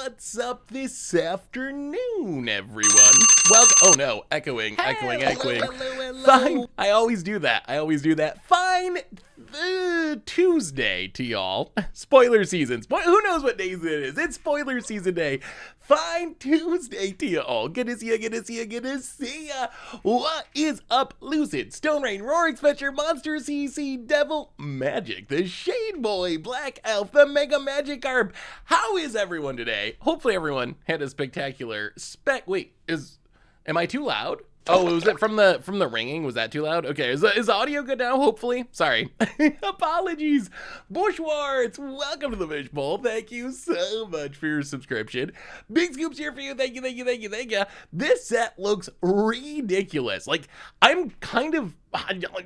What's up this afternoon, everyone? Welcome. Oh no, echoing. Hello. Fine. I always do that. Fine. Tuesday to y'all. Spoiler season. Who knows what days it is? It's spoiler season day. Fine Tuesday to y'all. Good to see ya. What is up, Lucid, Stone Rain, Roaring Fetcher, Monster CC, Devil, Magic, the Shade Boy, Black Elf, the Mega Magikarp. How is everyone today? Hopefully everyone had a spectacular am I too loud? Oh, was it from the ringing? Was that too loud? Okay, is the audio good now? Hopefully. Sorry. Apologies. Bushwarts, welcome to the Fish Bowl. Thank you so much for your subscription. Big scoops here for you. Thank you. This set looks ridiculous. Like, I'm kind of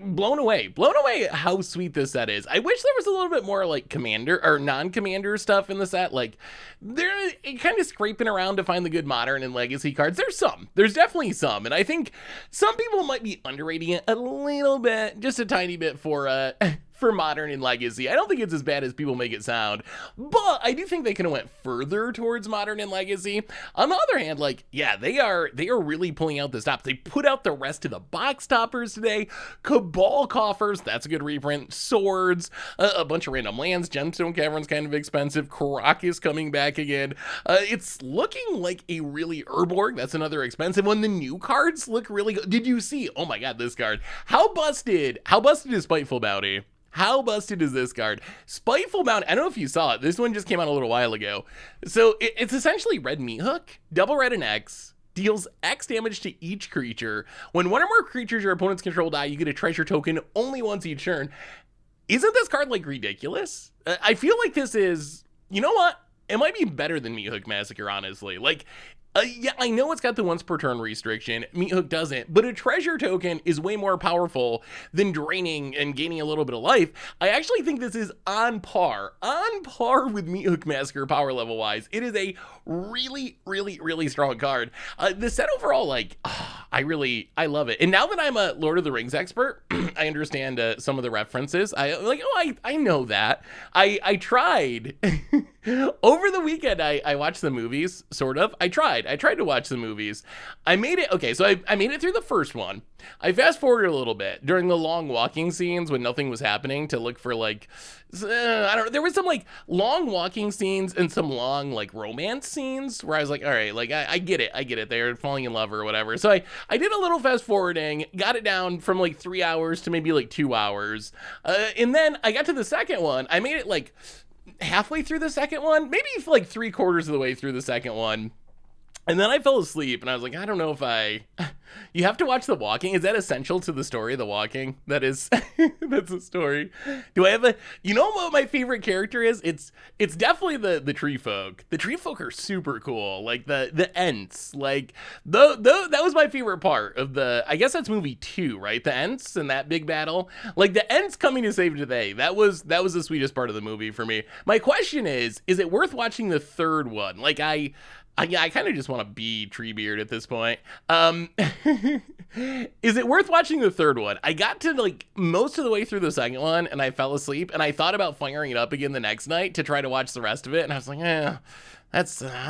blown away at how sweet this set is. I wish there was a little bit more like commander or non-commander stuff in the set. Like, they're kind of scraping around to find the good modern and legacy cards. There's definitely some, and I think some people might be underrating it a little bit, just a tiny bit for modern and legacy. I don't think it's as bad as people make it sound, but I do think they could have went further towards modern and legacy. On the other hand, like, yeah, they are really pulling out the stops. They put out the rest of the box toppers today. Cabal coffers, that's a good reprint. Swords, a bunch of random lands. Gemstone Cavern's kind of expensive. Karak is coming back again. It's looking like a really Urborg. That's another expensive one. The new cards look really good. Did you see? Oh my god, this card. How busted is Spiteful Bounty? How busted is this card? Spiteful Bounty, I don't know if you saw it. This one just came out a little while ago. So it's essentially red meat hook, double red and X, deals X damage to each creature. When one or more creatures your opponents control die, you get a treasure token only once each turn. Isn't this card like ridiculous? I feel like this is, you know what? It might be better than Meat Hook Massacre, honestly. Like, yeah, I know it's got the once per turn restriction. Meat Hook doesn't, but a treasure token is way more powerful than draining and gaining a little bit of life. I actually think this is on par with Meat Hook Massacre power level wise. It is a really strong card. The set overall, like, I love it. And now that I'm a Lord of the Rings expert, I understand some of the references. I know that. I tried. Over the weekend, I watched the movies, sort of. I tried to watch the movies. I made it, okay, so I made it through the first one. I fast forwarded a little bit during the long walking scenes when nothing was happening to look for, like, I don't know, there was some, like, long walking scenes and some long, like, romance scenes where I was like, all right, like, I get it. They're falling in love or whatever. So I did a little fast forwarding, got it down from, like, 3 hours to maybe, like, 2 hours. And then I got to the second one. I made it, like, halfway through the second one, maybe like 3/4 of the way through the second one. And then I fell asleep and I was like, I don't know if you have to watch the walking. Is that essential to the story, the walking? That is, that's a story. Do I have you know what my favorite character is? It's definitely the tree folk. The tree folk are super cool. Like the Ents, like that was my favorite part of I guess that's movie 2, right? The Ents and that big battle. Like the Ents coming to save today. That was the sweetest part of the movie for me. My question is it worth watching the third one? Like I kind of just want to be Treebeard at this point. Is it worth watching the third one? I got to like most of the way through the second one and I fell asleep and I thought about firing it up again the next night to try to watch the rest of it. And I was like, I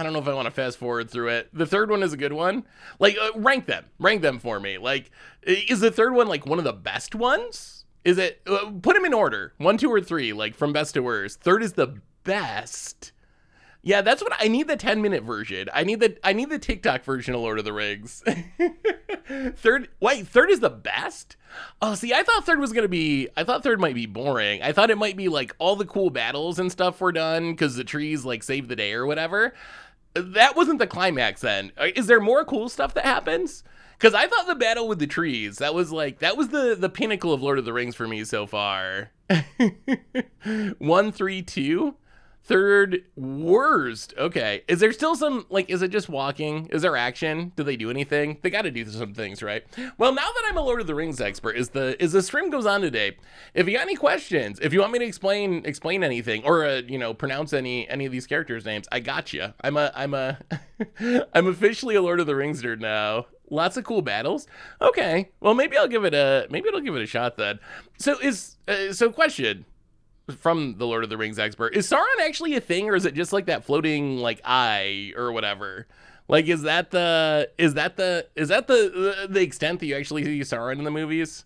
don't know if I want to fast forward through it. The third one is a good one. Like, rank them for me. Like, is the third one like one of the best ones? Is it, put them in order, 1, 2, or 3, like from best to worst. Third is the best. Yeah, that's what I need, the 10-minute version. I need the TikTok version of Lord of the Rings. Third is the best? Oh, see, I thought third might be boring. I thought it might be like all the cool battles and stuff were done because the trees like saved the day or whatever. That wasn't the climax then. Is there more cool stuff that happens? Because I thought the battle with the trees, that was the pinnacle of Lord of the Rings for me so far. 1, 3, 2? Third worst. Okay. Is there still some, like, is it just walking? Is there action? Do they do anything? They got to do some things, right? Well, now that I'm a Lord of the Rings expert, as the stream goes on today, if you got any questions, if you want me to explain anything or, pronounce any of these characters' names, I got you. I'm officially a Lord of the Rings nerd now. Lots of cool battles. Okay. Well, maybe it'll give it a shot then. So question. from the Lord of the Rings expert, is Sauron actually a thing, or is it just like that floating like eye or whatever? Like, is that the extent that you actually see Sauron in the movies?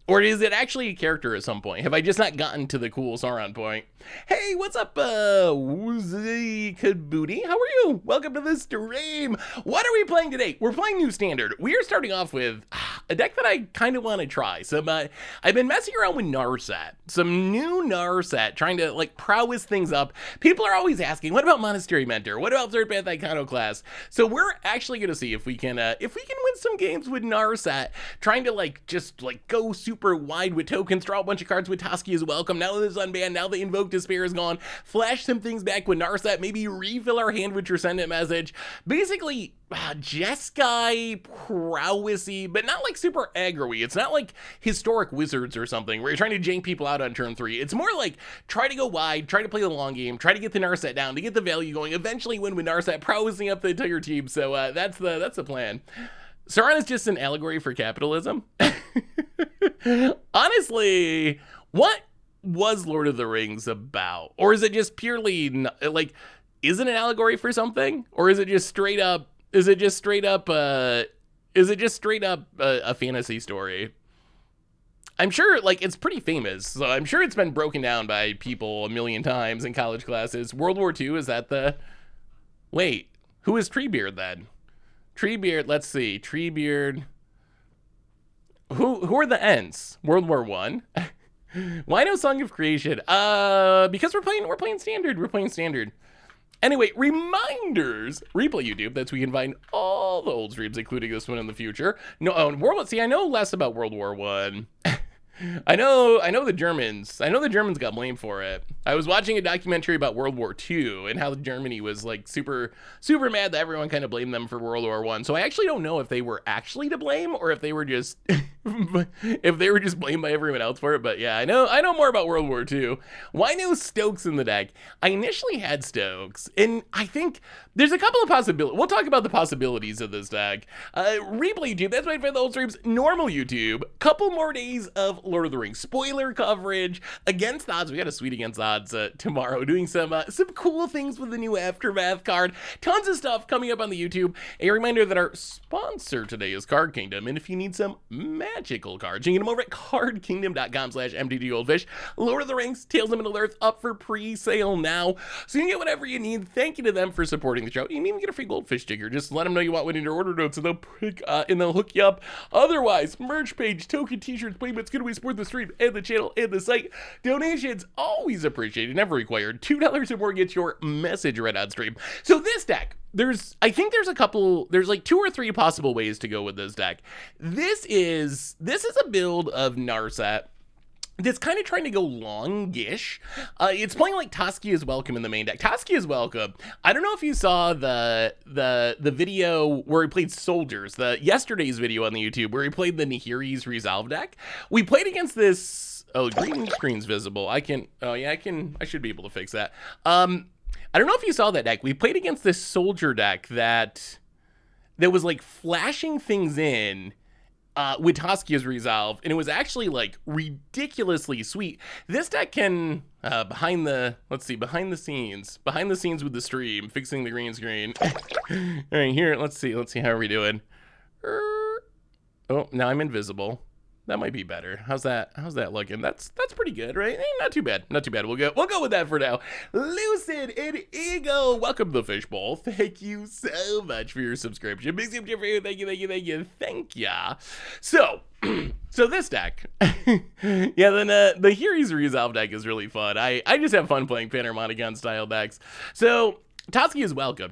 Or is it actually a character at some point? Have I just not gotten to the cool Sauron point? Hey, what's up, Woozy Kaboody? How are you? Welcome to the stream. What are we playing today? We're playing New Standard. We are starting off with a deck that I kind of want to try. I've been messing around with Narset. Some new Narset, trying to like prowess things up. People are always asking, what about Monastery Mentor? What about Third Path Iconoclast? So we're actually going to see if we can win some games with Narset, trying to just go super wide with tokens, draw a bunch of cards with Toski is welcome. Now that it's unbanned, now the Invoke Despair is gone, flash some things back with Narset, maybe refill our hand with Transcendent Message. Basically, Jeskai prowessy, but not like super aggro-y. It's not like Historic Wizards or something where you're trying to jank people out on turn 3. It's more like try to go wide, try to play the long game, try to get the Narset down, to get the value going, eventually win with Narset, prowessing up the entire team. So that's the plan. Sauron is just an allegory for capitalism. Honestly, what was Lord of the Rings about? Or is it just purely is it an allegory for something? Or is it just straight up a fantasy story? I'm sure it's pretty famous, so I'm sure it's been broken down by people a million times in college classes. World War II, is that wait, who is Treebeard then? Treebeard, let's see. Treebeard. Who are the Ents? World War I? Why no Song of Creation? Because we're playing standard. We're playing standard. Anyway, reminders. Replay YouTube. That's where you can find all the old streams, including this one in the future. No, I know less about World War I. I know the Germans. I know the Germans got blamed for it. I was watching a documentary about World War II and how Germany was super mad that everyone kind of blamed them for World War I. So I actually don't know if they were actually to blame or if they were just blamed by everyone else for it. But yeah, I know more about World War II. Why no Stokes in the deck? I initially had Stokes, and I think there's a couple of possibilities. We'll talk about the possibilities of this deck. Replay YouTube. That's why for the old streams. Normal YouTube. Couple more days of Lord of the Rings spoiler coverage. Against odds, we got a sweet against odds tomorrow, doing some cool things with the new Aftermath card. Tons of stuff coming up on the YouTube. A reminder that our sponsor today is Card Kingdom, and if you need some magical cards, you can get them over at cardkingdom.com/mtgoldfish. Lord of the Rings, Tales of Middle-earth up for pre-sale now, so you can get whatever you need. Thank you to them for supporting the show. You can even get a free goldfish sticker. Just let them know you want one in your order notes, and they'll hook you up. Otherwise, merch page, token, t-shirts, playmats, giveaways, support the stream and the channel and the site. Donations always appreciated, never required. $2 or more gets your message read on stream. So this deck, I think there's like 2 or 3 possible ways to go with this deck. This is a build of Narset that's kind of trying to go longish. It's playing like Toski is welcome in the main deck. Toski is welcome. I don't know if you saw the video where he played soldiers, yesterday's video on the YouTube where he played the Nahiri's Resolve deck. We played against this. Oh, green screen's visible. I should be able to fix that. I don't know if you saw that deck. We played against this soldier deck that was like flashing things in with Toskia's Resolve, and it was actually like ridiculously sweet. This deck can behind the scenes with the stream, fixing the green screen. All right, here, let's see how are we doing. Oh, now I'm invisible. That might be better. How's that looking? That's pretty good, right? Not too bad. We'll go with that for now. Lucid and Ego, welcome to the Fishbowl. Thank you so much for your subscription. Big super for you. Thank ya. So this deck, yeah, then the Hiri's Resolve deck is really fun. I just have fun playing Panharmonicon style decks. So Toski is welcome.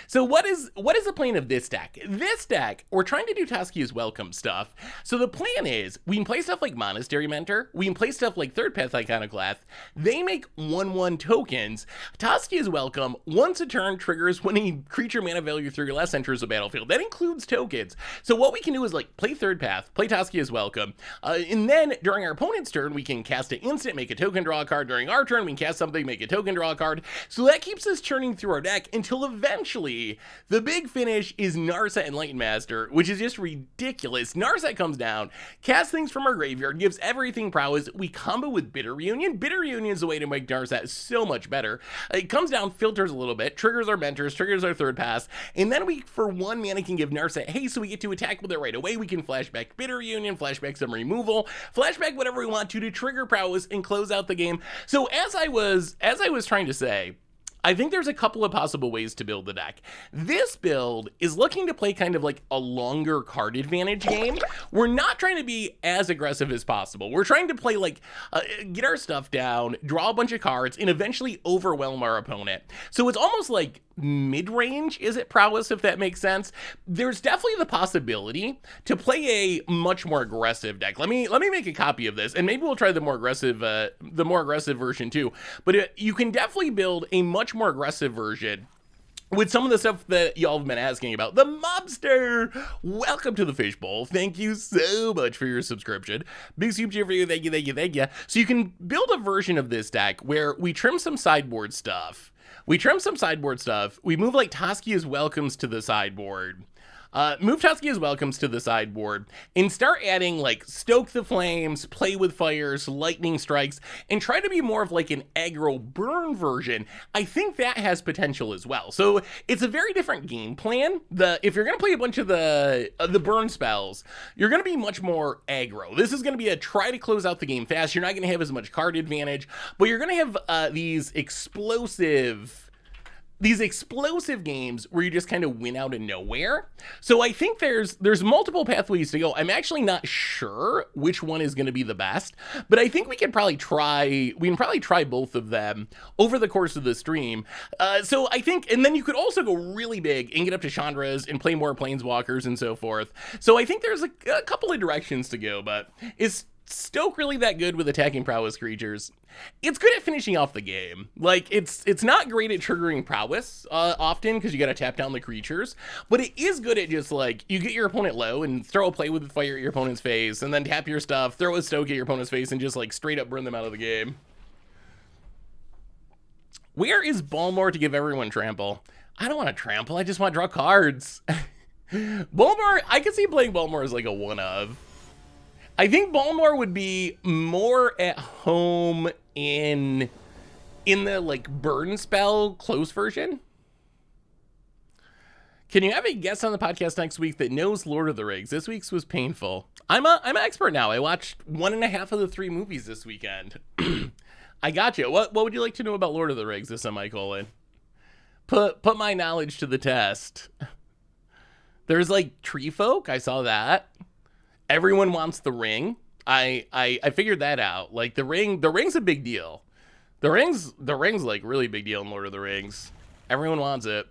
So what is the plan of this deck? This deck, we're trying to do Toski is welcome stuff. So the plan is we can play stuff like Monastery Mentor. We can play stuff like Third Path Iconoclast. They make 1/1 tokens. Toski is welcome. Once a turn triggers when a creature mana value 3 or less enters the battlefield. That includes tokens. So what we can do is like play Third Path, play Toski is welcome, and then during our opponent's turn, we can cast an instant, make a token, draw a card. During our turn, we can cast something, make a token, draw a card. So that keeps us churning through our deck until eventually the big finish is Narset Enlightened Master, which is just ridiculous. Narset comes down, casts things from our graveyard, gives everything prowess. We combo with Bitter Reunion. Bitter Reunion is a way to make Narset so much better. It comes down, filters a little bit, triggers our mentors, triggers our third pass, and then we, for 1 mana, can give Narset haste, so we get to attack with it right away. We can flashback Bitter Reunion, flashback some removal, flashback whatever we want to trigger prowess and close out the game. So as I was trying to say, I think there's a couple of possible ways to build the deck. This build is looking to play kind of like a longer card advantage game. We're not trying to be as aggressive as possible. We're trying to play like, get our stuff down, draw a bunch of cards, and eventually overwhelm our opponent. So it's almost like mid-range, is it prowess, if that makes sense? There's definitely the possibility to play a much more aggressive deck. Let me make a copy of this, and maybe we'll try the more aggressive version too. But you can definitely build a much more aggressive version with some of the stuff that y'all have been asking about. The Mobster! Welcome to the Fishbowl. Thank you so much for your subscription. Big soup cheer for you. Thank you, thank you, thank you. So you can build a version of this deck where we trim some sideboard stuff. We move like Toskia's Welcomes to the sideboard. Move Toskia's Welcomes to the sideboard and start adding like Stoke the Flames, Play with Fires, Lightning Strikes, and try to be more of like an aggro burn version. I think that has potential as well. So it's a very different game plan. If you're gonna play a bunch of the burn spells, you're gonna be much more aggro. This is gonna be a try to close out the game fast. You're not gonna have as much card advantage, but you're gonna have these explosive games where you just kind of win out of nowhere. So I think there's multiple pathways to go. I'm actually not sure which one is going to be the best, but I think we can probably try both of them over the course of the stream. So I think, and then you could also go really big and get up to Chandra's and play more Planeswalkers and so forth. So I think there's a couple of directions to go, but is Stoke really that good with attacking prowess creatures? It's good at finishing off the game. Like, it's not great at triggering prowess often because you gotta tap down the creatures, but it is good at just like, you get your opponent low and throw a Play with Fire at your opponent's face, and then tap your stuff, throw a Stoke at your opponent's face, and just like straight up burn them out of the game. Where is Balmor to give everyone trample? I don't want to trample, I just want to draw cards. Balmor, I could see playing Balmor as like a one of. I think Balmor would be more at home in the like burn spell close version. Can you have a guest on the podcast next week that knows Lord of the Rings? This week's was painful. I'm an expert now. I watched 1.5 of the 3 movies this weekend. I got you. What would you like to know about Lord of the Rings, this semicolon? Put my knowledge to the test. There's like tree folk. I saw that. Everyone wants the ring. I figured that out. Like the ring's a big deal. The ring's like really big deal in Lord of the Rings. Everyone wants it.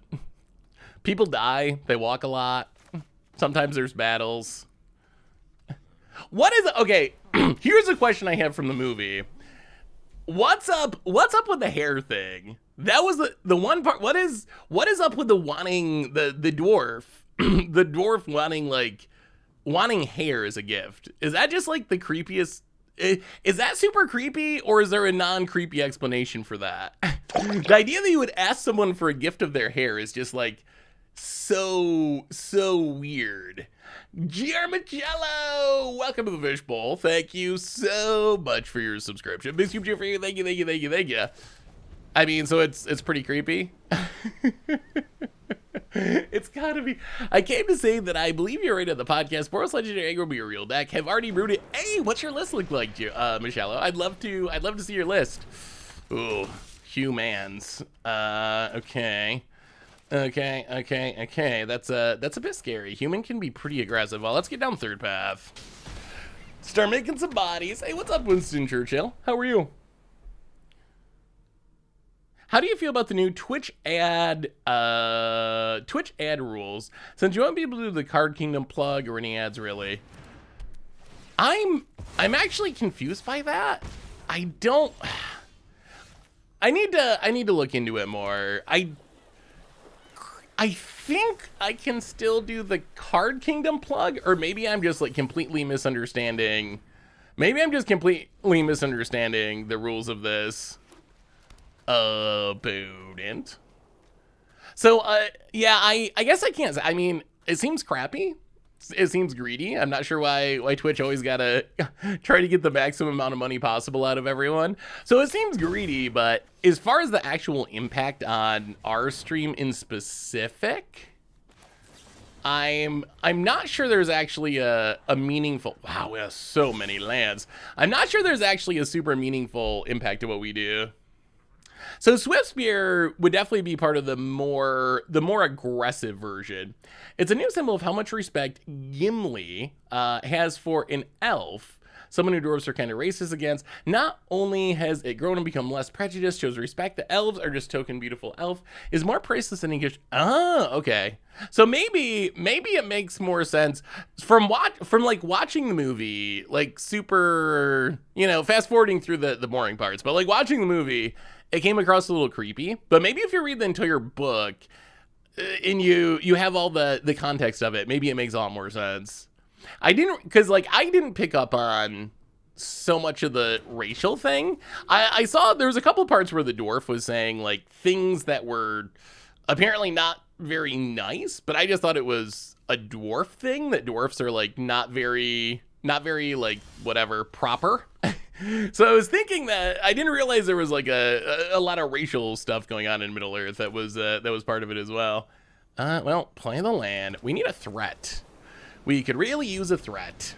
People die. They walk a lot. Sometimes there's battles. Okay, here's a question I have from the movie. What's up with the hair thing? That was the one part. What is up with the wanting the dwarf? The dwarf wanting hair as a gift. Is that just like the creepiest? Is that super creepy, or is there a non-creepy explanation for that? The idea that you would ask someone for a gift of their hair is just like so weird. Giarmacello, welcome to the Fishbowl. Thank you so much for your subscription. Big soup cheer for you. Thank you. I mean, so it's pretty creepy. It's gotta be. I came to say that I believe you're right on the podcast. Boros Legendary Aggro be a real deck. Have already brewed it. Hey, what's your list look like, Michelle? I'd love to see your list. Ooh, humans. Okay. That's a bit scary. Human can be pretty aggressive. Well, let's get down third path. Start making some bodies. Hey, what's up, Winston Churchill? How are you? How do you feel about the new Twitch ad rules? Since you won't be able to do the Card Kingdom plug or any ads really. I'm actually confused by that. I need to look into it more. I think I can still do the Card Kingdom plug, or maybe I'm just like completely misunderstanding. Maybe I'm just completely misunderstanding the rules of this. Abundant. So, yeah, I guess I can't say. I mean, it seems crappy. It seems greedy. I'm not sure why Twitch always gotta try to get the maximum amount of money possible out of everyone. So it seems greedy, but as far as the actual impact on our stream in specific, I'm not sure there's actually a meaningful. Wow, we have so many lands. I'm not sure there's actually a super meaningful impact to what we do. So Swift Spear would definitely be part of the more aggressive version. It's a new symbol of how much respect Gimli has for an elf, someone who dwarves are kind of racist against. Not only has it grown and become less prejudiced, shows respect. The elves are just token beautiful elf is more priceless than English. Ah, okay. So maybe it makes more sense from like watching the movie, like super, fast forwarding through the boring parts, but like watching the movie. It came across a little creepy, but maybe if you read the entire book and you have all the context of it, maybe it makes a lot more sense. I didn't pick up on so much of the racial thing. I saw there was a couple parts where the dwarf was saying like things that were apparently not very nice, but I just thought it was a dwarf thing, that dwarfs are like not very like whatever proper. So I was thinking that I didn't realize there was like a lot of racial stuff going on in Middle Earth that was part of it as well. Well, play the land. We need a threat. We could really use a threat.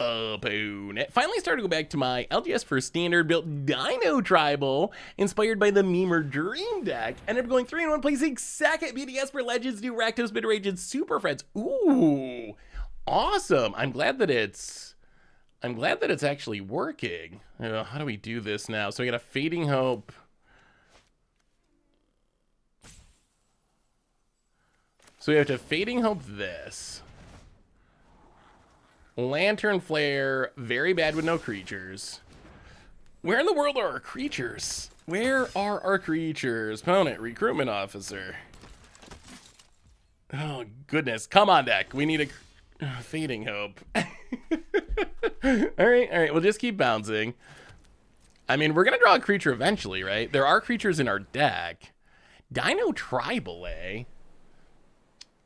Opponent. Finally started to go back to my LGS for standard built Dino Tribal, inspired by the Memer Dream deck. Ended up going 3-1, placing second, beating Esper Legends, New Rakdos, Mid-Range, and Super Friends. Ooh. Awesome. I'm glad that it's actually working. How do we do this now? So we got a Fading Hope. So we have to Fading Hope this. Lantern Flare, very bad with no creatures. Where in the world are our creatures? Where are our creatures? Opponent, Recruitment Officer. Oh, goodness. Come on, deck. We need a Fading Hope. All right. We'll just keep bouncing. I mean, we're going to draw a creature eventually, right? There are creatures in our deck. Dino Tribal, eh?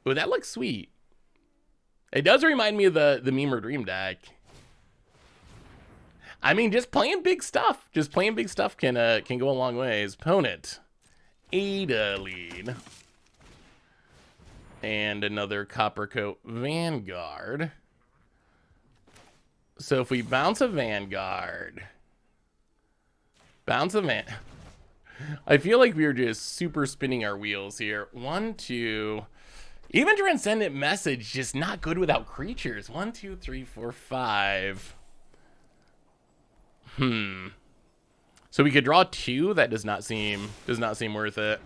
Oh, that looks sweet. It does remind me of the Memer Dream deck. I mean, just playing big stuff. Just playing big stuff can go a long ways. Opponent, Adaleine. And another Coppercoat Vanguard. So if we bounce a Vanguard, I feel like we are just super spinning our wheels here. 1, 2. Even Transcendent Message, just not good without creatures. 1, 2, 3, 4, 5. So we could draw 2. That does not seem worth it.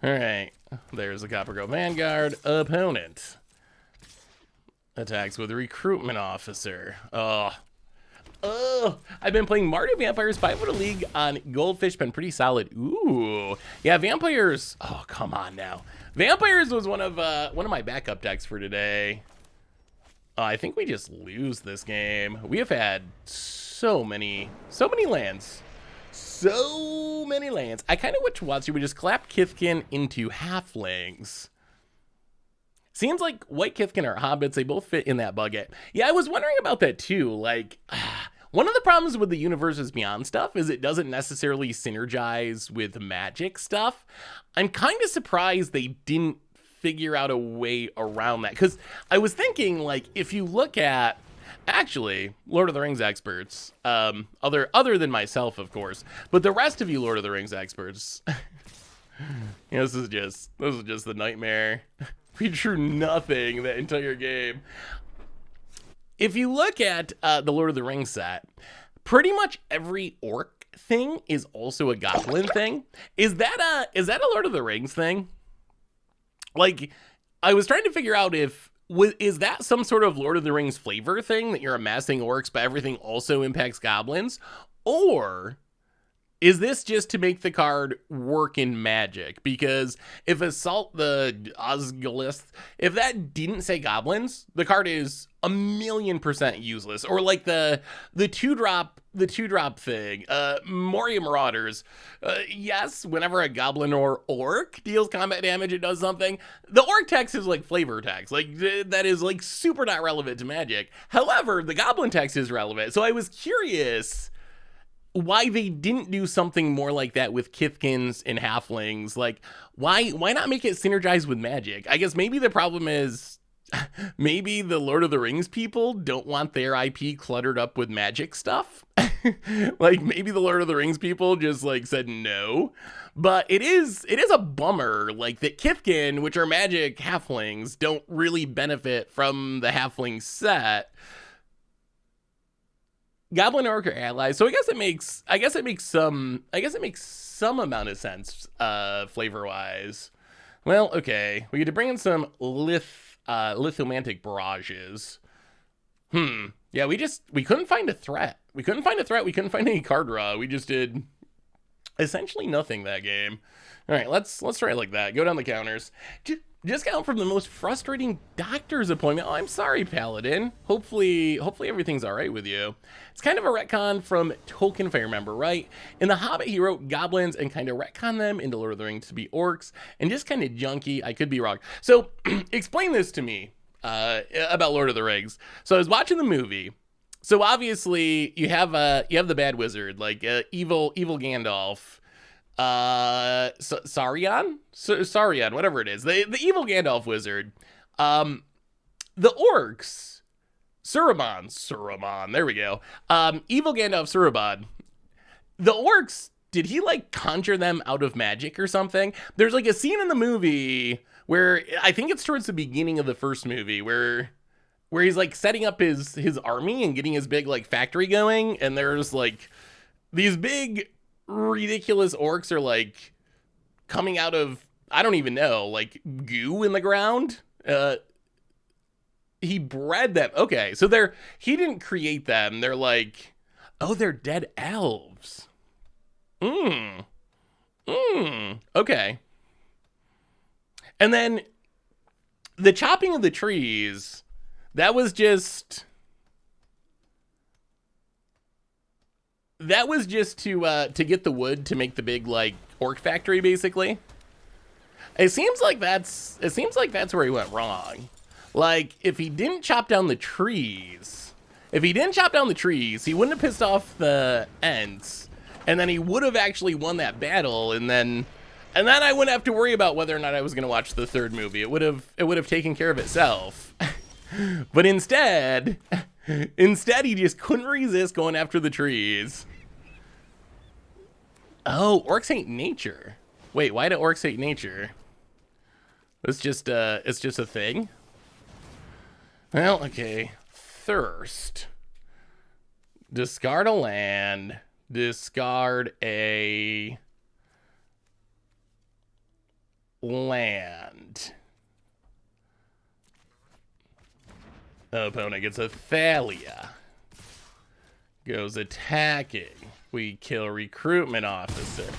All right. There's the Coppercoat Vanguard. Opponent attacks with a Recruitment Officer. Oh, I've been playing Mario Vampires 5-Foot League on Goldfish. Been pretty solid. Ooh, yeah, Vampires. Oh, come on now. Vampires was one of my backup decks for today. I think we just lose this game. We have had so many lands. So many lands. I kind of wish Watsu would just clap Kithkin into halflings. Seems like White Kithkin are hobbits. They both fit in that bucket. Yeah, I was wondering about that too. Like, one of the problems with the Universes Beyond stuff is it doesn't necessarily synergize with Magic stuff. I'm kind of surprised they didn't figure out a way around that. Because I was thinking, like, if you look at, actually, Lord of the Rings experts, other than myself, of course, but the rest of you Lord of the Rings experts, this is just the nightmare. We drew nothing that entire game. If you look at the Lord of the Rings set, pretty much every orc thing is also a goblin thing. Is that a Lord of the Rings thing? Like, I was trying to figure out is that some sort of Lord of the Rings flavor thing that you're amassing orcs, but everything also impacts goblins? Or Is this just to make the card work in Magic? Because if Assault the Osgilisk, if that didn't say goblins, the card is 1,000,000% useless. Or like the two drop thing, Moria Marauders. Yes, whenever a goblin or orc deals combat damage, it does something. The orc text is like flavor text, like that is like super not relevant to Magic. However, the goblin text is relevant. So I was curious why they didn't do something more like that with Kithkins and Halflings. Like, why not make it synergize with Magic? I guess maybe the problem is maybe the Lord of the Rings people don't want their IP cluttered up with Magic stuff. Like, maybe the Lord of the Rings people just like said no. But it is a bummer, like, that Kithkin, which are Magic Halflings, don't really benefit from the Halfling set. Goblin Orc are allies, so I guess it makes some amount of sense, flavor wise. Well, okay, we get to bring in some lithomantic barrages. Yeah, we couldn't find a threat. We couldn't find any card draw. We just did essentially nothing that game. All right, let's try it like that. Go down the counters. Just got from the most frustrating doctor's appointment. Oh, I'm sorry, Paladin. Hopefully everything's all right with you. It's kind of a retcon from Tolkien, if I remember right. In The Hobbit, he wrote goblins and kind of retconned them into Lord of the Rings to be orcs, and just kind of junky. I could be wrong. So explain this to me about Lord of the Rings. So I was watching the movie. So obviously you have the bad wizard, like evil Gandalf. Saurian, whatever it is, the evil Gandalf wizard. The orcs, Suramon, there we go. Evil Gandalf Suramon. The orcs, did he like conjure them out of magic or something? There's like a scene in the movie where I think it's towards the beginning of the first movie where he's like setting up his army and getting his big like factory going, and there's like these big ridiculous orcs are like coming out of, I don't even know, like goo in the ground. He bred them. Okay, so he didn't create them. They're like, oh, they're dead elves. Okay. And then the chopping of the trees, that was just to get the wood to make the big like orc factory, basically. It seems like that's where he went wrong. Like, if he didn't chop down the trees, he wouldn't have pissed off the Ents, and then he would have actually won that battle, and then I wouldn't have to worry about whether or not I was gonna watch the third movie. It would have taken care of itself. But instead he just couldn't resist going after the trees. Oh, orcs hate nature. Wait, why do orcs hate nature? It's just a thing? Well, okay. Thirst. Discard a land. Discard a land. Opponent gets a Thalia. Goes attacking. We kill recruitment officer.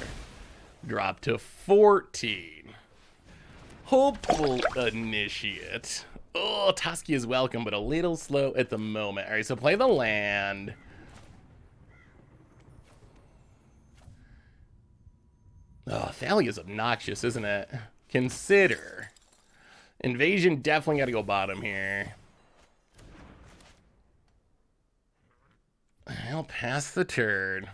Drop to 14. Hopeful initiate. Oh, Toski is welcome, but a little slow at the moment. All right, so play the land. Oh, Thalia's obnoxious, isn't it? Consider. Invasion definitely got to go bottom here. I'll pass the turn.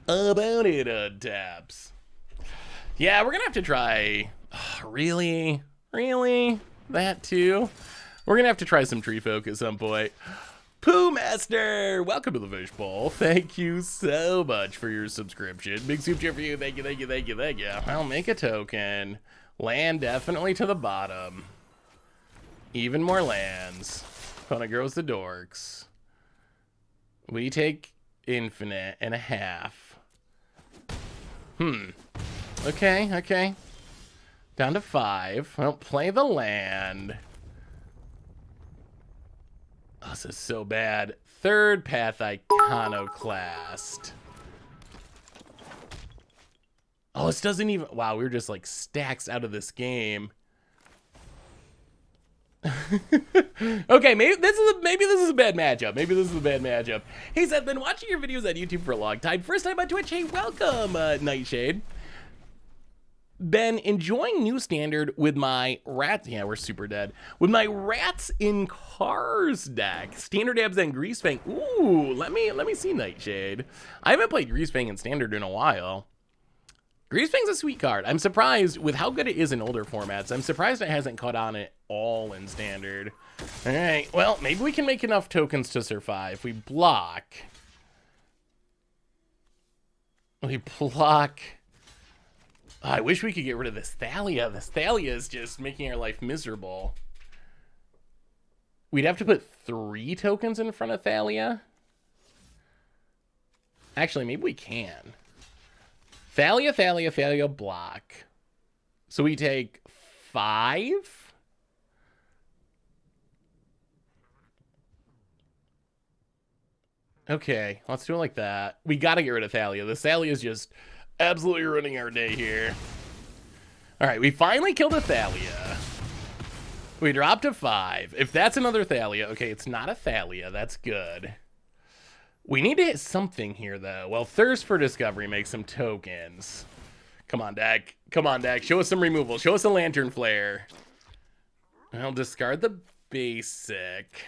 About it, Dabs. Yeah, we're gonna have to try. Oh, really? That too? We're gonna have to try some tree folk at some point. Pooh Master, welcome to the Fish Bowl. Thank you so much for your subscription. Big soup chip for you. Thank you. I'll make a token. Land definitely to the bottom. Even more lands. Opponent grows the dorks. We take infinite and a half. Okay. Down to 5. Well, play the land. Oh, this is so bad. Third path Iconoclast. Oh, this doesn't even... Wow, we were just like stacks out of this game. Okay, maybe this is a bad matchup. Maybe this is a bad matchup. Hey, Seth, been watching your videos on YouTube for a long time. First time on Twitch. Hey, welcome, Nightshade. Been enjoying new standard with my rats. Yeah, we're super dead. With my rats in cars deck. Standard abs and Greasefang. Ooh, let me see Nightshade. I haven't played Greasefang in standard in a while. Greasefang's a sweet card. I'm surprised with how good it is in older formats. I'm surprised it hasn't caught on at all in standard. All right, well, maybe we can make enough tokens to survive. We block. I wish we could get rid of this Thalia. This Thalia is just making our life miserable. We'd have to put 3 tokens in front of Thalia. Actually, maybe we can. Thalia, Thalia, Thalia, block. So we take 5? Okay, let's do it like that. We gotta get rid of Thalia. The Thalia is just absolutely ruining our day here. All right, we finally killed a Thalia. We dropped to 5. If that's another Thalia, okay, it's not a Thalia. That's good. We need to hit something here, though. Well, Thirst for Discovery makes some tokens. Come on, deck. Come on, deck. Show us some removal. Show us a Lantern Flare. I'll discard the basic.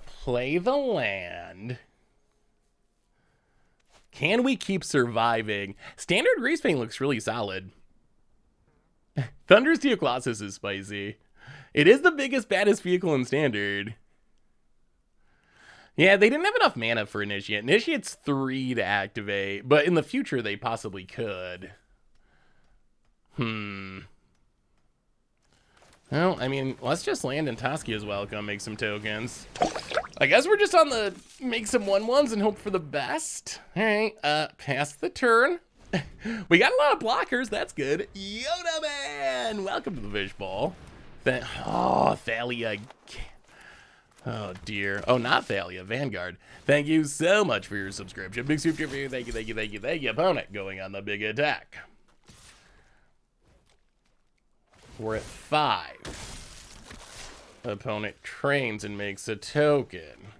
Play the land. Can we keep surviving? Standard Greasefang looks really solid. Thunder's Colossus is spicy. It is the biggest, baddest vehicle in Standard. Yeah, they didn't have enough mana for Initiate. Initiate's 3 to activate, but in the future they possibly could. Well, I mean, let's just land and Toski is welcome, make some tokens. I guess we're just on the make some 1/1s and hope for the best. All right, pass the turn. We got a lot of blockers, that's good. Yoda Man, welcome to the Fishbowl. Oh, Thalia. Oh dear. Oh, not Thalia, Vanguard. Thank you so much for your subscription. Big super for you. Thank you, thank you, thank you, thank you. Opponent going on the big attack. We're at 5. Opponent trains and makes a token.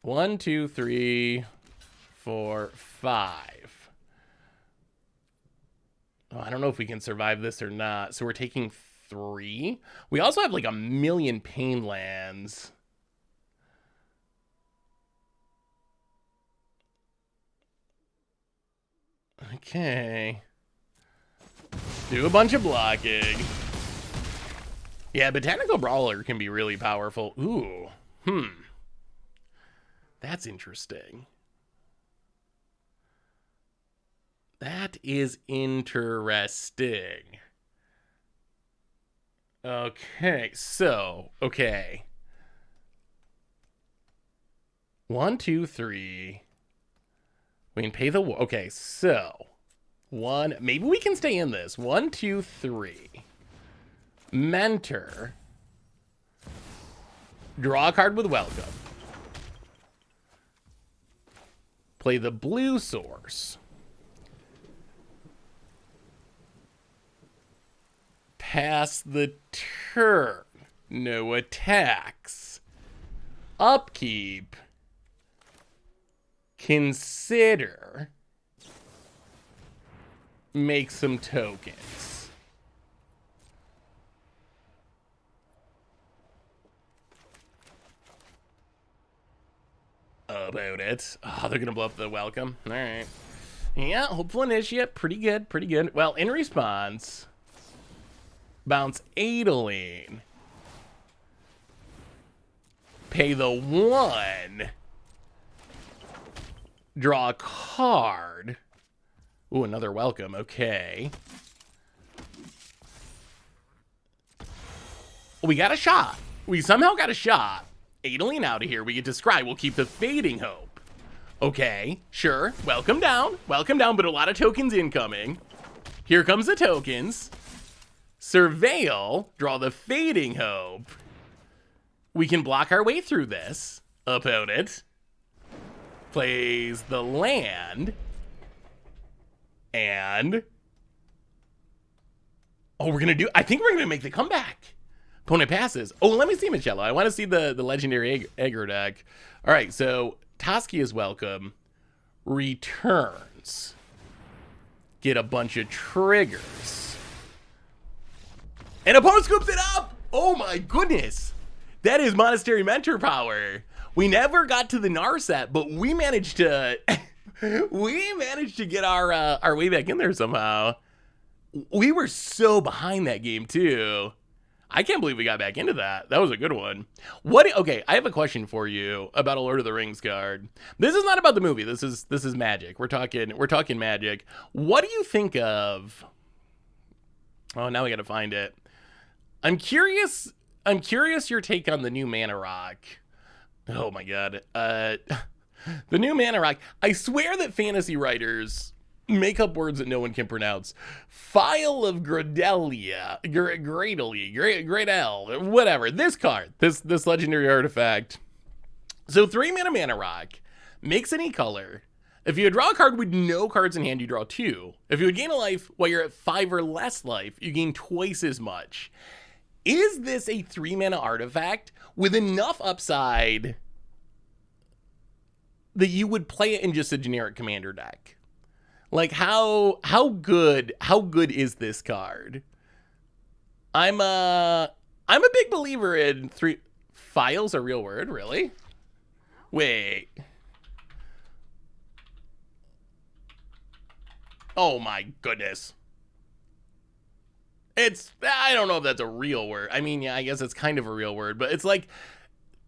1, 2, 3, 4, 5. Oh, I don't know if we can survive this or not. So we're taking 3. We also have like 1,000,000 pain lands. Okay. Do a bunch of blocking. Yeah, Botanical Brawler can be really powerful. Ooh. That's interesting. That is interesting. Okay, so, okay. 1, 2, 3. We can pay the... Okay, so... 1... Maybe we can stay in this. 1, 2, 3. Mentor. Draw a card with welcome. Play the blue source. Pass the turn. No attacks. Upkeep. Consider. Make some tokens. About it. Oh, they're gonna blow up the welcome. All right. Yeah, hopeful initiate. Pretty good, pretty good. Well, in response, bounce Adeline. Pay the 1. Draw a card. Ooh, another welcome. Okay. We got a shot. We somehow got a shot. Adeline out of here. We get to scry. We'll keep the Fading Hope. Okay, sure. Welcome down. Welcome down, but a lot of tokens incoming. Here comes the tokens. Surveil. Draw the Fading Hope. We can block our way through this. Opponent. plays the land, and I think we're gonna make the comeback. Opponent passes. Oh, let me see, Michello. I want to see the legendary aggro deck. All right, so Toski is welcome. Returns. Get a bunch of triggers. And opponent scoops it up! Oh my goodness! That is Monastery Mentor power. We never got to the Narset, but we managed to get our way back in there somehow. We were so behind that game too. I can't believe we got back into that. That was a good one. Okay, I have a question for you about a Lord of the Rings card. This is not about the movie. This is Magic. We're talking Magic. What do you think of? Oh, now we got to find it. I'm curious your take on the new Mana Rock. Oh my god. The new Mana Rock. I swear that fantasy writers make up words that no one can pronounce. File of Gradelia, Gradel, whatever. This card, this legendary artifact. So 3 mana rock, makes any color. If you draw a card with no cards in hand, you draw 2. If you would gain a life while you're at 5 or less life, you gain twice as much. Is this a 3 mana artifact with enough upside that you would play it in just a generic commander deck? Like how good is this card? I'm a big believer in files a real word, really? Wait. Oh my goodness. I don't know if that's a real word. I mean, yeah, I guess it's kind of a real word, but it's like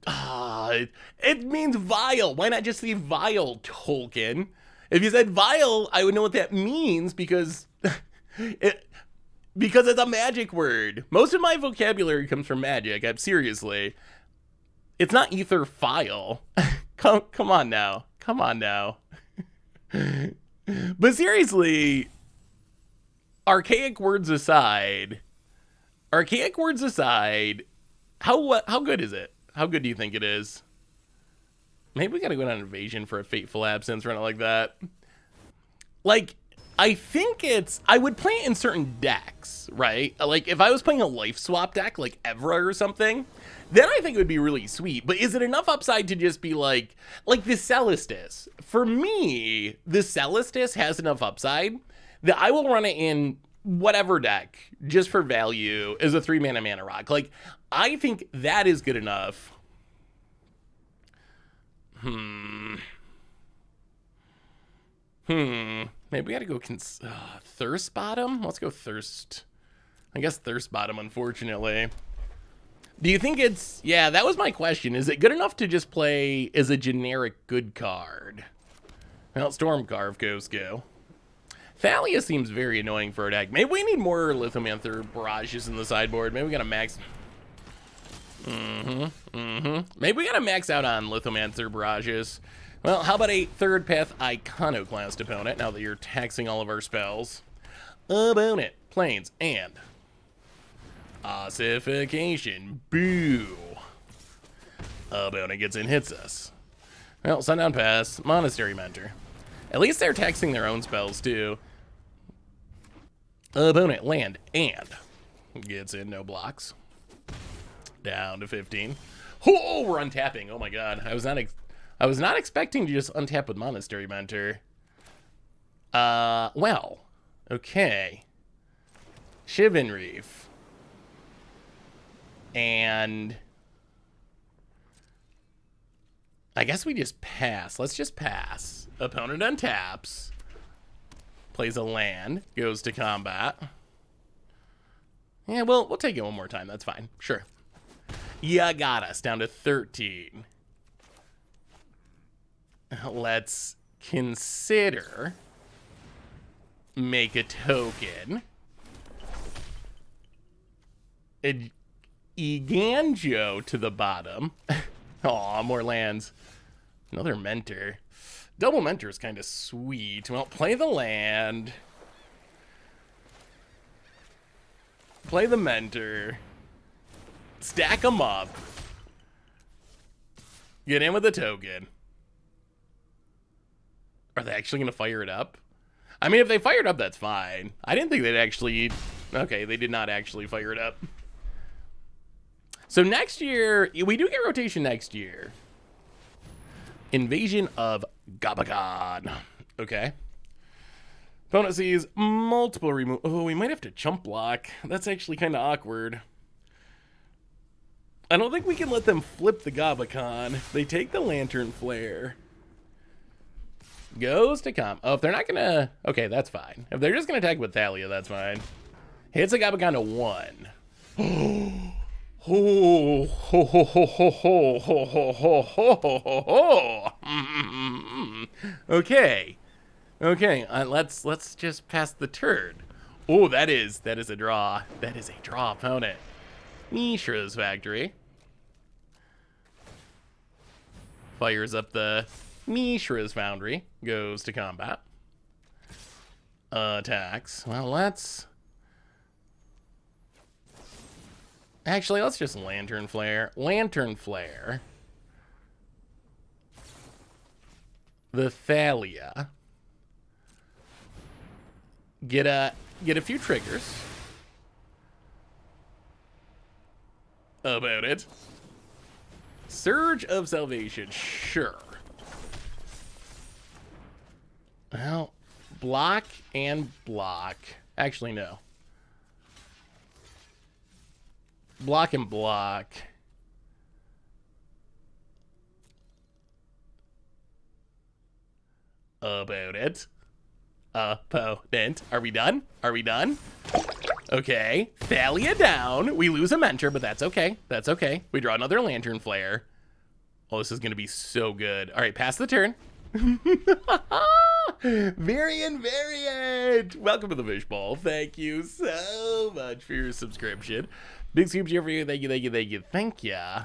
it means vile. Why not just say vile, Tolkien? If you said vile, I would know what that means because because it's a magic word. Most of my vocabulary comes from magic. Seriously. It's not ether file. Come on now. Come on now. But seriously, archaic words aside, how good is it? How good do you think it is? Maybe we gotta go on Invasion for a Fateful Absence, run it like that. Like, I think I would play it in certain decks, right? Like, if I was playing a life swap deck, like Evra or something, then I think it would be really sweet. But is it enough upside to just be like the Celestis? For me, the Celestis has enough upside that I will run it in whatever deck, just for value, as a 3 mana rock. Like, I think that is good enough. Maybe we gotta go Thirst Bottom? Let's go Thirst. I guess Thirst Bottom, unfortunately. Do you think it's... Yeah, that was my question. Is it good enough to just play as a generic good card? Well, Stormcarve goes go. Thalia seems very annoying for a deck. Maybe we need more Lithomancer barrages in the sideboard. Maybe we gotta max... Maybe we gotta max out on Lithomancer barrages. Well, how about a third path Iconoclast opponent, now that you're taxing all of our spells? Opponent, planes, and ossification. Boo. Opponent gets in, hits us. Well, Sundown Pass, Monastery Mentor. At least they're taxing their own spells, too. Opponent, land, and gets in, no blocks. Down to 15. Oh, we're untapping. Oh my god. I was not expecting to just untap with Monastery Mentor. Well, okay. Shivan Reef. And I guess we just pass. Let's just pass. Opponent untaps. Plays a land. Goes to combat. Yeah, we'll take it one more time. That's fine. Sure. Yeah, got us down to 13. Let's consider make a token. Eganjo to the bottom. Aw, more lands. Another Mentor. Double Mentor is kind of sweet. Well, play the land. Play the Mentor. Stack them up. Get in with the token. Are they actually going to fire it up? I mean, if they fired up, that's fine. I didn't think they'd actually... Okay, they did not actually fire it up. So next year, we do get rotation next year. Invasion of Gabagon. Okay. Opponent sees multiple remove. Oh, we might have to chump block. That's actually kind of awkward. I don't think we can let them flip the Gabakon. They take the Lantern Flare. Goes to comp. Oh, if they're not gonna... Okay, that's fine. If they're just gonna attack with Thalia, that's fine. Hits a Gabakon to 1. Oh, ho, ho, ho, ho, ho, ho, ho, ho, ho, ho, ho. Okay. Okay, let's just pass the turn. Oh, that is a draw. That is a draw opponent. Mishra's Factory. Fires up the Mishra's Foundry. Goes to combat. Attacks. Well, let's... Actually, let's just Lantern Flare. Lantern Flare. The Thalia. Get a few triggers. About it. Surge of Salvation. Sure. Well, block and block. Actually, no. Block and block. About it. Opponent. Are we done? Are we done? Okay. Thalia down. We lose a mentor, but that's okay. That's okay. We draw another Lantern Flare. Oh, this is going to be so good. All right, pass the turn. Variant. Welcome to the Fishbowl. Thank you so much for your subscription. Big scoops here for you. Thank you, thank you, thank you. Thank ya.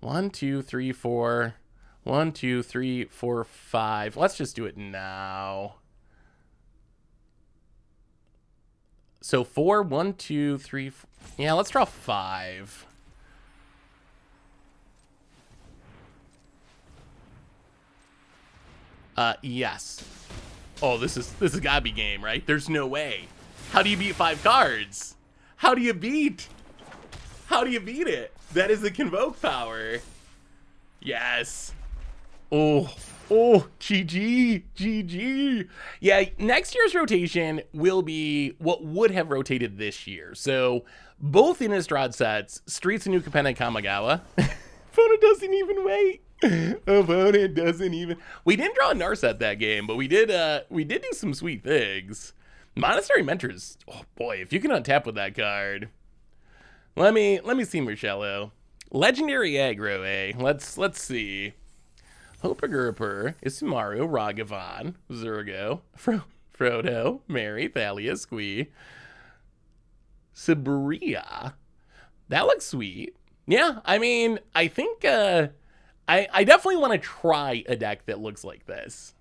1, 2, 3, 4. 1, 2, 3, 4, 5. Let's just do it now. So 4, 1, 2, 3, 4. Yeah, let's draw 5. Yes. Oh, this is gotta be game, right? There's no way. How do you beat 5 cards? How do you beat it? That is the Convoke power. Yes. Oh, GG. Yeah, next year's rotation will be what would have rotated this year. So both Innistrad sets, Streets of New Capenna and Kamigawa. Opponent doesn't even wait. Opponent doesn't even. We didn't draw a Narset that game, but we did do some sweet things. Monastery Mentors. Oh boy, if you can untap with that card. Let me see, Marcello. Legendary aggro, eh? Let's see. Hopagurper, Isumaru, Ragavan, Zurgo, Frodo, Mary, Thalia, Squee, Sabria. That looks sweet. Yeah, I mean, I think I definitely want to try a deck that looks like this.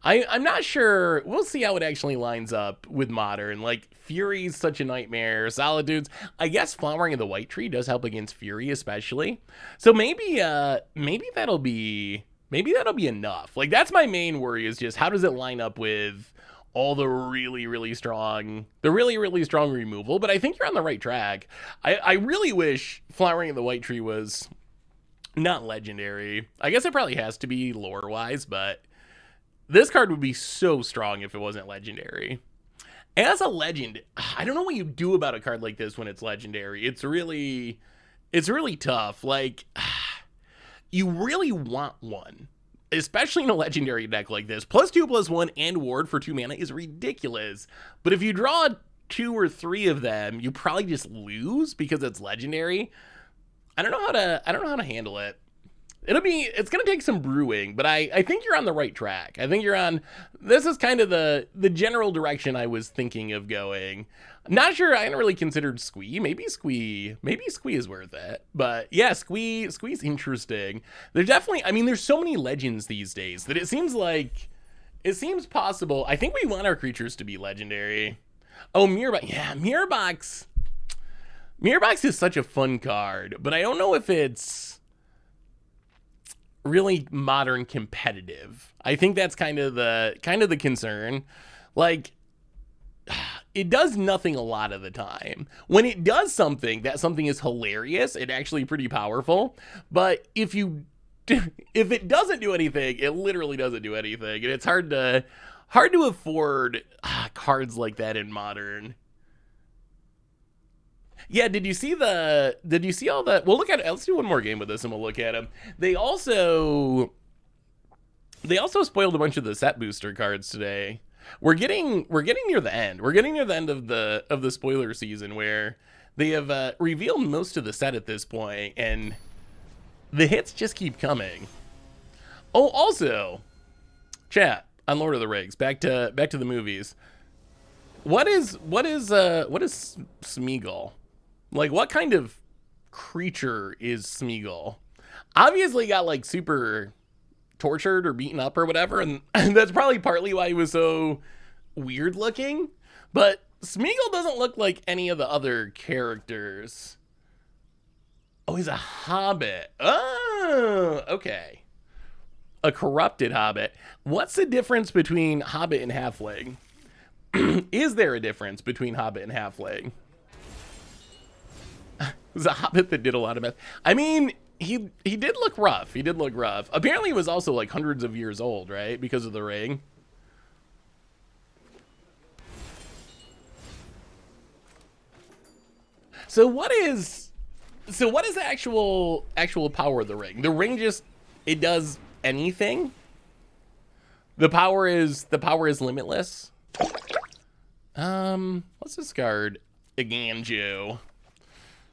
I'm not sure. We'll see how it actually lines up with Modern. Like, Fury's such a nightmare. Solitudes. I guess Flowering of the White Tree does help against Fury, especially. So maybe that'll be enough. Like, that's my main worry, is just how does it line up with all the really strong removal. But I think you're on the right track. I really wish Flowering of the White Tree was not legendary. I guess it probably has to be lore-wise, but this card would be so strong if it wasn't legendary. As a legend, I don't know what you do about a card like this when it's legendary. It's really tough. Like, you really want one, especially in a legendary deck like this. +2/+1 and ward for 2 mana is ridiculous. But if you draw 2 or 3 of them, you probably just lose because it's legendary. I don't know how to handle it. It's gonna take some brewing, but I think you're on the right track. I think this is kind of the general direction I was thinking of going. Not sure, I hadn't really considered Squee. Maybe Squee is worth it. But yeah, Squee's interesting. There's definitely, I mean, there's so many legends these days that it seems possible. I think we want our creatures to be legendary. Oh, Mirrorbox. Yeah, Mirrorbox. Mirrorbox is such a fun card, but I don't know if it's really modern competitive. I think that's kind of the concern. Like, it does nothing a lot of the time. When it does something, that something is hilarious and actually pretty powerful. But if it doesn't do anything, it literally doesn't do anything, and it's hard to afford cards like that in modern. Yeah, did you see all that? We'll look at it. Let's do one more game with this and we'll look at them. They also spoiled a bunch of the set booster cards today. We're getting near the end. We're getting near the end of the spoiler season, where they have revealed most of the set at this point, and the hits just keep coming. Oh, also, chat on Lord of the Rings. Back to the movies. What is Smeagol? Like, what kind of creature is Smeagol? Obviously got like super tortured or beaten up or whatever, and that's probably partly why he was so weird looking. But Smeagol doesn't look like any of the other characters. Oh, he's a hobbit. Oh, okay. A corrupted hobbit. What's the difference between hobbit and halfling? Is there a difference between hobbit and halfling? It was a hobbit that did a lot of meth. I mean, he did look rough. He did look rough. Apparently he was also like hundreds of years old, right? Because of the ring. So what is the actual power of the ring? The ring just, it does anything? The power is limitless. Let's discard Iganjo.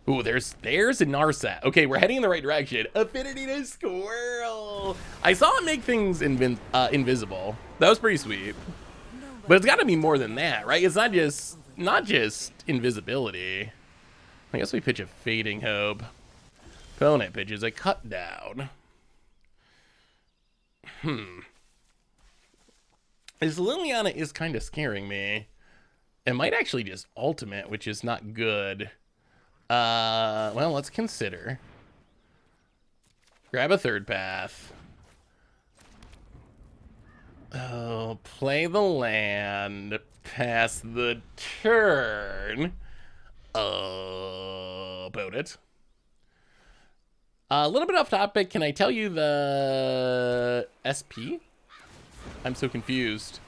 Ooh, there's a Narset. Okay, we're heading in the right direction. Affinity to Squirrel. I saw it make things invisible. That was pretty sweet. But it's got to be more than that, right? It's not just invisibility. I guess we pitch a Fading Hope. Opponent pitches a Cut Down. This Liliana is kind of scaring me. It might actually just ultimate, which is not good. Well, let's consider. Grab a third path. Oh, play the land. Pass the turn. About it. A little bit off topic. Can I tell you the SP? I'm so confused.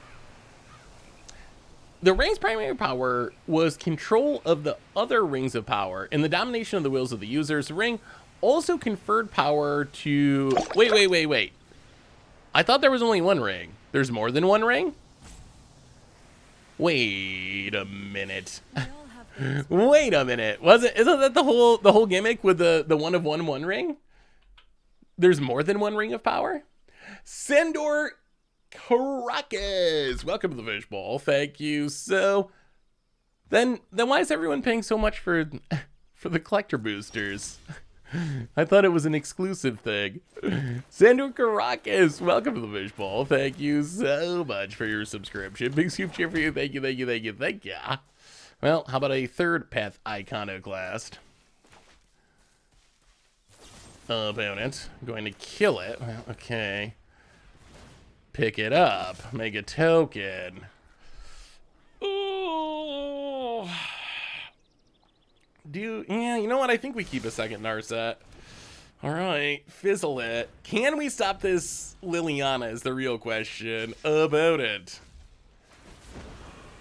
The ring's primary power was control of the other rings of power and the domination of the wills of the users. The ring also conferred power to... Wait. I thought there was only one ring. There's more than one ring? Wait a minute. Wait a minute. Isn't that the whole gimmick with the one of one ring? There's more than one ring of power? Sandor Caracas, welcome to the fishbowl. Thank you. So then why is everyone paying so much for the collector boosters? I thought it was an exclusive thing. Sandor Caracas, welcome to the fishbowl. Thank you so much for your subscription. Big soup cheer for you. Thank you. Well, how about a third path iconoclast? Opponent going to kill it. Well, okay. Pick it up. Make a token. Oh. Yeah, you know what? I think we keep a second Narset. All right, fizzle it. Can we stop this Liliana is the real question about it.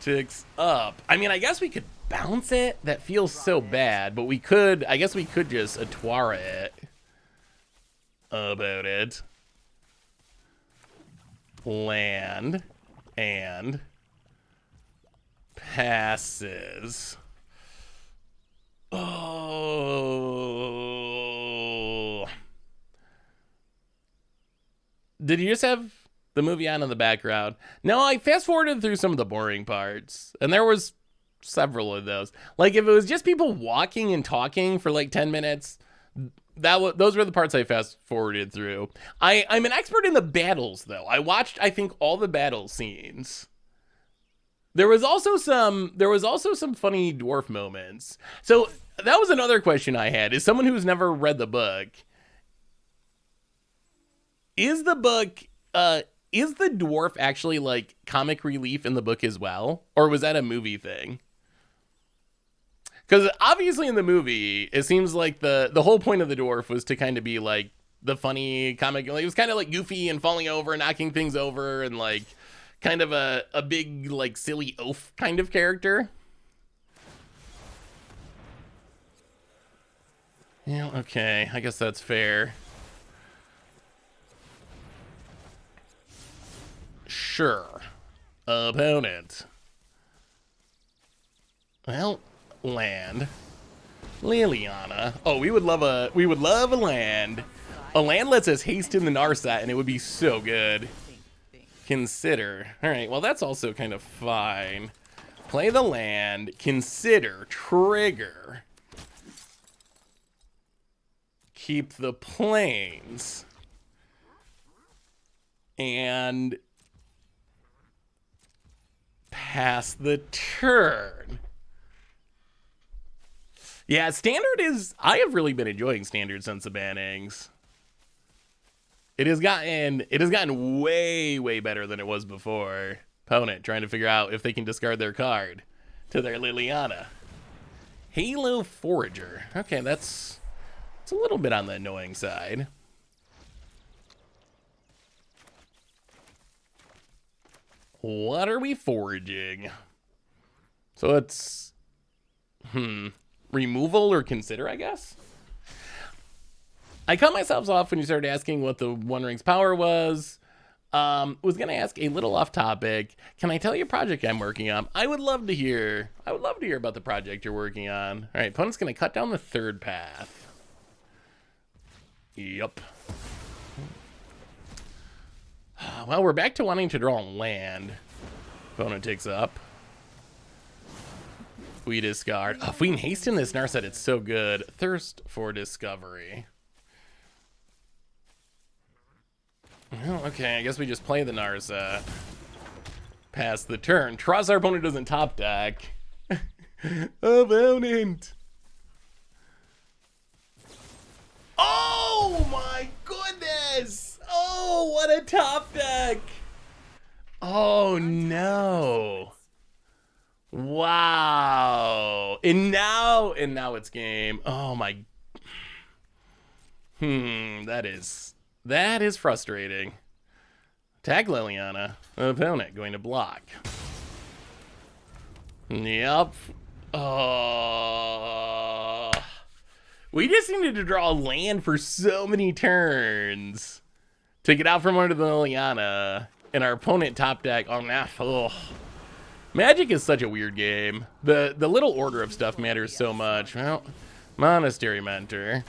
Ticks up. I mean, I guess we could bounce it. That feels so bad, but I guess we could just Atwara it about it. Land and passes. Oh. Did you just have the movie on in the background? No, I fast forwarded through some of the boring parts, and there was several of those. Like, if it was just people walking and talking for like 10 minutes, those were the parts I fast forwarded through. I'm an expert in the battles, though. I watched, I think, all the battle scenes. There was also some funny dwarf moments. So that was another question I had. As someone who's never read the book, Is the book, is the dwarf actually like comic relief in the book as well? Or was that a movie thing? Because obviously in the movie, it seems like the whole point of the dwarf was to kind of be like the funny comic. Like, it was kind of like goofy and falling over and knocking things over and like kind of a big like silly oaf kind of character. Yeah, okay. I guess that's fair. Sure. Opponent. Well, land. Liliana. Oh, we would love a land. A land lets us haste in the Narset, and it would be so good. Consider. All right, well, that's also kind of fine. Play the land. Consider. Trigger. Keep the planes. And pass the turn. Yeah, standard is... I have really been enjoying standard since the bannings. It has gotten way better than it was before. Opponent trying to figure out if they can discard their card to their Liliana. Halo Forager. Okay, it's a little bit on the annoying side. What are we foraging? So it's... removal or consider, I guess? I cut myself off when you started asking what the One Ring's power was. Was going to ask a little off topic. Can I tell you a project I'm working on? I would love to hear about the project you're working on. All right, opponent's going to cut down the third path. Yup. Well, we're back to wanting to draw land. Opponent takes up. We discard. Oh, if we can hasten this Narset, it's so good. Thirst for discovery. Well, okay, I guess we just play the Narset. Pass the turn. Trust our opponent doesn't top deck. Opponent. Oh my goodness! Oh, what a top deck! Oh no! Wow! And now it's game. Oh my. That is frustrating. Tag Liliana. Opponent going to block. Yep. Oh. We just needed to draw land for so many turns to get out from under the Liliana, and our opponent top deck. Oh, nah. Oh. Magic is such a weird game. The little order of stuff matters so much. Well, Monastery Mentor.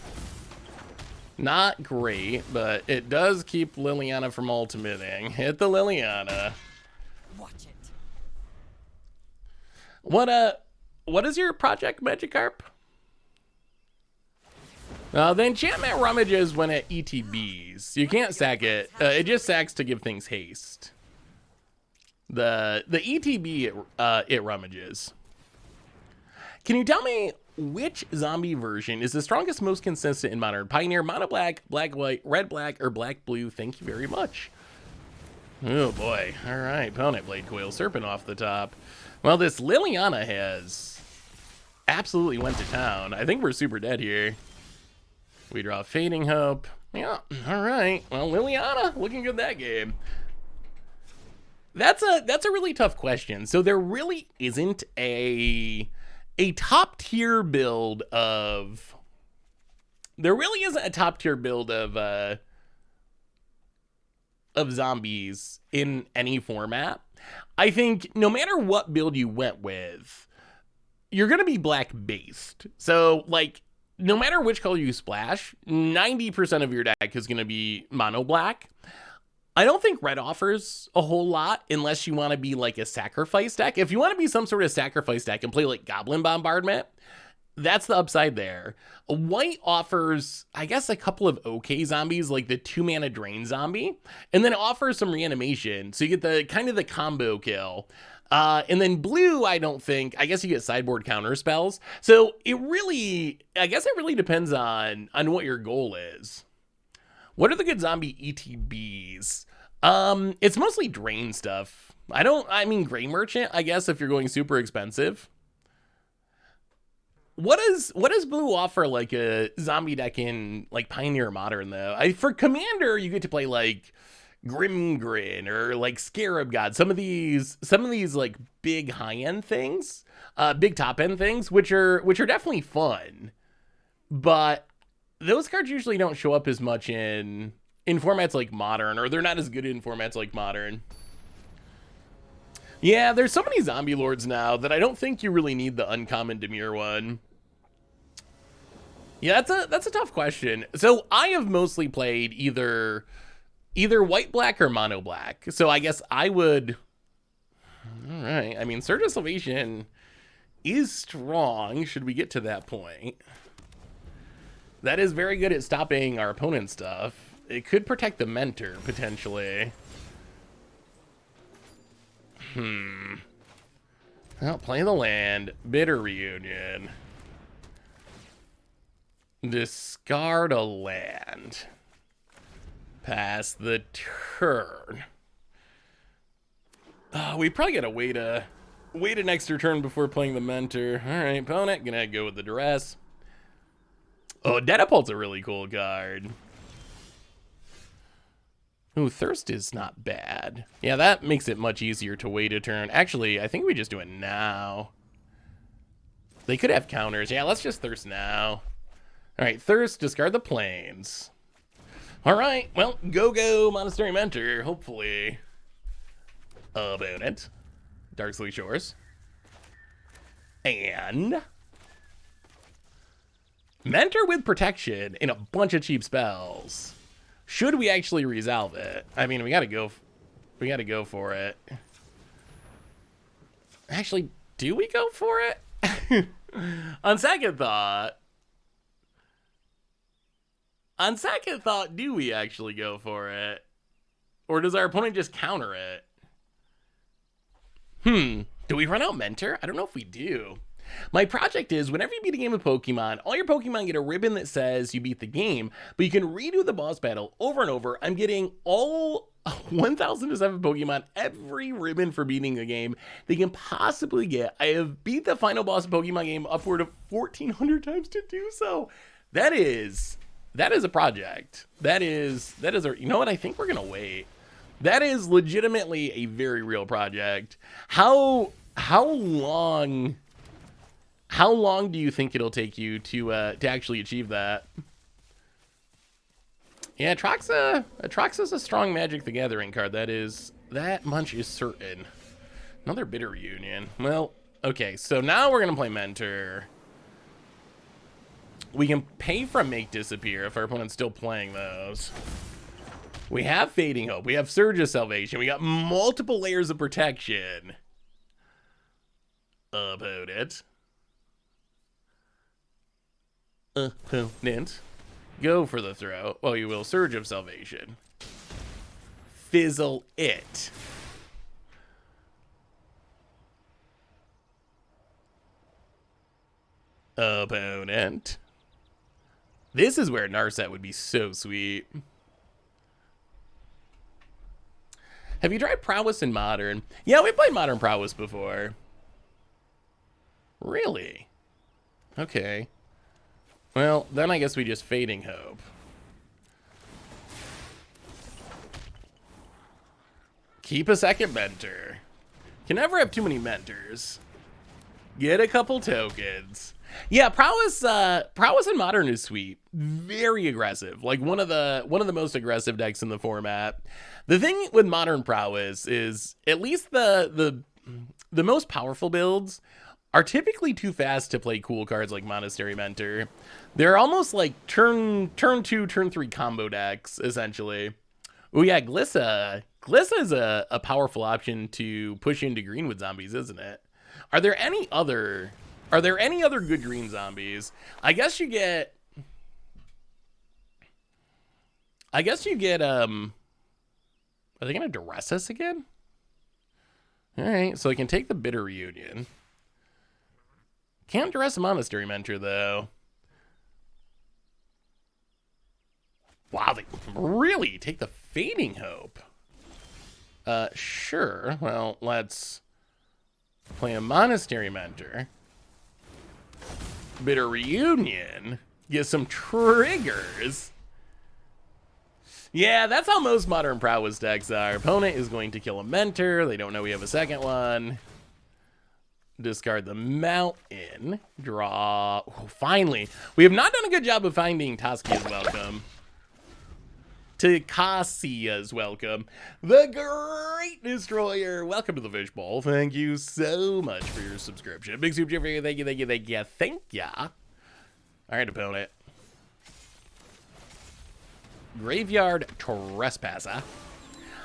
Not great, but it does keep Liliana from ultimating. Hit the Liliana. Watch it. What is your project, Magikarp? The enchantment rummages when it ETBs. You can't sack it. It just sacks to give things haste. The ETB it rummages. Can you tell me which zombie version is the strongest, most consistent in Modern? Pioneer, Mono Black, Black White, Red Black, or Black Blue? Thank you very much. Oh boy. All right, opponent Blade Coil Serpent off the top. Well, this Liliana has absolutely went to town. I think we're super dead here. We draw Fading Hope. Yeah, all right. Well, Liliana looking good that game. That's a really tough question. So there really isn't a top tier build of. There really isn't a top tier build of zombies in any format. I think no matter what build you went with, you're gonna be black based. So like, no matter which color you splash, 90% of your deck is gonna be mono black. I don't think red offers a whole lot unless you want to be like a sacrifice deck. If you want to be some sort of sacrifice deck and play like Goblin Bombardment, that's the upside there. White offers, I guess, a couple of okay zombies, like the 2-mana Drain Zombie, and then it offers some reanimation, so you get the kind of the combo kill. And then blue, I guess you get sideboard counter spells. So I guess it really depends on what your goal is. What are the good zombie ETBs? It's mostly drain stuff. I mean, Grain Merchant, I guess, if you're going super expensive. What does blue offer like a zombie deck in like Pioneer Modern though? For Commander, you get to play like Grim Grin or like Scarab God. Some of these like big high end things, big top end things, which are definitely fun. But those cards usually don't show up as much in formats like Modern, or they're not as good in formats like Modern. Yeah, there's so many zombie lords now that I don't think you really need the uncommon Demure one. Yeah, that's a tough question. So I have mostly played either white black or mono black. So I guess I would. All right. I mean, Surge of Salvation is strong. Should we get to that point? That is very good at stopping our opponent's stuff. It could protect the Mentor potentially. Well, play the land. Bitter Reunion. Discard a land. Pass the turn. We probably gotta wait an extra turn before playing the Mentor. All right, opponent, gonna go with the Duress. Oh, Dedapult's a really cool card. Ooh, Thirst is not bad. Yeah, that makes it much easier to wait a turn. Actually, I think we just do it now. They could have counters. Yeah, let's just Thirst now. All right, Thirst, discard the plains. All right, well, go Monastery Mentor, hopefully. Opponent. Darksleep Shores. And Mentor with protection and a bunch of cheap spells. Should we actually resolve it? I mean, we gotta go for it. Actually, do we go for it? On second thought, do we actually go for it? Or does our opponent just counter it? Do we run out Mentor? I don't know if we do. My project is, whenever you beat a game of Pokemon, all your Pokemon get a ribbon that says you beat the game, but you can redo the boss battle over and over. I'm getting all 1,007 Pokemon every ribbon for beating a game they can possibly get. I have beat the final boss of Pokemon game upward of 1,400 times to do so. That is a project. That is you know what? I think we're gonna wait. That is legitimately a very real project. How long do you think it'll take you to actually achieve that? Yeah, Atraxa's a strong Magic the Gathering card. That much is certain. Another Bitter Reunion. Well, okay, so now we're gonna play Mentor. We can pay for Make Disappear if our opponent's still playing those. We have Fading Hope. We have Surge of Salvation. We got multiple layers of protection. Opponent. Go for the throw. Well, you will. Surge of Salvation. Fizzle it. Opponent. This is where Narset would be so sweet. Have you tried Prowess in Modern? Yeah, we played Modern Prowess before. Really? Okay. Well, then I guess we just Fading Hope. Keep a second Mentor. Can never have too many Mentors. Get a couple tokens. Yeah, Prowess in Modern is sweet. Very aggressive. Like one of the most aggressive decks in the format. The thing with Modern Prowess is at least the most powerful builds are typically too fast to play cool cards like Monastery Mentor. They're almost like turn 2, turn 3 combo decks, essentially. Oh yeah, Glissa. Glissa is a powerful option to push into green with zombies, isn't it? Are there any other good green zombies? I guess you get are they gonna duress us again? Alright, so I can take the Bitter Reunion. Can't duress a Monastery Mentor, though. Wow, they really take the Fading Hope. Sure. Well, let's play a Monastery Mentor. Bitter Reunion. Get some triggers. Yeah, that's how most Modern Prowess decks are. Opponent is going to kill a Mentor. They don't know we have a second one. Discard the Mountain. Draw. Oh, finally. We have not done a good job of finding Taskia's Welcome. Takasia's Welcome. The Great Destroyer. Welcome to the Fishbowl. Thank you so much for your subscription. Big super chat for you. Thank you, thank you, thank you. Thank ya. All right, opponent. Graveyard Trespasser.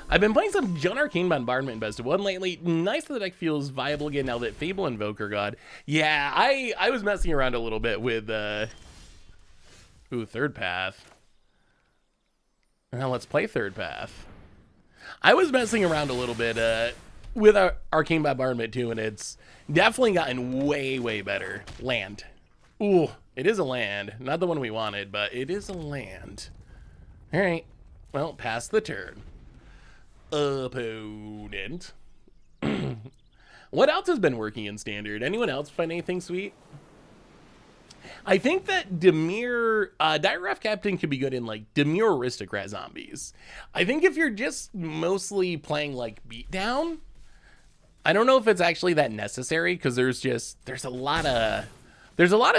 I've been playing some Jund Arcane Bombardment in Best of 1 lately. Nice that the deck feels viable again now that Fable Invoker God. Yeah, I was messing around a little bit with Third Path. Now let's play Third Path. I was messing around a little bit with our Arcane Bombardment too, and it's definitely gotten way, way better. Land. Ooh, it is a land. Not the one we wanted, but it is a land. All right, well, pass the turn. Opponent. What else has been working in Standard? Anyone else find anything sweet? I think that Dimir, Dire Ref Captain could be good in like Dimir Aristocrat Zombies. I think if you're just mostly playing like Beatdown, I don't know if it's actually that necessary because there's a lot of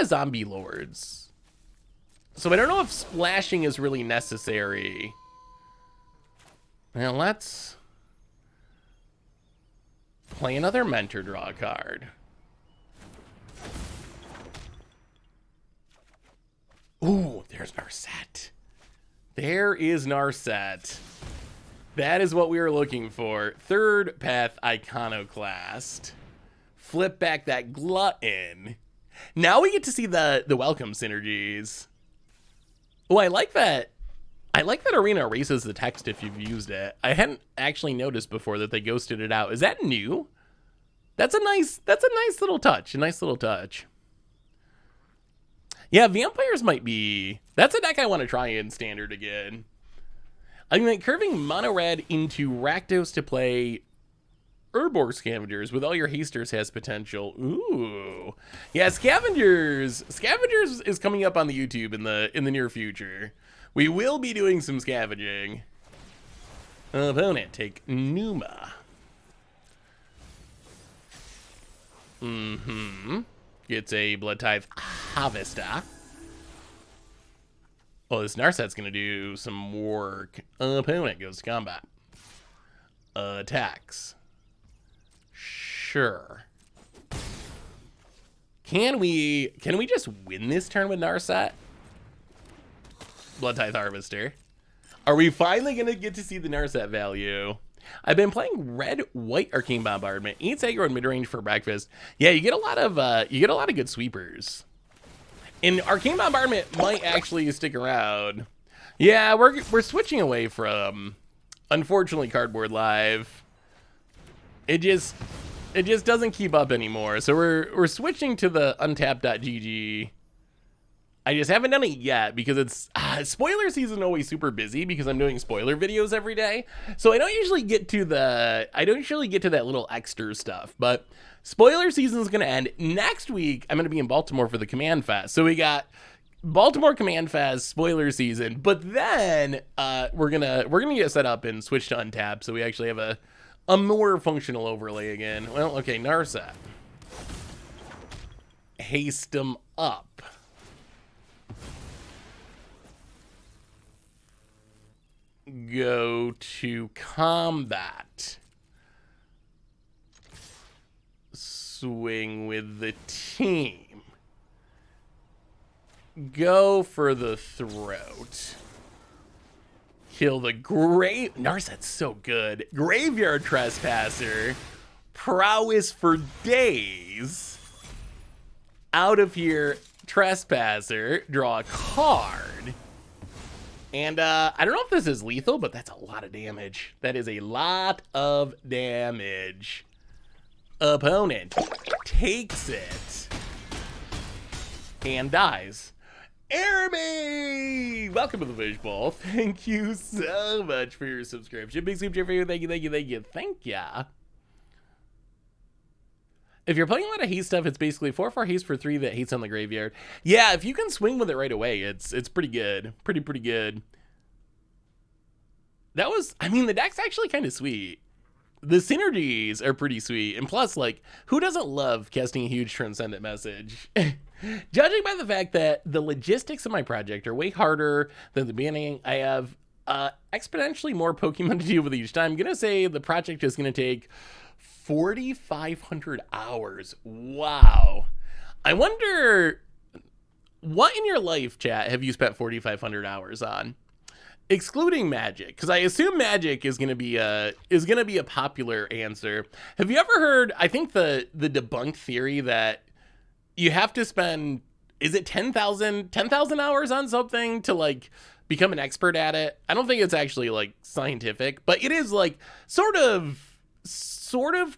zombie lords. So I don't know if splashing is really necessary. Now let's play another Mentor draw card. Ooh, there's Narset. There is Narset. That is what we were looking for. Third Path Iconoclast. Flip back that Glutton. Now we get to see the welcome synergies. Oh, I like that. I like that Arena erases the text if you've used it. I hadn't actually noticed before that they ghosted it out. Is that new? That's a nice little touch. A nice little touch. Yeah, Vampires might be... That's a deck I want to try in Standard again. I'm like curving Mono Red into Rakdos to play Urborg Scavengers with all your hasters has potential. Ooh. Yeah, Scavengers is coming up on the YouTube in the near future. We will be doing some scavenging. Opponent, take Numa. Gets a Blood Tithe Harvester. Oh, this Narset's gonna do some work. Opponent goes to combat. Attacks. Sure. Can we just win this turn with Narset? Blood Tithe Harvester. Are we finally gonna get to see the Narset value? I've been playing red-white Arcane Bombardment. Eats aggro and mid-range for breakfast. Yeah, you get a lot of good sweepers. And Arcane Bombardment might actually stick around. Yeah, we're switching away from, unfortunately, Cardboard Live. It just doesn't keep up anymore. So we're switching to the untap.gg. I just haven't done it yet because it's spoiler season always super busy because I'm doing spoiler videos every day. So I don't usually get to that little extra stuff, but spoiler season is going to end next week. I'm going to be in Baltimore for the Command Fest. So we got Baltimore Command Fest spoiler season, but then we're going to get set up and switch to untap so we actually have a more functional overlay again. Well, okay, Narset. Haste them up. Go to combat. Swing with the team. Go for the throat. Kill the Narset's so good. Graveyard Trespasser. Prowess for days. Out of here, Trespasser. Draw a card. And I don't know if this is lethal, but that's a lot of damage. That is a lot of damage. Opponent takes it and dies. Jeremy! Welcome to the Fishbowl. Thank you so much for your subscription. Big super for you. Thank you. If you're playing a lot of haste stuff, it's basically 4/4 haste for 3 that hates on the graveyard. Yeah, if you can swing with it right away, it's pretty good. Pretty good. That was, I mean, the deck's actually kind of sweet. The synergies are pretty sweet. And plus, like, who doesn't love casting a huge transcendent message? Judging by the fact that the logistics of my project are way harder than the beginning, I have exponentially more Pokemon to deal with each time. I'm going to say the project is going to take 4,500 hours. Wow. I wonder, what in your life, chat, have you spent 4,500 hours on? Excluding Magic, because I assume Magic is gonna be a popular answer. Have you ever heard? I think the debunked theory that you have to spend, is it 10,000 hours on something to like become an expert at it? I don't think it's actually like scientific, but it is like sort of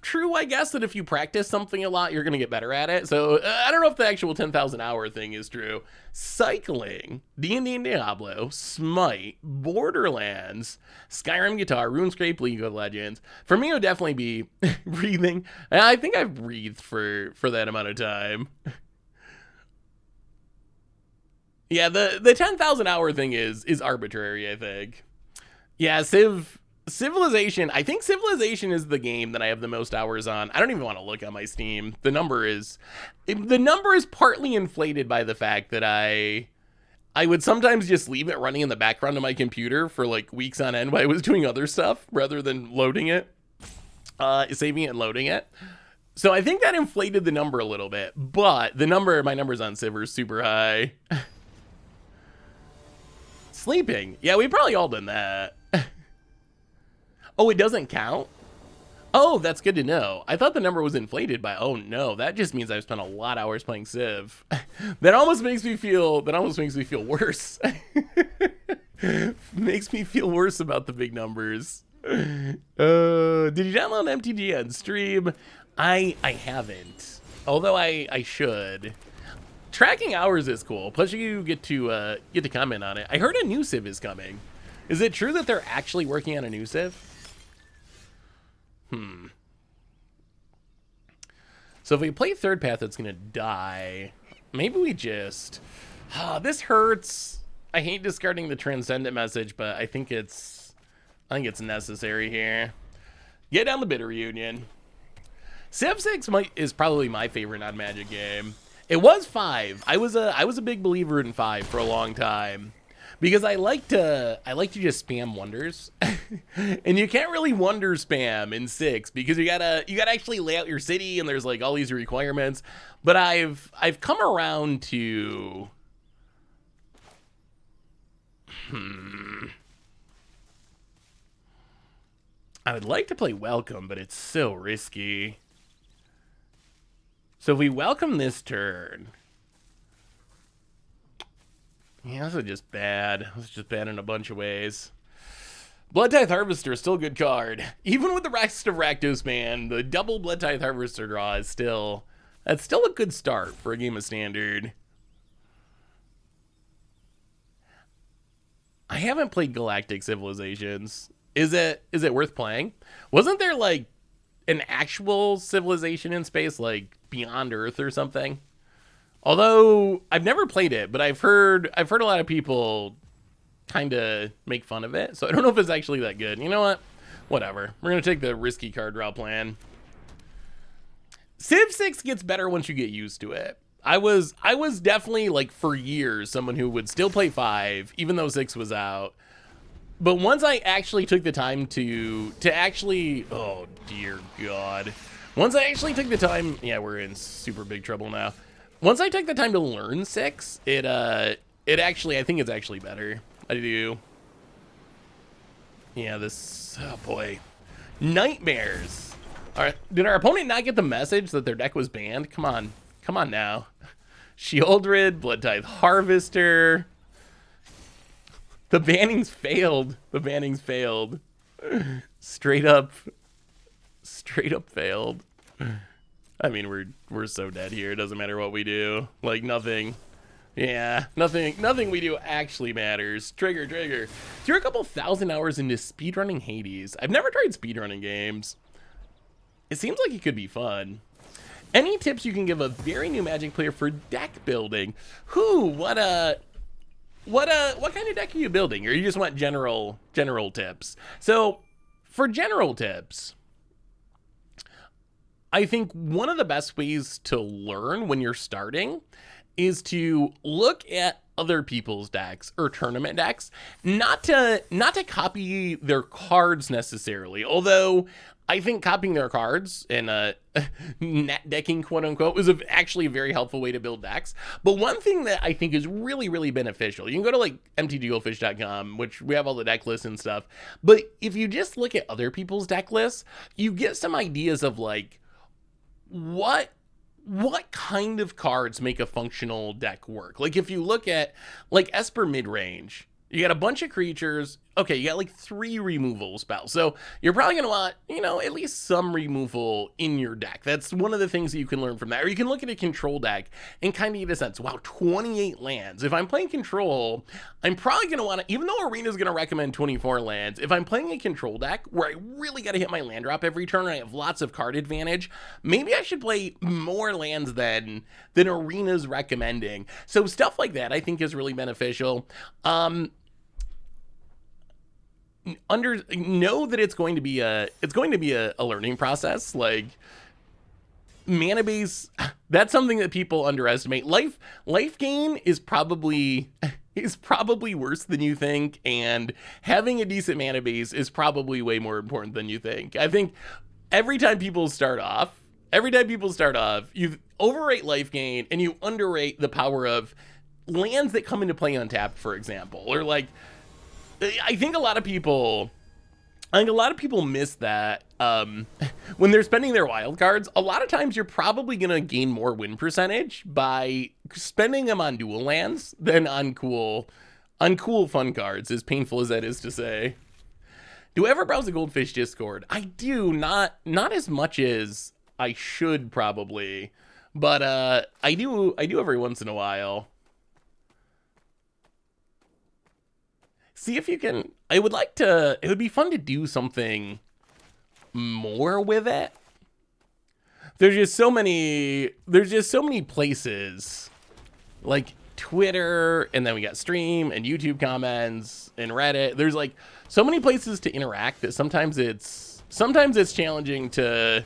true, I guess, that if you practice something a lot, you're going to get better at it. So I don't know if the actual 10,000 hour thing is true. Cycling, D&D and Diablo, Smite, Borderlands, Skyrim Guitar, RuneScape, League of Legends. For me, it would definitely be breathing. I think I've breathed for that amount of time. Yeah, the 10,000 hour thing is arbitrary, I think. Yeah, Civilization, I think Civilization is the game that I have the most hours on. I don't even want to look at my Steam. The number is partly inflated by the fact that I would sometimes just leave it running in the background of my computer for like weeks on end while I was doing other stuff rather than loading it, saving it and loading it. So I think that inflated the number a little bit, but my numbers on Civ are super high. Sleeping. Yeah, we've probably all done that. Oh, it doesn't count? Oh, that's good to know. I thought the number was inflated by, oh no, that just means I've spent a lot of hours playing Civ. That almost makes me feel worse. Makes me feel worse about the big numbers. Did you download MTG on stream? I haven't. Although I should. Tracking hours is cool. Plus you get to comment on it. I heard a new Civ is coming. Is it true that they're actually working on a new Civ? So if we play third path, it's gonna die. Maybe we just... this hurts. I hate discarding the transcendent message, but I think it's necessary here. Get down the Bitter Reunion. Civ 6 is probably my favorite non-Magic game. It was 5. I was a big believer in 5 for a long time. Because I like to just spam wonders. And you can't really wonder spam in 6 because you gotta actually lay out your city and there's like all these requirements. But I've come around to I would like to play Welcome, but it's so risky. So if we welcome this turn. Yeah, this is just bad. This is just bad in a bunch of ways. Blood Tithe Harvester is still a good card. Even with the rest of Rakdos, man, the double Blood Tithe Harvester draw is still a good start for a game of Standard. I haven't played Galactic Civilizations. Is it worth playing? Wasn't there like an actual civilization in space, like Beyond Earth or something? Although I've never played it, but I've heard a lot of people kind of make fun of it. So I don't know if it's actually that good. You know what? Whatever. We're going to take the risky card draw plan. Civ 6 gets better once you get used to it. I was definitely, like, for years, someone who would still play 5, even though 6 was out. But once I actually took the time to actually... Oh, dear God. Once I actually took the time... Yeah, we're in super big trouble now. Once I took the time to learn 6, it actually, I think it's actually better. I do. Yeah, this, oh boy. Nightmares. All right, did our opponent not get the message that their deck was banned? Come on now. Shieldred, Blood Tithe Harvester. The banning's failed. Straight up failed. I mean, we're so dead here. It doesn't matter what we do. Like, nothing Yeah, nothing we do actually matters. Trigger. You're a couple thousand hours into speedrunning Hades. I've never tried speedrunning games. It seems like it could be fun. Any tips you can give a very new Magic player for deck building? What kind of deck are you building? Or you just want general tips? So, for general tips, I think one of the best ways to learn when you're starting is to look at other people's decks or tournament decks, not to copy their cards necessarily, although I think copying their cards and net decking, quote unquote, is actually a very helpful way to build decks. But one thing that I think is really beneficial, you can go to like mtggoldfish.com, which we have all the deck lists and stuff. But if you just look at other people's deck lists, you get some ideas of like what kind of cards make a functional deck work. Like if you look at like Esper mid-range, you got a bunch of creatures. Okay, you got like 3 removal spells. So you're probably going to want, at least some removal in your deck. That's one of the things that you can learn from that. Or you can look at a control deck and kind of get a sense, wow, 28 lands. If I'm playing control, I'm probably going to want to, even though Arena's going to recommend 24 lands, if I'm playing a control deck where I really got to hit my land drop every turn and I have lots of card advantage, maybe I should play more lands than Arena's recommending. So stuff like that I think is really beneficial. Know that it's going to be a learning process. Like mana base, that's something that people underestimate. Life gain is probably worse than you think, and having a decent mana base is probably way more important than you think. I think every time people start off, you overrate life gain and you underrate the power of lands that come into play untapped, for example. Or like, I think a lot of people miss that when they're spending their wild cards. A lot of times you're probably going to gain more win percentage by spending them on dual lands than on cool fun cards, as painful as that is to say. Do I ever browse the Goldfish Discord? I do, not as much as I should probably, but I do every once in a while. See if you can. It would be fun to do something more with it. There's just so many places, like Twitter, and then we got stream and YouTube comments and Reddit. There's like so many places to interact that sometimes it's challenging to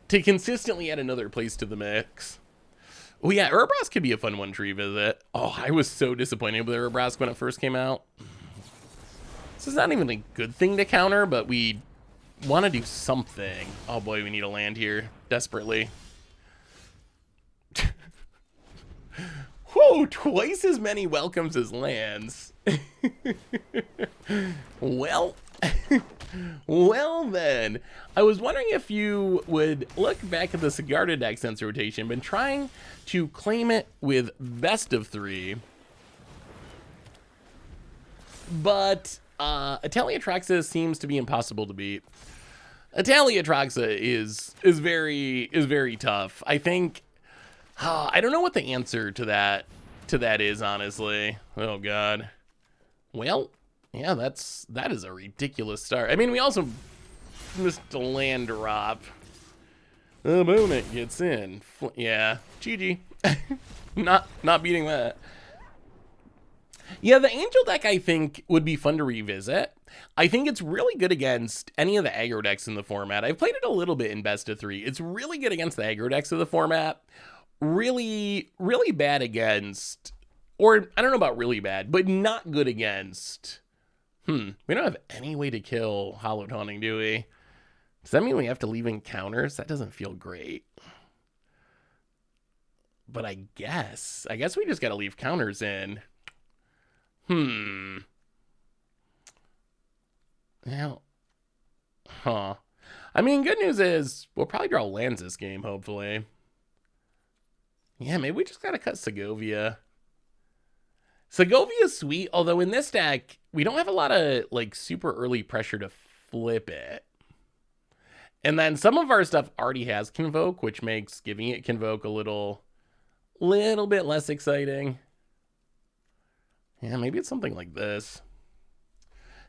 consistently add another place to the mix. Oh yeah, Urabras could be a fun one to revisit. Oh, I was so disappointed with Urabras when it first came out. This is not even a good thing to counter, but we want to do something. Oh boy, we need a land here desperately. Whoa, twice as many welcomes as lands. Well, then. I was wondering if you would look back at the Sigarda deck since rotation, been trying to claim it with best of 3. But Ateliatraxa seems to be impossible to beat. Ateliatraxa is very tough. I think I don't know what the answer to that is, honestly. Oh god. Well, yeah, that is a ridiculous start. I mean, we also missed a land drop. The moment gets in. Yeah, GG. not beating that. Yeah, the Angel deck I think would be fun to revisit. I think it's really good against any of the aggro decks in the format. I've played it a little bit in best of 3. It's really good against the aggro decks of the format. Really bad against, or I don't know about really bad, but not good against. We don't have any way to kill Hollow Taunting, do we? Does that mean we have to leave encounters? That doesn't feel great. But I guess we just gotta leave counters in. Well, I mean, good news is we'll probably draw lands this game, hopefully. Yeah, maybe we just gotta cut Segovia. Segovia's sweet, although in this deck, we don't have a lot of, like, super early pressure to flip it. And then some of our stuff already has Convoke, which makes giving it Convoke a little bit less exciting. Yeah, maybe it's something like this.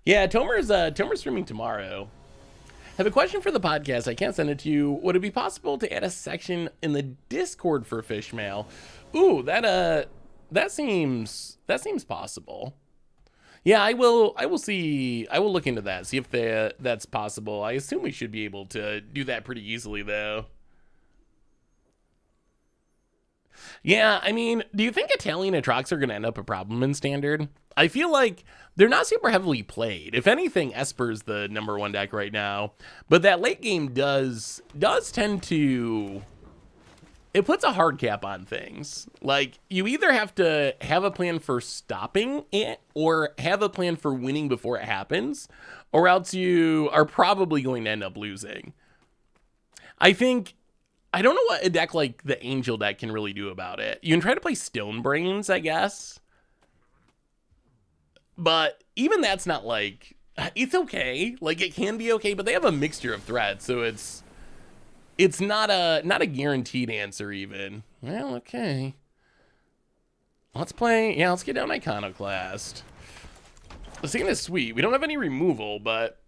Yeah, Tomer's streaming tomorrow. Have a question for the podcast. I can't send it to you. Would it be possible to add a section in the Discord for fish mail? Ooh, that seems possible. Yeah, I will look into that. See if that's possible. I assume we should be able to do that pretty easily though. Yeah, I mean, do you think Italian Atrox are going to end up a problem in Standard? I feel like they're not super heavily played. If anything, Esper's the #1 deck right now. But that late game does tend to... It puts a hard cap on things. Like, you either have to have a plan for stopping it or have a plan for winning before it happens, or else you are probably going to end up losing. I don't know what a deck like the Angel deck can really do about it. You can try to play Stone Brains, I guess. But even that's not like... It's okay. Like, it can be okay, but they have a mixture of threats, so it's not a guaranteed answer even. Well, okay. Let's play... Yeah, let's get down Iconoclast. This thing is sweet. We don't have any removal, but...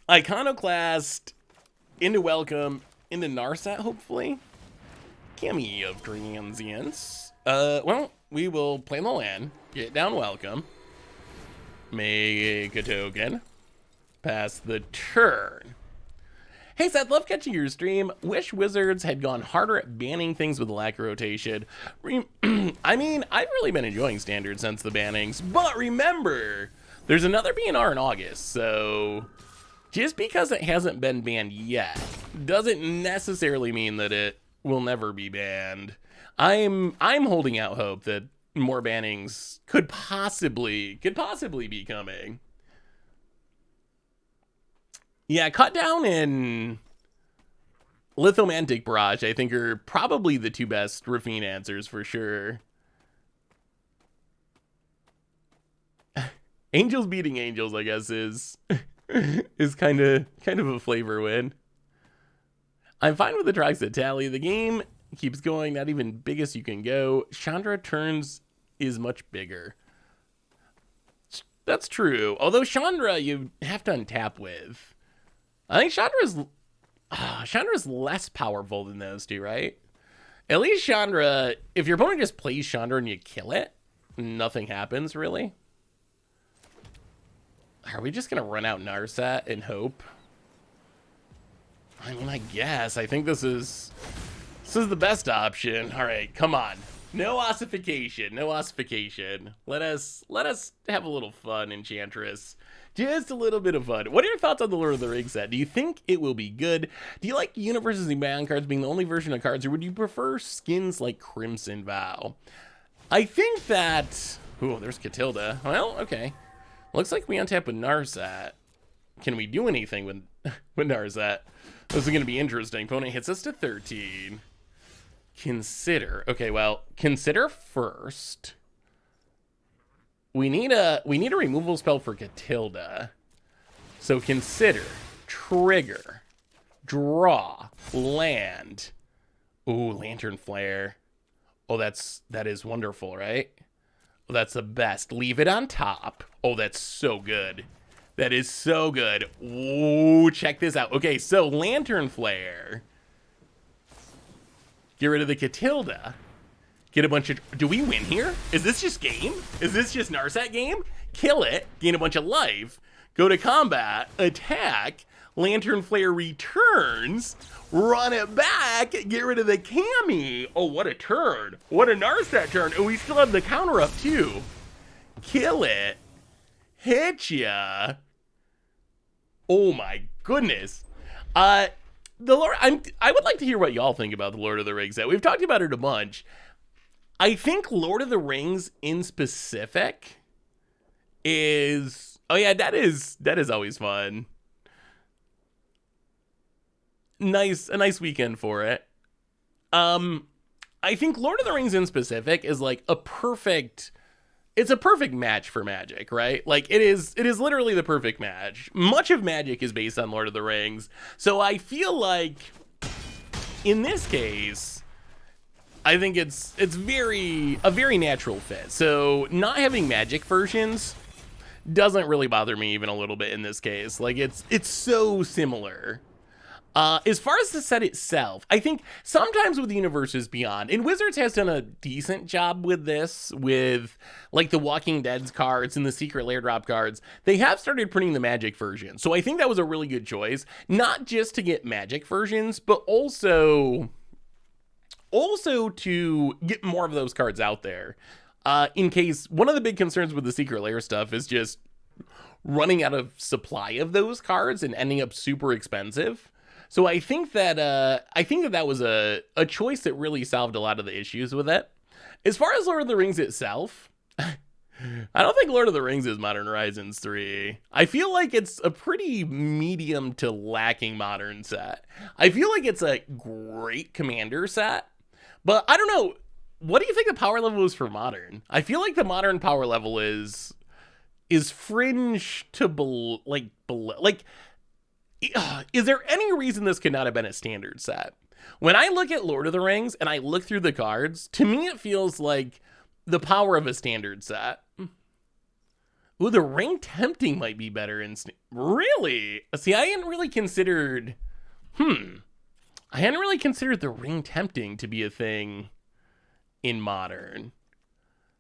Iconoclast into Welcome... into Narset, hopefully. Cameo of Transience. Well, we will play the land. Get down Welcome. Make a token. Pass the turn. Hey Seth, love catching your stream. Wish Wizards had gone harder at banning things with lack of rotation. I mean, I've really been enjoying Standard since the bannings, but remember, there's another BNR in August, so... Just because it hasn't been banned yet doesn't necessarily mean that it will never be banned. I'm holding out hope that more bannings could possibly be coming. Yeah, Cut Down and Lithomantic Barrage, I think, are probably the two best Rafine answers for sure. Angels beating Angels, I guess, is kind of a flavor win. I'm fine with the Troxit tally. The game keeps going, not even biggest you can go. Chandra turns is much bigger. That's true. Although Chandra you have to untap with. I think Chandra's less powerful than those two, right? At least Chandra, if your opponent just plays Chandra and you kill it, nothing happens really. Are we just gonna run out Narset and hope? I mean, I guess. I think this is the best option. All right, come on. No ossification. No ossification. Let us have a little fun, Enchantress. Just a little bit of fun. What are your thoughts on the Lord of the Rings set? Do you think it will be good? Do you like Universes and Beyond cards being the only version of cards, or would you prefer skins like Crimson Vow? I think that... Ooh, there's Catilda. Well, okay. Looks like we untap with Narset. Can we do anything with Narset? This is going to be interesting. Opponent hits us to 13. Consider. Okay, well, consider first. We need a removal spell for Catilda. So consider, trigger, draw, land. Ooh, Lantern Flare. Oh, that is wonderful, right? Oh, that's the best. Leave it on top. Oh, that's so good. That is so good. Ooh, check this out. Okay, so Lantern Flare. Get rid of the Catilda. Get a bunch of... Do we win here? Is this just game? Is this just Narset game? Kill it. Gain a bunch of life. Go to combat. Attack. Lantern Flare returns. Run it back. Get rid of the Cammy. Oh, what a turn. What a Narset turn. And we still have the counter up, too. Kill it. Hit ya. Oh, my goodness. I would like to hear what y'all think about the Lord of the Rings set. We've talked about it a bunch. I think Lord of the Rings in specific is... Oh yeah, that is always fun. A nice weekend for it. I think Lord of the Rings in specific is like a perfect... It's a perfect match for Magic, right? Like it is literally the perfect match. Much of Magic is based on Lord of the Rings. So I feel like in this case... I think it's a very natural fit. So not having magic versions doesn't really bother me even a little bit in this case. Like it's so similar. As far as the set itself, I think sometimes with Universes Beyond, and Wizards has done a decent job with this, with like the Walking Dead's cards and the Secret Lair drop cards, they have started printing the Magic version. So I think that was a really good choice, not just to get Magic versions, but also to get more of those cards out there. In case, one of the big concerns with the Secret Lair stuff is just running out of supply of those cards and ending up super expensive. So I think that that was a choice that really solved a lot of the issues with it. As far as Lord of the Rings itself, I don't think Lord of the Rings is Modern Horizons 3. I feel like it's a pretty medium to lacking modern set. I feel like it's a great commander set, but I don't know. What do you think the power level is for modern? I feel like the modern power level is fringe to below. Is there any reason this could not have been a standard set? When I look at Lord of the Rings and I look through the cards, to me it feels like the power of a standard set. Ooh, the Ring Tempting might be better in... Really? See, I hadn't really considered... I hadn't really considered the Ring Tempting to be a thing in Modern.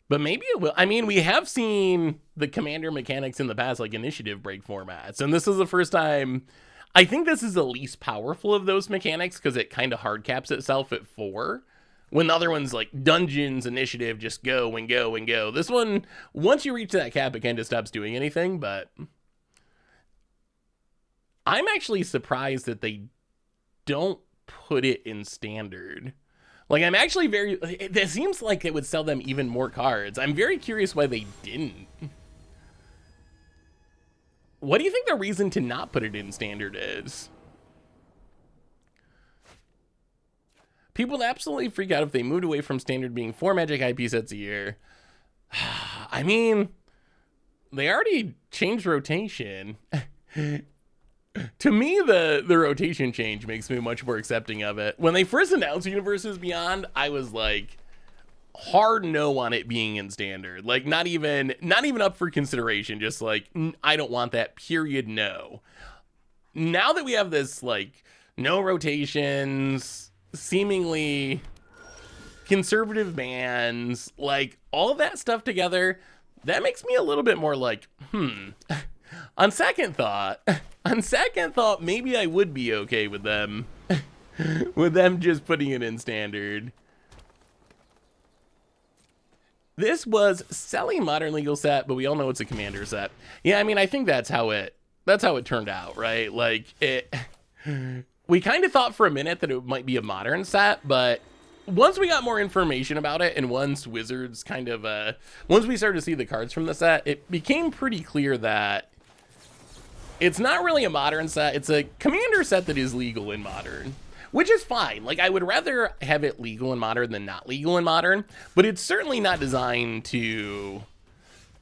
But maybe it will. I mean, we have seen the commander mechanics in the past, like initiative break formats. And this is the first time... I think this is the least powerful of those mechanics because it kind of hard caps itself at 4. When the other ones like dungeons, initiative, just go and go and go. This one, once you reach that cap, it kind of stops doing anything. But I'm actually surprised that they don't put it in standard. Like, I'm actually it seems like it would sell them even more cards. I'm very curious why they didn't. What do you think the reason to not put it in standard is? People would absolutely freak out if they moved away from standard being 4 Magic IP sets a year. I mean, they already changed rotation. To me, the rotation change makes me much more accepting of it. When they first announced Universes Beyond, I was like, hard no on it being in standard. Like, not even up for consideration. Just like, I don't want that, period, no. Now that we have this, like, no rotations, seemingly conservative bans, like, all of that stuff together, that makes me a little bit more like, On second thought, maybe I would be okay with them, just putting it in standard. This was selling modern legal set, but we all know it's a commander set. Yeah, I mean, I think that's how it turned out, right? Like, we kind of thought for a minute that it might be a modern set, but once we got more information about it, and once Wizards once we started to see the cards from the set, it became pretty clear that it's not really a modern set. It's a commander set that is legal in modern. Which is fine. Like, I would rather have it legal in modern than not legal in modern, but it's certainly not designed to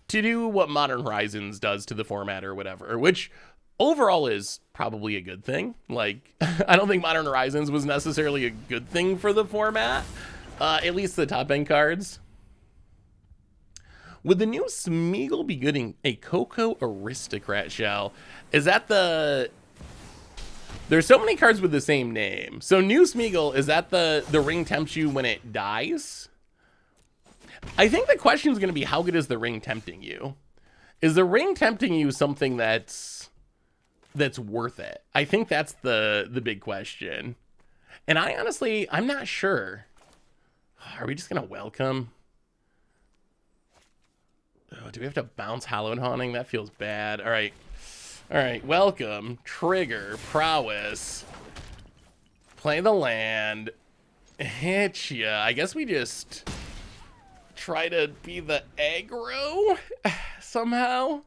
do what Modern Horizons does to the format or whatever, which overall is probably a good thing. Like, I don't think Modern Horizons was necessarily a good thing for the format, at least the top end cards. Would the new Smeagol be getting a Cocoa Aristocrat shell? Is that the... There's so many cards with the same name. So new Smeagol, is that the ring tempts you when it dies? I think the question is going to be, how good is the ring tempting you? Is the ring tempting you something that's worth it? I think that's the big question. And I'm not sure. Are we just going to welcome? Oh, do we have to bounce Hallowed Haunting? That feels bad. All right, welcome, trigger, prowess, play the land, hit ya. I guess we just try to be the aggro somehow.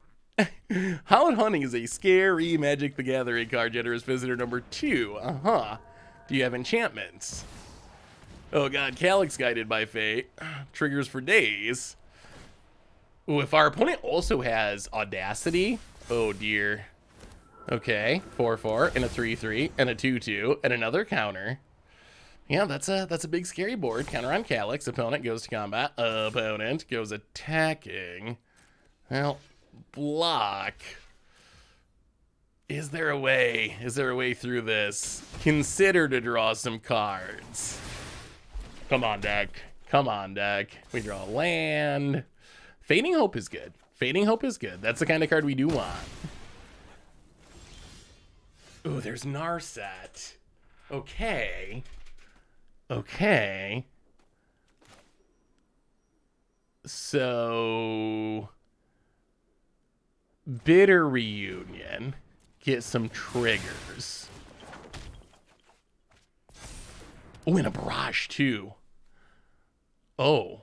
Hallowed Haunting is a scary Magic the Gathering card. Generous visitor number 2. Do you have enchantments? Oh god, Calyx Guided by Fate. Triggers for days. Ooh, if our opponent also has Audacity, oh dear. Okay, 4/4 and a 3/3 and a 2/2 and another counter. Yeah, that's a big scary board. Counter on Calyx. Opponent goes to combat. Opponent goes attacking. Well, block. Is there a way? Is there a way through this? Consider to draw some cards. Come on, deck. Come on, deck. We draw a land. Fading Hope is good. Fading Hope is good. That's the kind of card we do want. Ooh, there's Narset. Okay. Okay. So... Bitter Reunion. Get some triggers. Oh, and a Barrage, too. Oh,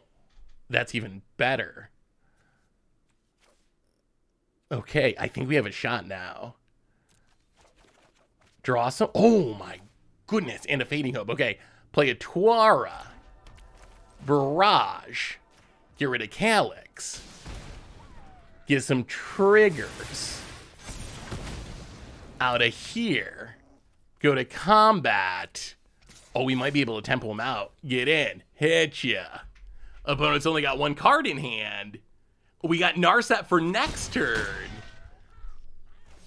that's even better. Okay, I think we have a shot now. Draw some... Oh, my goodness. And a Fading Hope. Okay, play a Tuara. Barrage. Get rid of Calyx. Get some triggers. Out of here. Go to combat. Oh, we might be able to tempo him out. Get in. Hit ya. Opponent's only got one card in hand. We got Narset for next turn.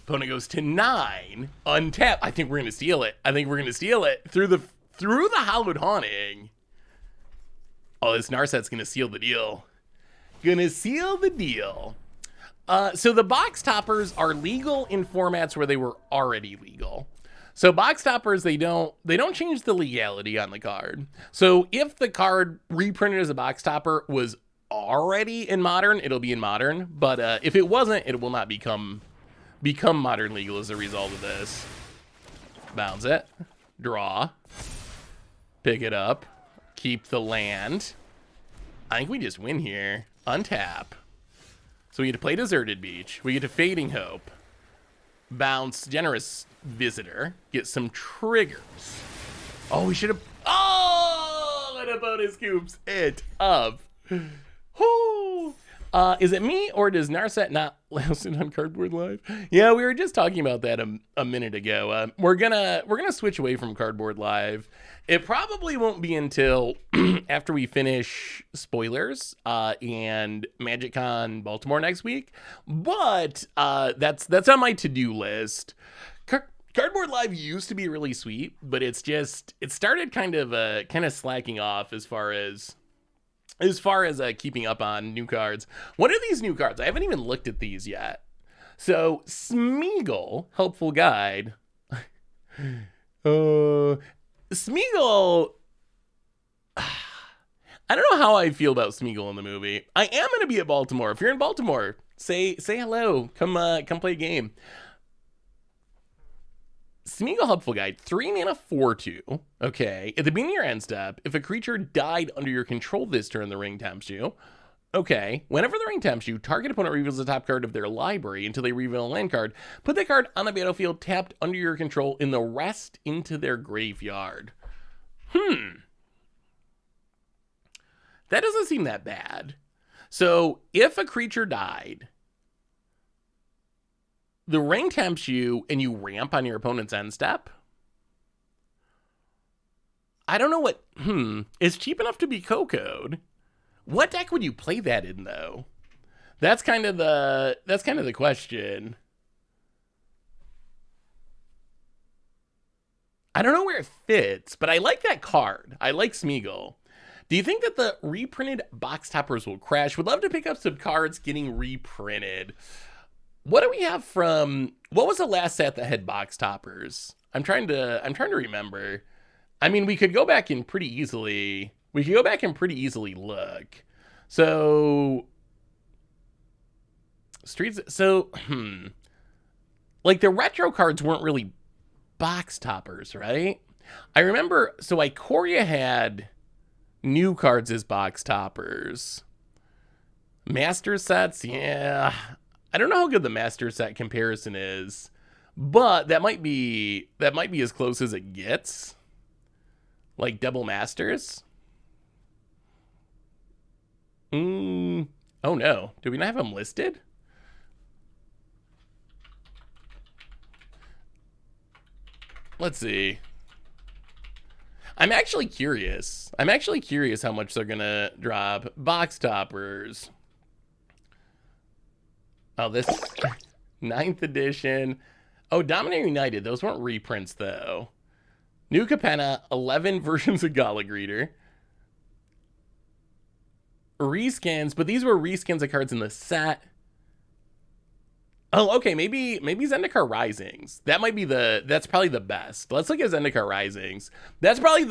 Opponent goes to 9. Untap. I think we're going to steal it. I think we're going to steal it. Through the Hallowed Haunting. Oh, this Narset's going to seal the deal. Gonna seal the deal. So the box toppers are legal in formats where they were already legal. So box toppers, they don't change the legality on the card. So if the card reprinted as a box topper was already in Modern, it'll be in Modern. But if it wasn't, it will not become Modern legal as a result of this. Bounce it. Draw. Pick it up. Keep the land. I think we just win here. Untap. So we get to play Deserted Beach. We get to Fading Hope. Bounce Generous Visitor. Get some triggers. Oh, we should have... Oh! And a bonus scoops it up. Whoo! Is it me, or does Narset not listen on Cardboard Live? Yeah, we were just talking about that a minute ago. We're gonna switch away from Cardboard Live. It probably won't be until after we finish spoilers and MagicCon Baltimore next week. But that's on my to-do list. Cardboard Live used to be really sweet, but it started kind of slacking off as far as keeping up on new cards. What are these new cards? I haven't even looked at these yet. So Smeagol, helpful guide. Smeagol, I don't know how I feel about Smeagol in the movie. I am going to be at Baltimore. If you're in Baltimore, say hello. Come play a game. Smeagol Helpful Guide, 3 mana 4/2. Okay. At the beginning of your end step, if a creature died under your control this turn, the ring tempts you. Okay. Whenever the ring tempts you, target opponent reveals the top card of their library until they reveal a land card. Put that card on the battlefield tapped under your control in the rest into their graveyard. That doesn't seem that bad. So if a creature died, the ring tempts you and you ramp on your opponent's end step. I don't know what, is cheap enough to be Coco'd. What deck would you play that in, though? That's kind of the question. I don't know where it fits, but I like that card. I like Smeagol. Do you think that the reprinted box toppers will crash? Would love to pick up some cards getting reprinted. What do we have from... What was the last set that had box toppers? I'm trying to remember. I mean, we could go back and pretty easily look. So... Streets... So, like, the retro cards weren't really box toppers, right? I remember... So, Ikoria had new cards as box toppers. Master sets, yeah... I don't know how good the master set comparison is, but that might be as close as it gets. Like double masters. Oh no. Do we not have them listed? Let's see. I'm actually curious. I'm actually curious how much they're gonna drop. Box toppers. Oh, this 9th edition. Oh, Dominator United. Those weren't reprints though. New Capenna, 11 versions of Gala Greeter. Reskins, but these were reskins of cards in the set. Oh, okay, maybe Zendikar Risings. That might be that's probably the best. Let's look at Zendikar Risings. That's probably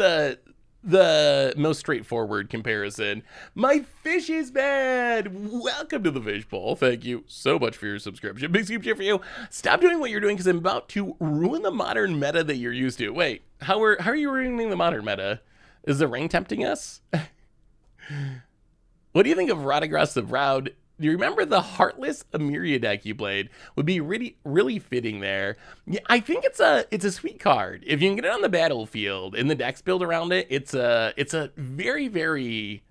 the most straightforward comparison. My fish is bad. Welcome to the Fish Bowl. Thank you so much for your subscription. Big super cheer for you. Stop doing what you're doing because I'm about to ruin the modern meta that you're used to. Wait, how are you ruining the modern meta? Is the rain tempting us? What do you think of Radagras the Proud? Do you remember the Heartless Emiria deck you played? Would be really fitting there. Yeah, I think it's a sweet card. If you can get it on the battlefield and the decks build around it, it's a very, very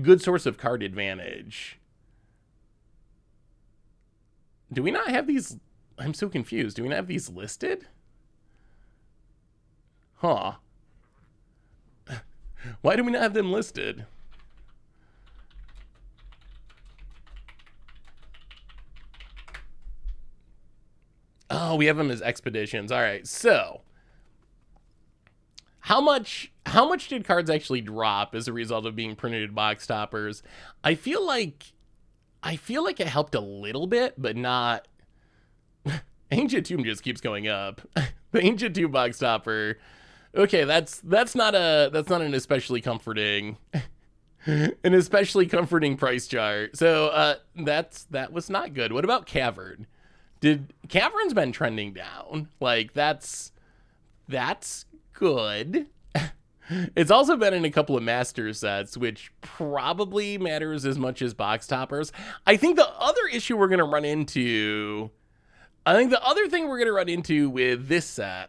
good source of card advantage. Do we not have these? I'm so confused. Do we not have these listed? Huh. Why do we not have them listed? Oh, we have them as expeditions. All right, so how much did cards actually drop as a result of being printed box toppers? I feel like it helped a little bit, but not. Ancient Tomb just keeps going up. The Ancient Tomb box topper. Okay, that's not an especially comforting price chart. So that was not good. What about Cavern? Cavern's been trending down. Like that's good. It's also been in a couple of master sets, which probably matters as much as box toppers. I think the other issue we're gonna run into, the other thing we're gonna run into with this set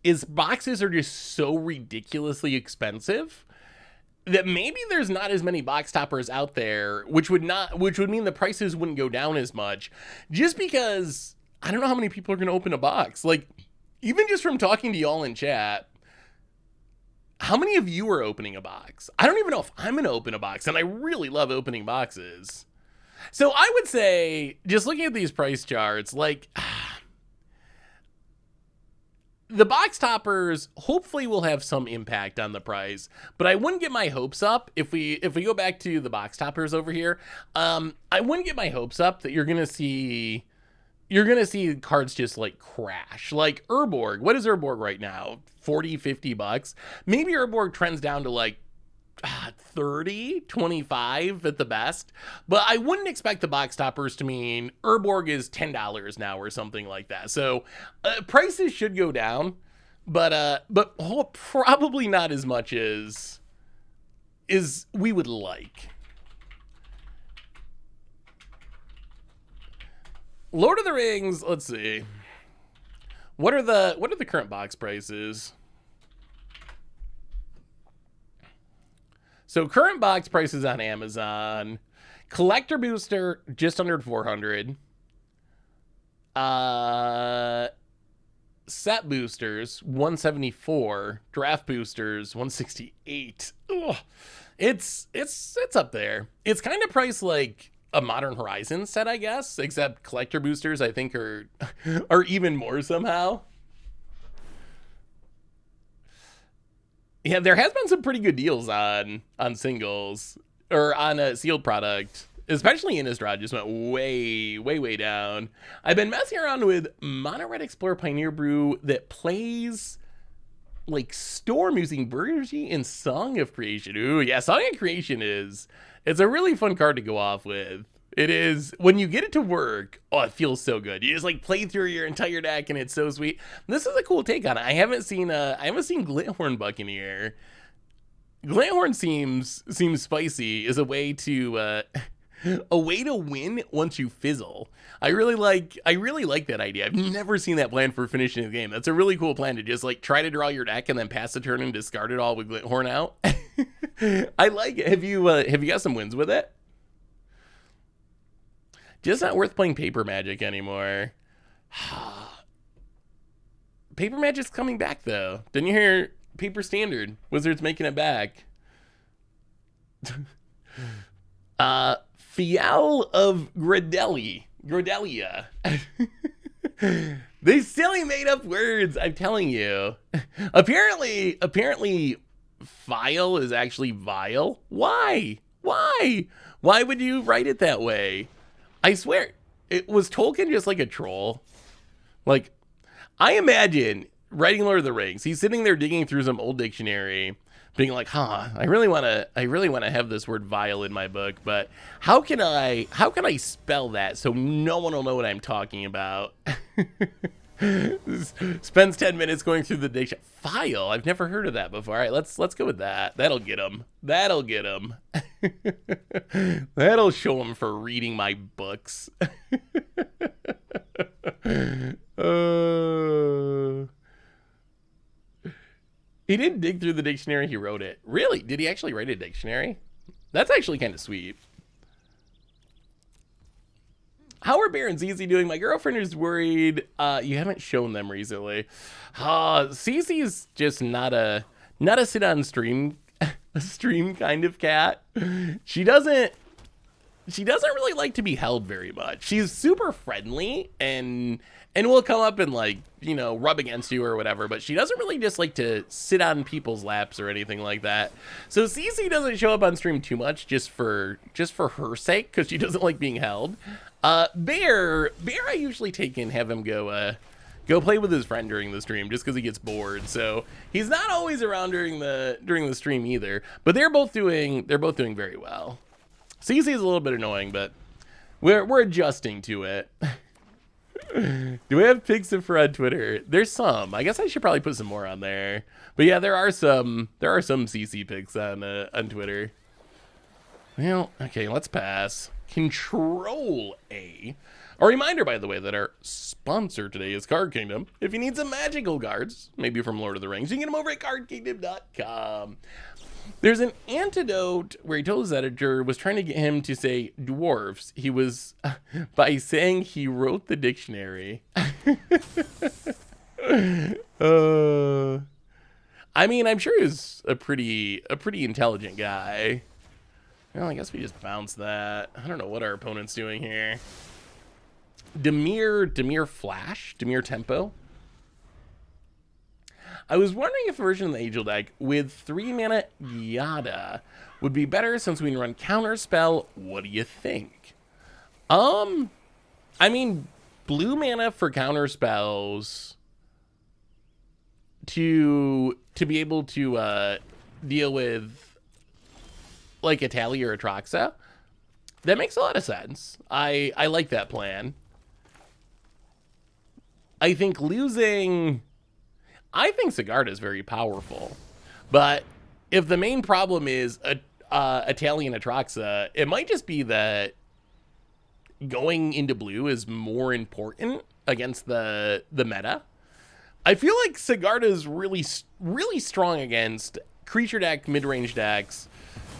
is boxes are just so ridiculously expensive that maybe there's not as many box toppers out there, which would mean the prices wouldn't go down as much, just because I don't know how many people are going to open a box. Like, even just from talking to y'all in chat, how many of you are opening a box? I don't even know if I'm going to open a box, and I really love opening boxes. So I would say, just looking at these price charts, like, the box toppers hopefully will have some impact on the price, but I wouldn't get my hopes up if we go back to the box toppers over here. I wouldn't get my hopes up that you're gonna see cards just like crash. Like Urborg, what is Urborg right now? 40, 50 bucks. Maybe Urborg trends down to like 30, 25 at the best, but I wouldn't expect the box toppers to mean Urborg is $10 now or something like that. So prices should go down, but probably not as much as we would like. Lord of the Rings, let's see. What are the current box prices? So current box prices on Amazon, collector booster just under 400. Set boosters 174, draft boosters 168. Ugh. It's up there. It's kind of priced like a Modern Horizons set, I guess, except collector boosters I think are even more somehow. Yeah, there has been some pretty good deals on singles or on a sealed product, especially Innistrad just went way down. I've been messing around with Mono Red Explorer Pioneer Brew that plays like Storm using Burgundy and Song of Creation. Ooh, yeah, Song of Creation it's a really fun card to go off with. It is, when you get it to work, oh, it feels so good. You just like play through your entire deck and it's so sweet. This is a cool take on it. I haven't seen Glinthorn Buccaneer. Glinthorn seems spicy as a way to win once you fizzle. I really like that idea. I've never seen that plan for finishing the game. That's a really cool plan to just like try to draw your deck and then pass the turn and discard it all with Glinthorn out. I like it. Have you got some wins with it? Just not worth playing Paper Magic anymore. Paper Magic's coming back though. Didn't you hear Paper Standard. Wizards making it back. Fial of Grodelia. They silly made up words, I'm telling you. Apparently, file is actually vile. Why? Why would you write it that way? I swear, it was Tolkien just like a troll. Like, I imagine writing Lord of the Rings, he's sitting there digging through some old dictionary, being like, I really want to have this word vile in my book, but how can I spell that so no one will know what I'm talking about? Spends 10 minutes going through the dictionary. File, I've never heard of that before. All right, let's go with that. That'll get him. That'll show him for reading my books. He didn't dig through the dictionary, he wrote it. Really? Did he actually write a dictionary? That's actually kind of sweet. How are Bear and Cece doing? My girlfriend is worried you haven't shown them recently. Cece's just not a sit on stream kind of cat. She doesn't really like to be held very much. She's super friendly and will come up and, like, you know, rub against you or whatever, but she doesn't really just like to sit on people's laps or anything like that. So Cece doesn't show up on stream too much just for her sake, because she doesn't like being held. Bear I usually take and have him go play with his friend during the stream just because he gets bored. So he's not always around during the stream either. But they're both doing very well. Cece is a little bit annoying, but we're adjusting to it. Do we have pics of her on Twitter? There's some. I guess I should probably put some more on there. But yeah, there are some CC pics on Twitter. Well, okay, let's pass. Control A. A reminder, by the way, that our sponsor today is Card Kingdom. If you need some magical cards, maybe from Lord of the Rings, you can get them over at cardkingdom.com. There's an antidote where he told his editor was trying to get him to say dwarfs. He was by saying he wrote the dictionary. I mean, I'm sure he's a pretty intelligent guy. Well, I guess we just bounce that. I don't know what our opponent's doing here. Demir Flash, Demir Tempo. I was wondering if a version of the Angel deck with 3 mana Yada would be better since we can run Counterspell. What do you think? I mean, blue mana for counterspells to be able to deal with like a Tally or a Atraxa. That makes a lot of sense. I like that plan. I think Sigarda is very powerful, but if the main problem is a Tally and Atraxa, it might just be that going into blue is more important against the meta. I feel like Sigarda is really strong against creature deck, mid-range decks.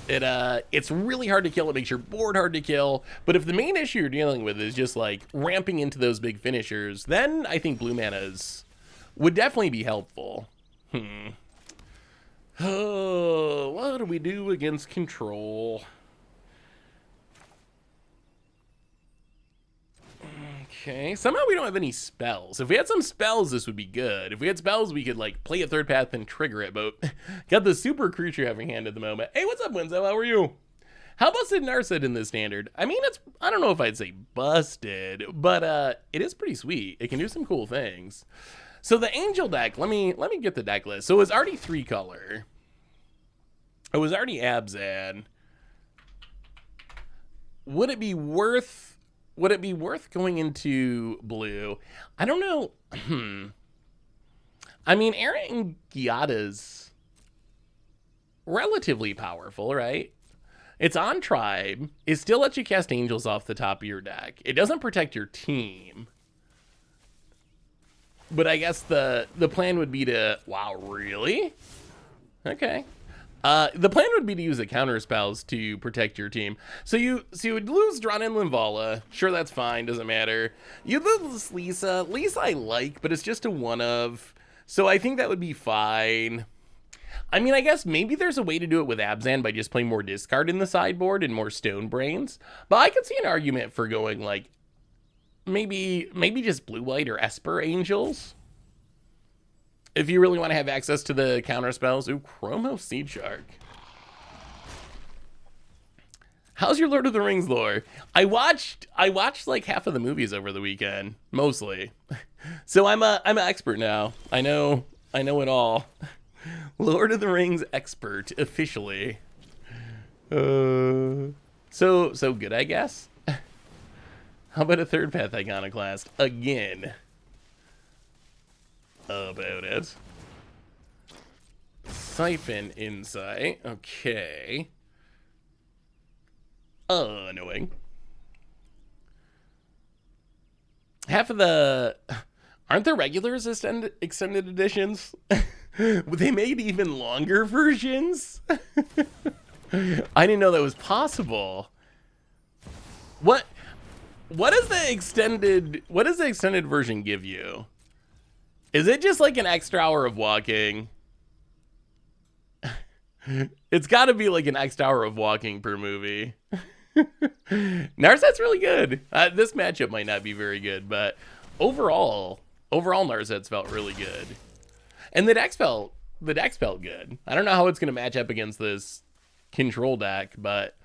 It's really hard to kill. It makes your board hard to kill. But if the main issue you're dealing with is just like ramping into those big finishers, then I think blue manas would definitely be helpful. Oh, what do we do against control? Okay, somehow we don't have any spells. If we had some spells, this would be good. If we had spells, we could like play a third path and trigger it, but got the super creature having hand at the moment. Hey, what's up, Winzo? How are you? How busted Narset in this standard? I mean, I don't know if I'd say busted, but it is pretty sweet. It can do some cool things. So the Angel deck, let me get the deck list. So it was already 3 color. It was already Abzan. Would it be worth going into blue? I don't know. I mean, Aaron Giada's relatively powerful, right? It's on Tribe. It still lets you cast Angels off the top of your deck. It doesn't protect your team. But I guess the plan would be to... Wow, really? Okay. The plan would be to use the counter spells to protect your team. So you would lose Drawn and Linvala. Sure, that's fine. Doesn't matter. You lose Lisa. Lisa I like, but it's just a one of. So I think that would be fine. I mean, I guess maybe there's a way to do it with Abzan by just playing more discard in the sideboard and more stone brains. But I could see an argument for going like maybe just blue white or Esper Angels. If you really want to have access to the counter spells. Ooh, Chromo Seed Shark. How's your Lord of the Rings lore? I watched like half of the movies over the weekend, mostly. So I'm an expert now. I know it all. Lord of the Rings expert officially. So good, I guess. How about a third path iconoclast again? About it. Siphon Insight. Okay. Annoying. Half of the... Aren't there regulars extended editions? They made even longer versions? I didn't know that was possible. What does the extended version give you? Is it just like an extra hour of walking? It's got to be like an extra hour of walking per movie. Narset's really good. This matchup might not be very good, but overall Narset's felt really good. And the decks felt good. I don't know how it's going to match up against this control deck, but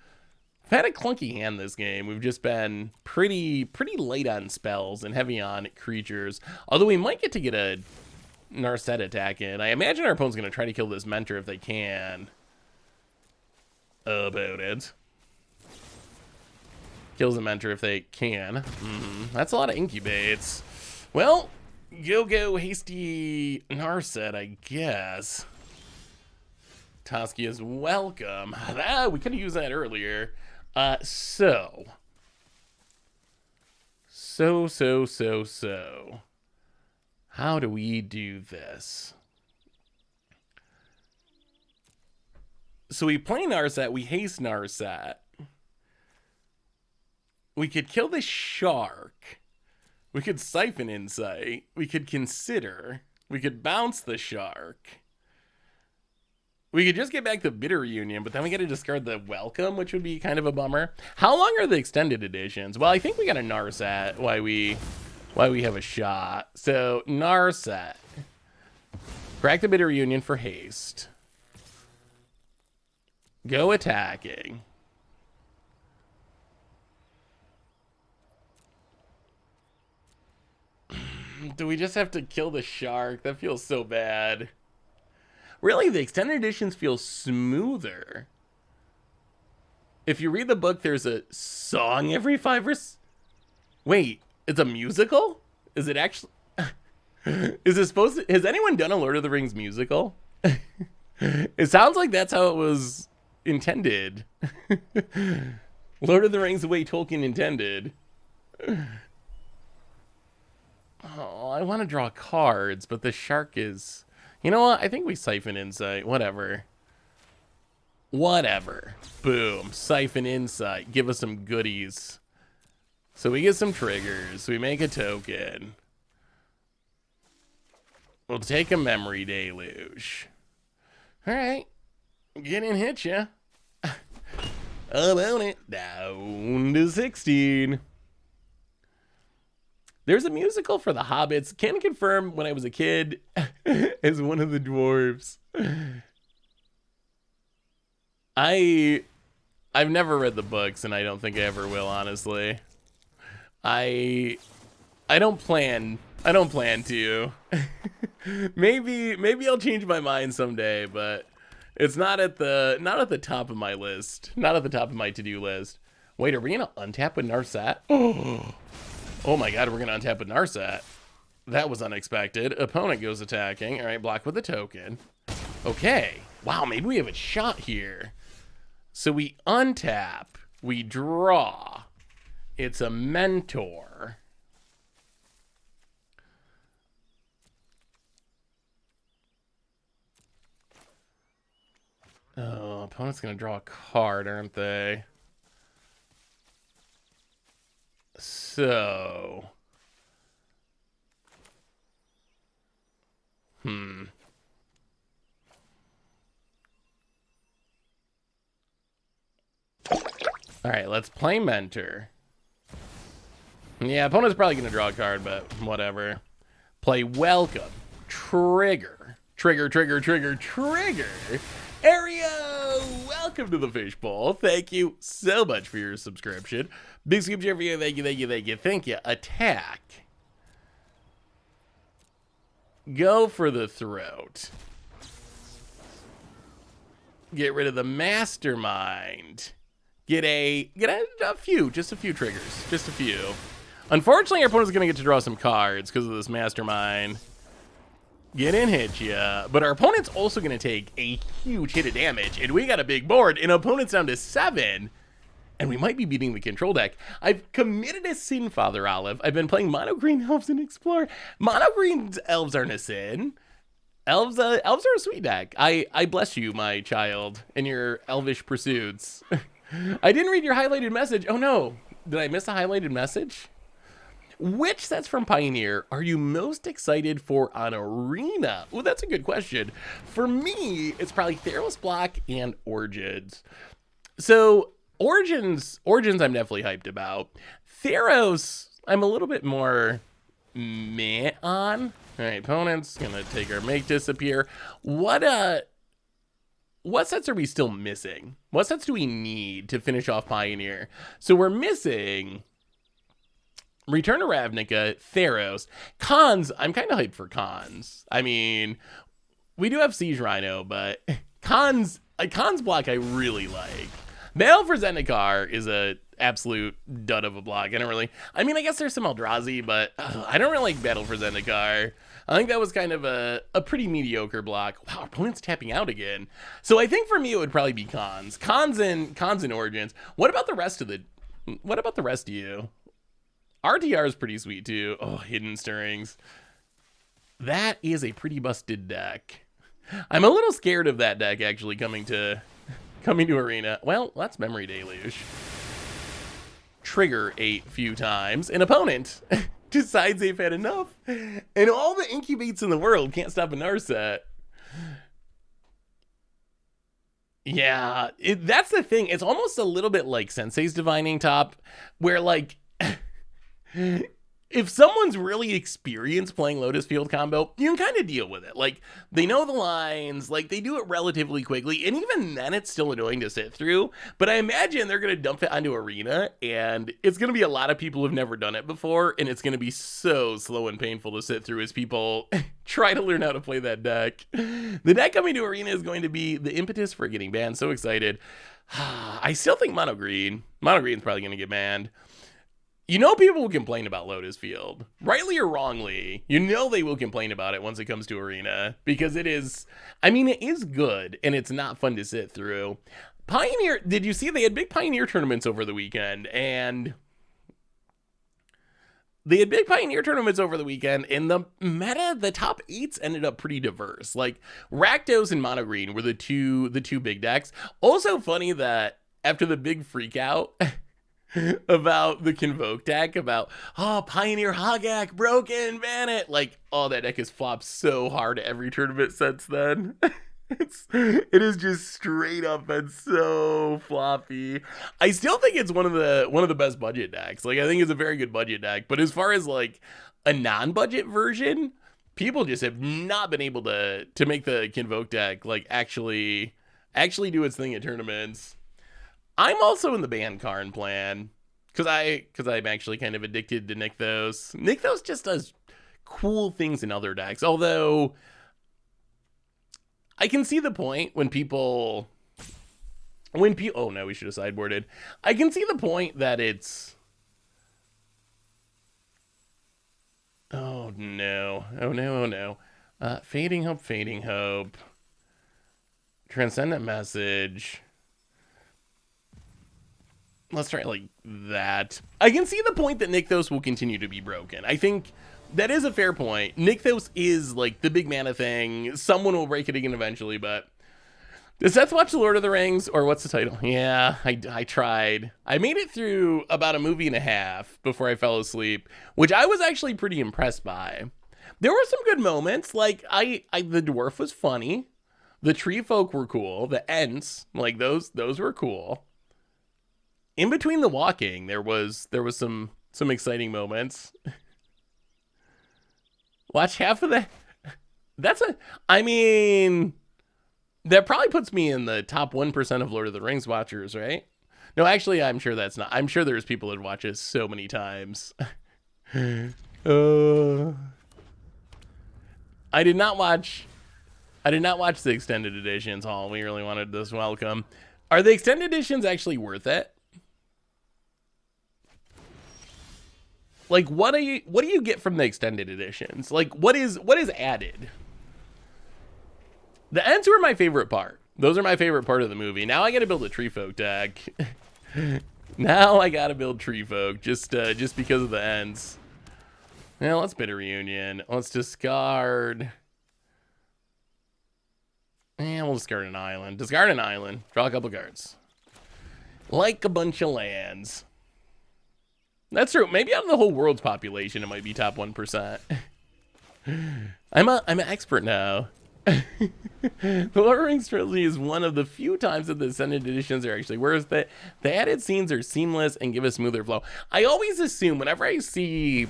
I've had a clunky hand this game. We've just been pretty late on spells and heavy on creatures. Although we might get to get a Narset attack in. I imagine our opponent's going to try to kill this mentor if they can. About it. Kills a mentor if they can. That's a lot of incubates. Well, go hasty Narset, I guess. Toski is welcome. We could have used that earlier. So. How do we do this? So we play Narset, we haste Narset. We could kill the shark. We could Siphon Insight. We could consider. We could bounce the shark. We could just get back the Bitter Union, but then we got to discard the Welcome, which would be kind of a bummer. How long are the extended editions? Well, I think we got a Narset why we have a shot. So, Narset. Crack the Bitter Union for haste. Go attacking. Do we just have to kill the shark? That feels so bad. Really, the extended editions feel smoother. If you read the book, there's a song every 5 or... Wait, it's a musical? Is it actually... Is it supposed to... Has anyone done a Lord of the Rings musical? It sounds like that's how it was intended. Lord of the Rings the way Tolkien intended. Oh, I want to draw cards, but the shark is... You know what? I think we Siphon Insight. Whatever. Boom. Siphon Insight. Give us some goodies. So we get some triggers. We make a token. We'll take a Memory Deluge. Alright. Get in, hit ya. About it. Down to 16. There's a musical for the Hobbits. Can confirm when I was a kid as one of the dwarves. I've never read the books, and I don't think I ever will, honestly. I don't plan to. maybe I'll change my mind someday, but it's not at the top of my list. Not at the top of my to-do list. Wait, are we gonna untap with Narset? Oh my god, we're gonna untap with Narset. That was unexpected. Opponent goes attacking. All right, block with a token. Okay. Wow, maybe we have a shot here. So we untap. We draw. It's a mentor. Oh, opponent's gonna draw a card, aren't they? So... All right, let's play Mentor. Yeah, opponent's probably going to draw a card, but whatever. Play Welcome. Trigger. Trigger, trigger, trigger, trigger. Ario, welcome to the Fishbowl. Thank you so much for your subscription. Big subscription for you. Thank you, thank you, thank you, thank you. Attack. Go for the throat. Get rid of the Mastermind. Get a few, just a few triggers, just a few. Unfortunately, our opponent's going to get to draw some cards because of this Mastermind. Get in, hit ya. But our opponent's also going to take a huge hit of damage, and we got a big board, and opponent's down to 7, and we might be beating the control deck. I've committed a sin, Father Olive. I've been playing mono green elves and explore. Mono green elves aren't a sin. Elves are a sweet deck. I bless you, my child, in your elvish pursuits. I didn't read your highlighted message. Oh no, did I miss a highlighted message? Which sets from Pioneer are you most excited for on Arena? Oh, that's a good question. For me, it's probably Theros Block and Origins. So Origins I'm definitely hyped about. Theros, I'm a little bit more meh on. All right, opponent's gonna take our Make Disappear. What sets are we still missing? What sets do we need to finish off Pioneer? So we're missing Return to Ravnica, Theros. Cons, I'm kind of hyped for Cons. I mean, we do have Siege Rhino, but Cons block I really like. Battle for Zendikar is a absolute dud of a block. I guess there's some Eldrazi, but I don't really like Battle for Zendikar. I think that was kind of a pretty mediocre block. Wow, our opponent's tapping out again. So I think for me it would probably be Cons and Origins. What about the rest of you? RTR is pretty sweet too. Oh, Hidden Stirrings. That is a pretty busted deck. I'm a little scared of that deck actually coming to Arena. Well, that's Memory Deluge. Trigger a few times. An opponent decides they've had enough. And all the incubates in the world can't stop a Narset. Yeah, that's the thing. It's almost a little bit like Sensei's Divining Top, where like if someone's really experienced playing Lotus Field combo, you can kind of deal with it. Like, they know the lines, like, they do it relatively quickly, and even then, it's still annoying to sit through. But I imagine they're going to dump it onto Arena, and it's going to be a lot of people who've never done it before, and it's going to be so slow and painful to sit through as people try to learn how to play that deck. The deck coming to Arena is going to be the impetus for getting banned. So excited. I still think Mono Green's probably going to get banned. You know, people will complain about Lotus Field, rightly or wrongly. You know they will complain about it once it comes to Arena, because it is good, and it's not fun to sit through. Pioneer, did you see they had big Pioneer tournaments over the weekend, and in the meta, the top 8s ended up pretty diverse. Like, Rakdos and Mono Green were the two big decks. Also funny that after the big freak out about the Convoke deck, about, Pioneer Hogak broken, ban it. Like, that deck has flopped so hard every tournament since then. It is just straight up and so floppy. I still think it's one of the best budget decks. Like, I think it's a very good budget deck. But as far as like a non-budget version, people just have not been able to make the Convoke deck like actually do its thing at tournaments. I'm also in the ban Karn plan because I'm actually kind of addicted to Nykthos. Nykthos just does cool things in other decks. Although I can see the point when people oh no, we should have sideboarded. I can see the point that it's oh no. Fading Hope. Transcendent Message. Let's try like that. I can see the point that Nykthos will continue to be broken. I think that is a fair point. Nykthos is like the big mana thing. Someone will break it again eventually, but does Seth watch The Lord of the Rings, or what's the title? Yeah, I tried. I made it through about a movie and a half before I fell asleep, which I was actually pretty impressed by. There were some good moments. Like the dwarf was funny. The tree folk were cool. The Ents, like those were cool. in between the walking, there was some exciting moments. Watch half of that. I mean, that probably puts me in the top 1% of Lord of the Rings watchers, right? No, actually, I'm sure that's not. I'm sure there's people that watch this so many times. I did not watch the extended editions, Hall. We really wanted this welcome. Are the extended editions actually worth it? Like, what do you get from the extended editions? Like, what is added? The ends were my favorite part. Those are my favorite part of the movie. Now I got to build a tree folk deck. Now I got to build tree folk just because of the ends. Now let's bid a reunion. Let's discard. And we'll discard an island. Discard an island. Draw a couple cards. Like a bunch of lands. That's true. Maybe out of the whole world's population, it might be top 1%. I'm an expert now. The Lord of the Rings trilogy is one of the few times that the extended editions are actually worth it. The added scenes are seamless and give a smoother flow. I always assume whenever I see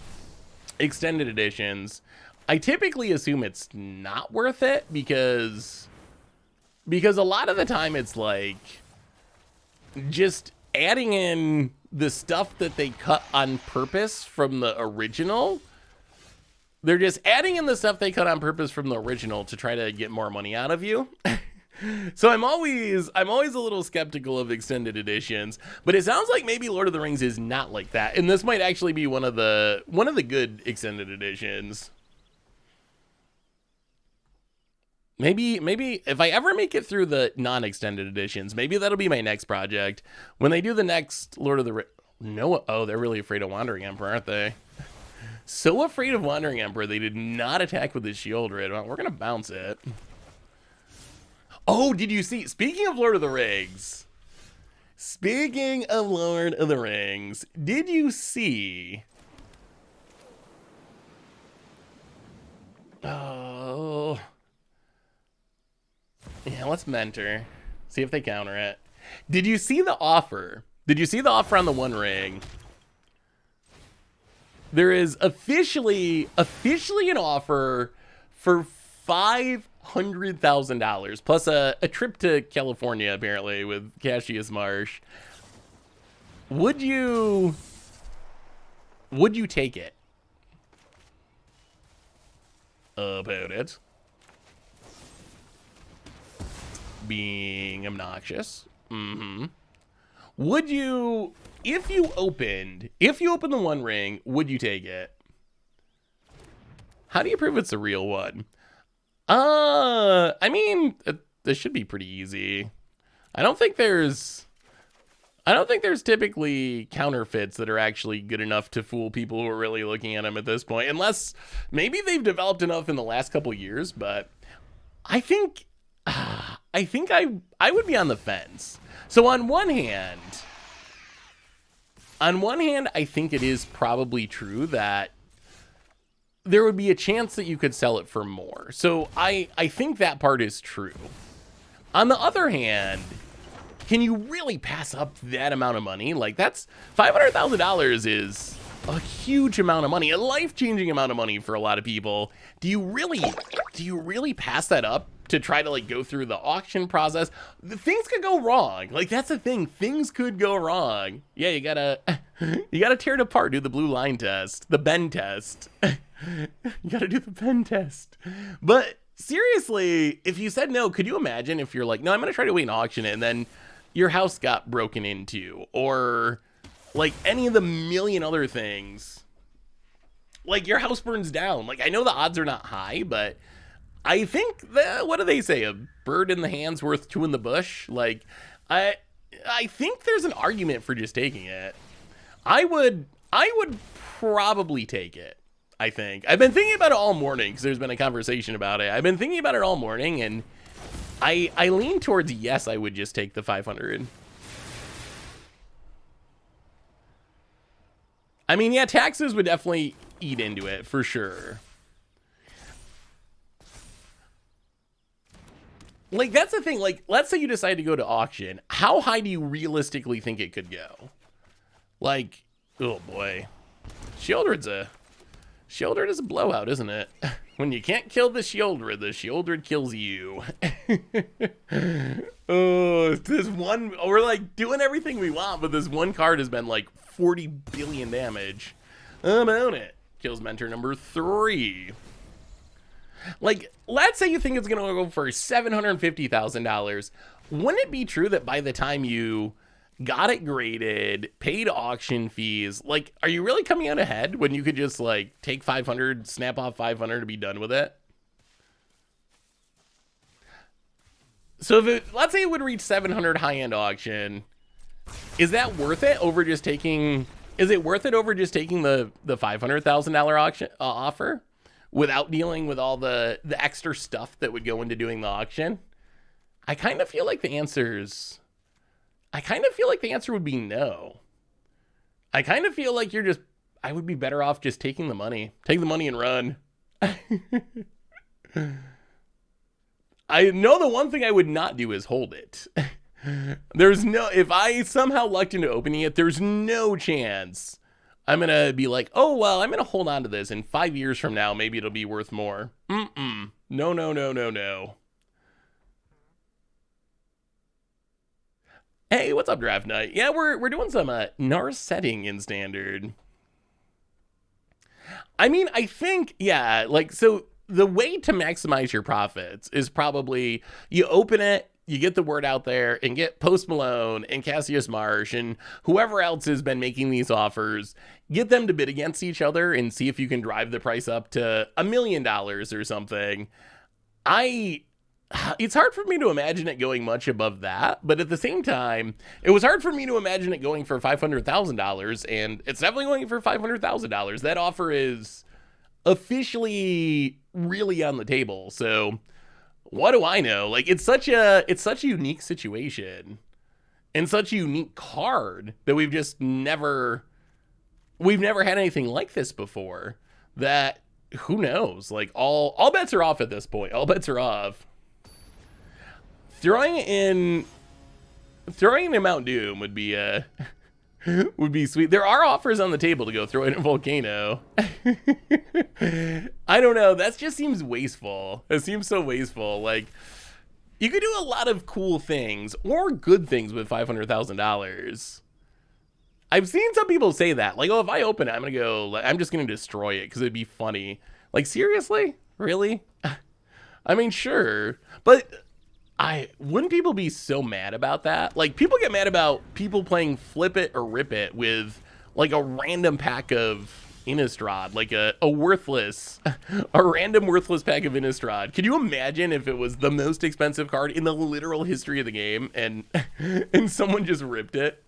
extended editions, I typically assume it's not worth it because a lot of the time it's like just adding in the stuff that they cut on purpose from the original. They're just adding in the stuff they cut on purpose from the original to try to get more money out of you. So I'm always a little skeptical of extended editions, but it sounds like maybe Lord of the Rings is not like that, and this might actually be one of the good extended editions. Maybe if I ever make it through the non-extended editions, maybe that'll be my next project. When they do the next Lord of the Rings, they're really afraid of Wandering Emperor, aren't they? So afraid of Wandering Emperor, they did not attack with his shield right. Well, we're gonna bounce it. Oh, did you see? Speaking of Lord of the Rings, did you see? Oh, yeah. Let's mentor. See if they counter it. Did you see the offer? Did you see the offer on the One Ring? There is officially an offer for $500,000 plus a trip to California, apparently, with Cassius Marsh. Would you take it? About it being obnoxious. Would you, if you opened the One Ring, would you take it? How do you prove it's a real one? I mean, this should be pretty easy. I don't think there's typically counterfeits that are actually good enough to fool people who are really looking at them at this point, unless maybe they've developed enough in the last couple years, but I think I would be on the fence. So on one hand, I think it is probably true that there would be a chance that you could sell it for more. So I think that part is true. On the other hand, can you really pass up that amount of money? Like, that's $500,000 is a huge amount of money, a life-changing amount of money for a lot of people. Do you really pass that up to try to like go through the auction process? Things could go wrong. Like, that's the thing. Things could go wrong. Yeah, you gotta tear it apart, do the blue line test, the bend test. You gotta do the bend test. But seriously, if you said no, could you imagine if you're like, no, I'm gonna try to wait and auction it, and then your house got broken into, or like any of the million other things, like your house burns down? Like, I know the odds are not high, but I think that, what do they say? A bird in the hand's worth two in the bush. Like, I think there's an argument for just taking it. I would probably take it. I think I've been thinking about it all morning because there's been a conversation about it. I've been thinking about it all morning, and I lean towards yes. I would just take the 500. I mean, yeah, taxes would definitely eat into it for sure. Like, that's the thing. Like, let's say you decide to go to auction. How high do you realistically think it could go? Like, oh boy. Shieldred is a blowout, isn't it? When you can't kill the Shieldred kills you. Oh, this one, we're like doing everything we want, but this one card has been like 40 billion damage. I'm on it. Kills mentor number 3. Like, let's say you think it's gonna go for $750,000. Wouldn't it be true that by the time you got it graded, paid auction fees, like, are you really coming out ahead when you could just like take 500, snap off 500 to be done with it? So if it, let's say it would reach 700 high-end auction, is that worth it over just taking, is it worth it over just taking the $500,000 auction offer without dealing with all the extra stuff that would go into doing the auction? I kind of feel like the answer's, I kind of feel like the answer would be no. I kind of feel like you're just, I would be better off just taking the money. Take the money and run. I know the one thing I would not do is hold it. There's no, if I somehow lucked into opening it, there's no chance I'm going to be like, oh, well, I'm going to hold on to this. And 5 years from now, maybe it'll be worth more. No, no, no, no, no. Hey, what's up, Draft Night? Yeah, we're doing some Narsetting in Standard. I mean, I think, yeah, like, so the way to maximize your profits is probably you open it, you get the word out there, and get Post Malone and Cassius Marsh and whoever else has been making these offers, get them to bid against each other and see if you can drive the price up to $1 million or something. It's hard for me to imagine it going much above that, but at the same time, it was hard for me to imagine it going for $500,000, and it's definitely going for $500,000. That offer is officially really on the table. So what do I know? Like, it's such a unique situation and such a unique card that we've never had anything like this before, that who knows? Like, all bets are off at this point. All bets are off. Throwing in Mount Doom would be sweet. There are offers on the table to go throw in a volcano. I don't know. That just seems wasteful. It seems so wasteful. Like, you could do a lot of cool things or good things with $500,000. I've seen some people say that. Like, oh, if I open it, I'm just going to destroy it because it'd be funny. Like, seriously? Really? I mean, sure. But wouldn't people be so mad about that? Like, people get mad about people playing Flip It or Rip It with like a random pack of Innistrad, like a random worthless pack of Innistrad. Could you imagine if it was the most expensive card in the literal history of the game and someone just ripped it?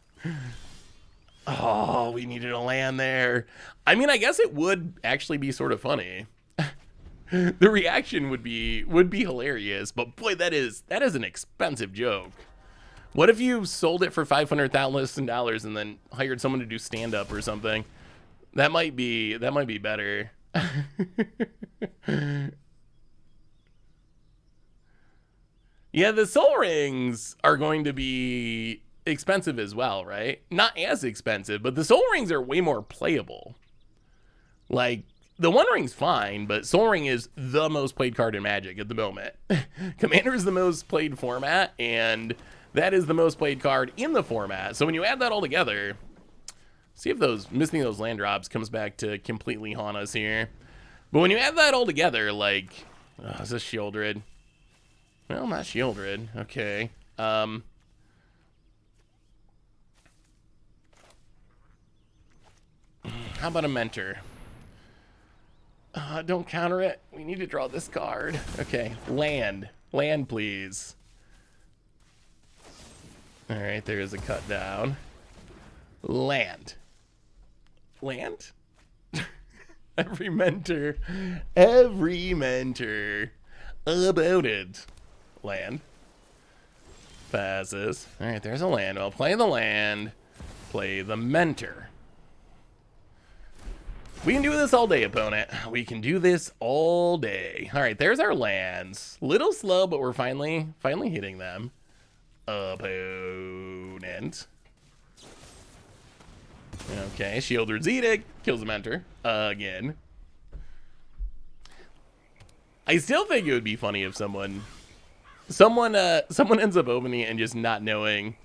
Oh, we needed a land there. I mean, I guess it would actually be sort of funny. The reaction would be hilarious, but boy, that is an expensive joke. What if you sold it for $500,000 and then hired someone to do stand up or something? That might be better. Yeah, the soul rings are going to be expensive as well, right? Not as expensive, but the soul rings are way more playable. Like, the One Ring's fine, but Soul Ring is the most played card in Magic at the moment. Commander is the most played format, and that is the most played card in the format. So when you add that all together, see if missing those land drops comes back to completely haunt us here. But when you add that all together, like, is this Shieldred? Well, not Shieldred. Okay. How about a Mentor? Don't counter it. We need to draw this card. Okay, land. Land, please. All right, there is a cut down. Land. Land? Every mentor about it. Land. Passes. All right, there's a land. I'll play the land. Play the mentor. We can do this all day, opponent. We can do this all day. All right, there's our lands. Little slow, but we're finally hitting them. Opponent. Okay, Shieldred's Edict kills the mentor again. I still think it would be funny if someone ends up opening it and just not knowing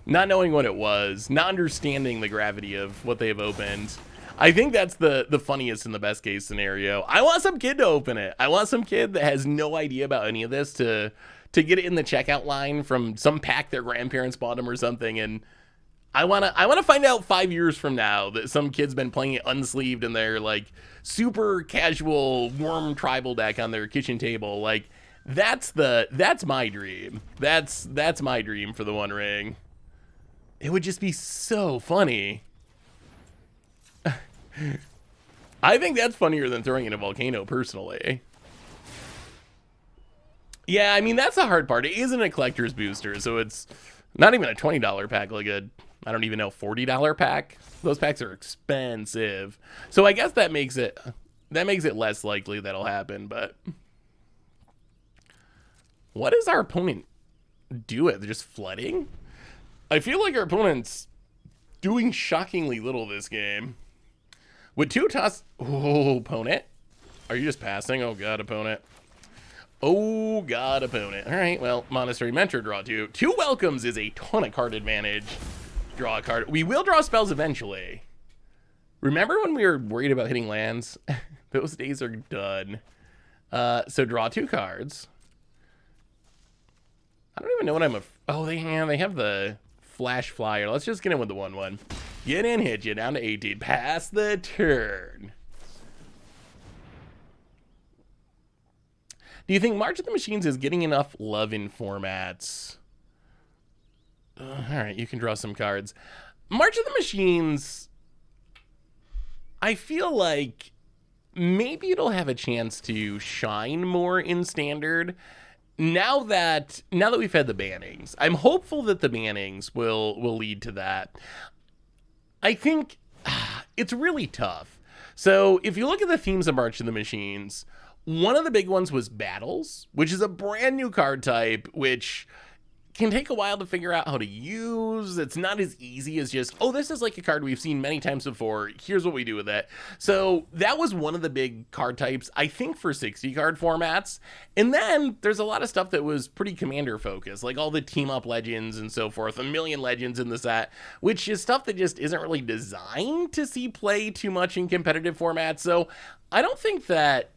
what it was, not understanding the gravity of what they have opened. I think that's the funniest and the best case scenario. I want some kid to open it. I want some kid that has no idea about any of this to get it in the checkout line from some pack their grandparents bought them or something. And I wanna find out 5 years from now that some kid's been playing it unsleeved in their like super casual worm tribal deck on their kitchen table. Like that's my dream. That's my dream for the One Ring. It would just be so funny. I think that's funnier than throwing in a volcano, personally. Yeah, I mean, that's the hard part. It isn't a collector's booster, so it's not even a $20 pack, like a, I don't even know, $40 pack. Those packs are expensive. So I guess that makes it less likely that'll happen, but what does our opponent do? They're just flooding? I feel like our opponent's doing shockingly little this game. With two toss... Oh, opponent. Are you just passing? Oh, God, opponent. Oh, God, opponent. All right, well, Monastery Mentor, draw two. Two welcomes is a ton of card advantage. Draw a card. We will draw spells eventually. Remember when we were worried about hitting lands? Those days are done. So draw two cards. I don't even know what I'm... Oh, they have the Flash Flyer. Let's just get in with the 1/1. Get in, hit you down to 18. Pass the turn. Do you think March of the Machines is getting enough love in formats? All right, you can draw some cards. March of the Machines, I feel like maybe it'll have a chance to shine more in Standard. Now that we've had the bannings, I'm hopeful that the bannings will lead to that. I think it's really tough. So if you look at the themes of March of the Machines, one of the big ones was Battles, which is a brand new card type, which can take a while to figure out how to use. It's not as easy as just, oh, this is like a card we've seen many times before. Here's what we do with it. So that was one of the big card types, I think, for 60 card formats. And then there's a lot of stuff that was pretty commander focused, like all the team up legends and so forth, a million legends in the set, which is stuff that just isn't really designed to see play too much in competitive formats. So I don't think that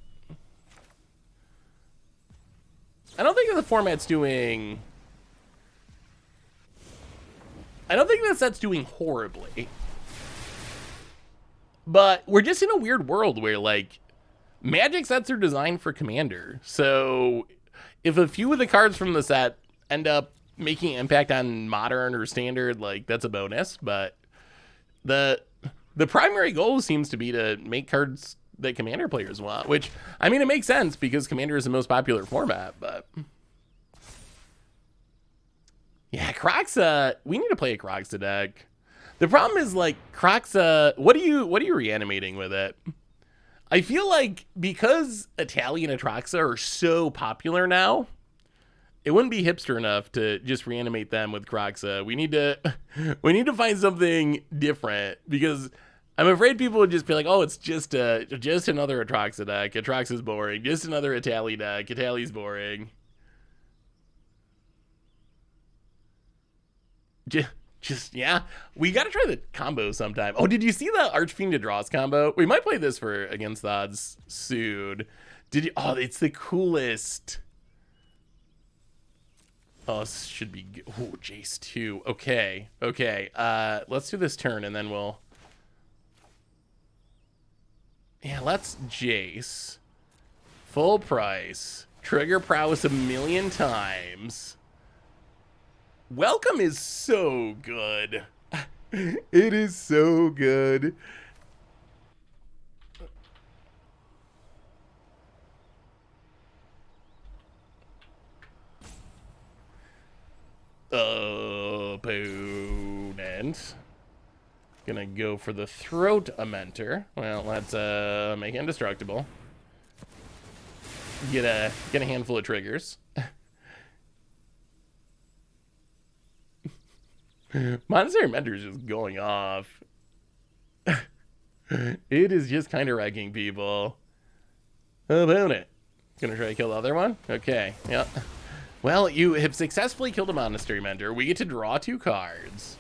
the format's doing... I don't think the set's doing horribly. But we're just in a weird world where, like, Magic sets are designed for Commander. So if a few of the cards from the set end up making impact on Modern or Standard, like, that's a bonus. But the primary goal seems to be to make cards that Commander players want. Which, I mean, it makes sense because Commander is the most popular format, but... Yeah, Kroxa, we need to play a Kroxa deck. The problem is, like, Kroxa, what are you reanimating with it? I feel like because Italian Atraxa are so popular now, it wouldn't be hipster enough to just reanimate them with Kroxa. We need to find something different because I'm afraid people would just be like, oh, it's just another Atraxa deck. Atraxa's boring. Just another Itali deck. Itali's boring. Just yeah, we gotta try the combo sometime. Oh, did you see the Archfiend to Dross combo? We might play this for Against the Odds soon. Did you? Oh, it's the coolest. Oh, this should be good. Oh, Jace 2. Okay. Let's do this turn and then we'll... Yeah, let's Jace. Full price. Trigger prowess 1,000,000 times. Welcome is so good. It is so good. Opponent. Gonna go for the Throat Amenter. Well, let's make it indestructible. Get a handful of triggers. Monastery Mentor is just going off. It is just kind of wrecking people. How about it? Gonna try to kill the other one? Okay, yeah. Well, you have successfully killed a Monastery Mentor. We get to draw 2 cards.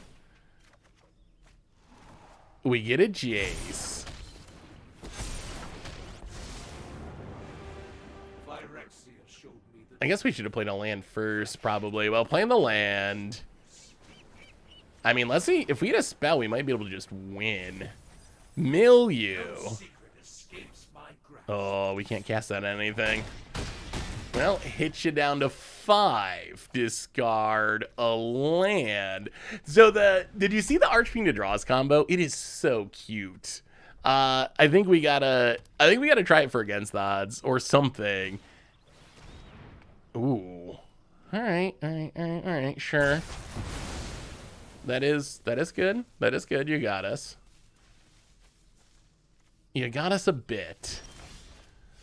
We get a Jace. I guess we should have played a land first, probably. Well, playing the land... I mean, let's see. If we had a spell, we might be able to just win. Milieu. Oh, we can't cast that on anything. Well, hit you down to 5. Discard a land. So did you see the Archfiend to Draws combo? It is so cute. I think we gotta try it for Against the Odds or something. Ooh. All right, sure. That is good. That is good. You got us. You got us a bit.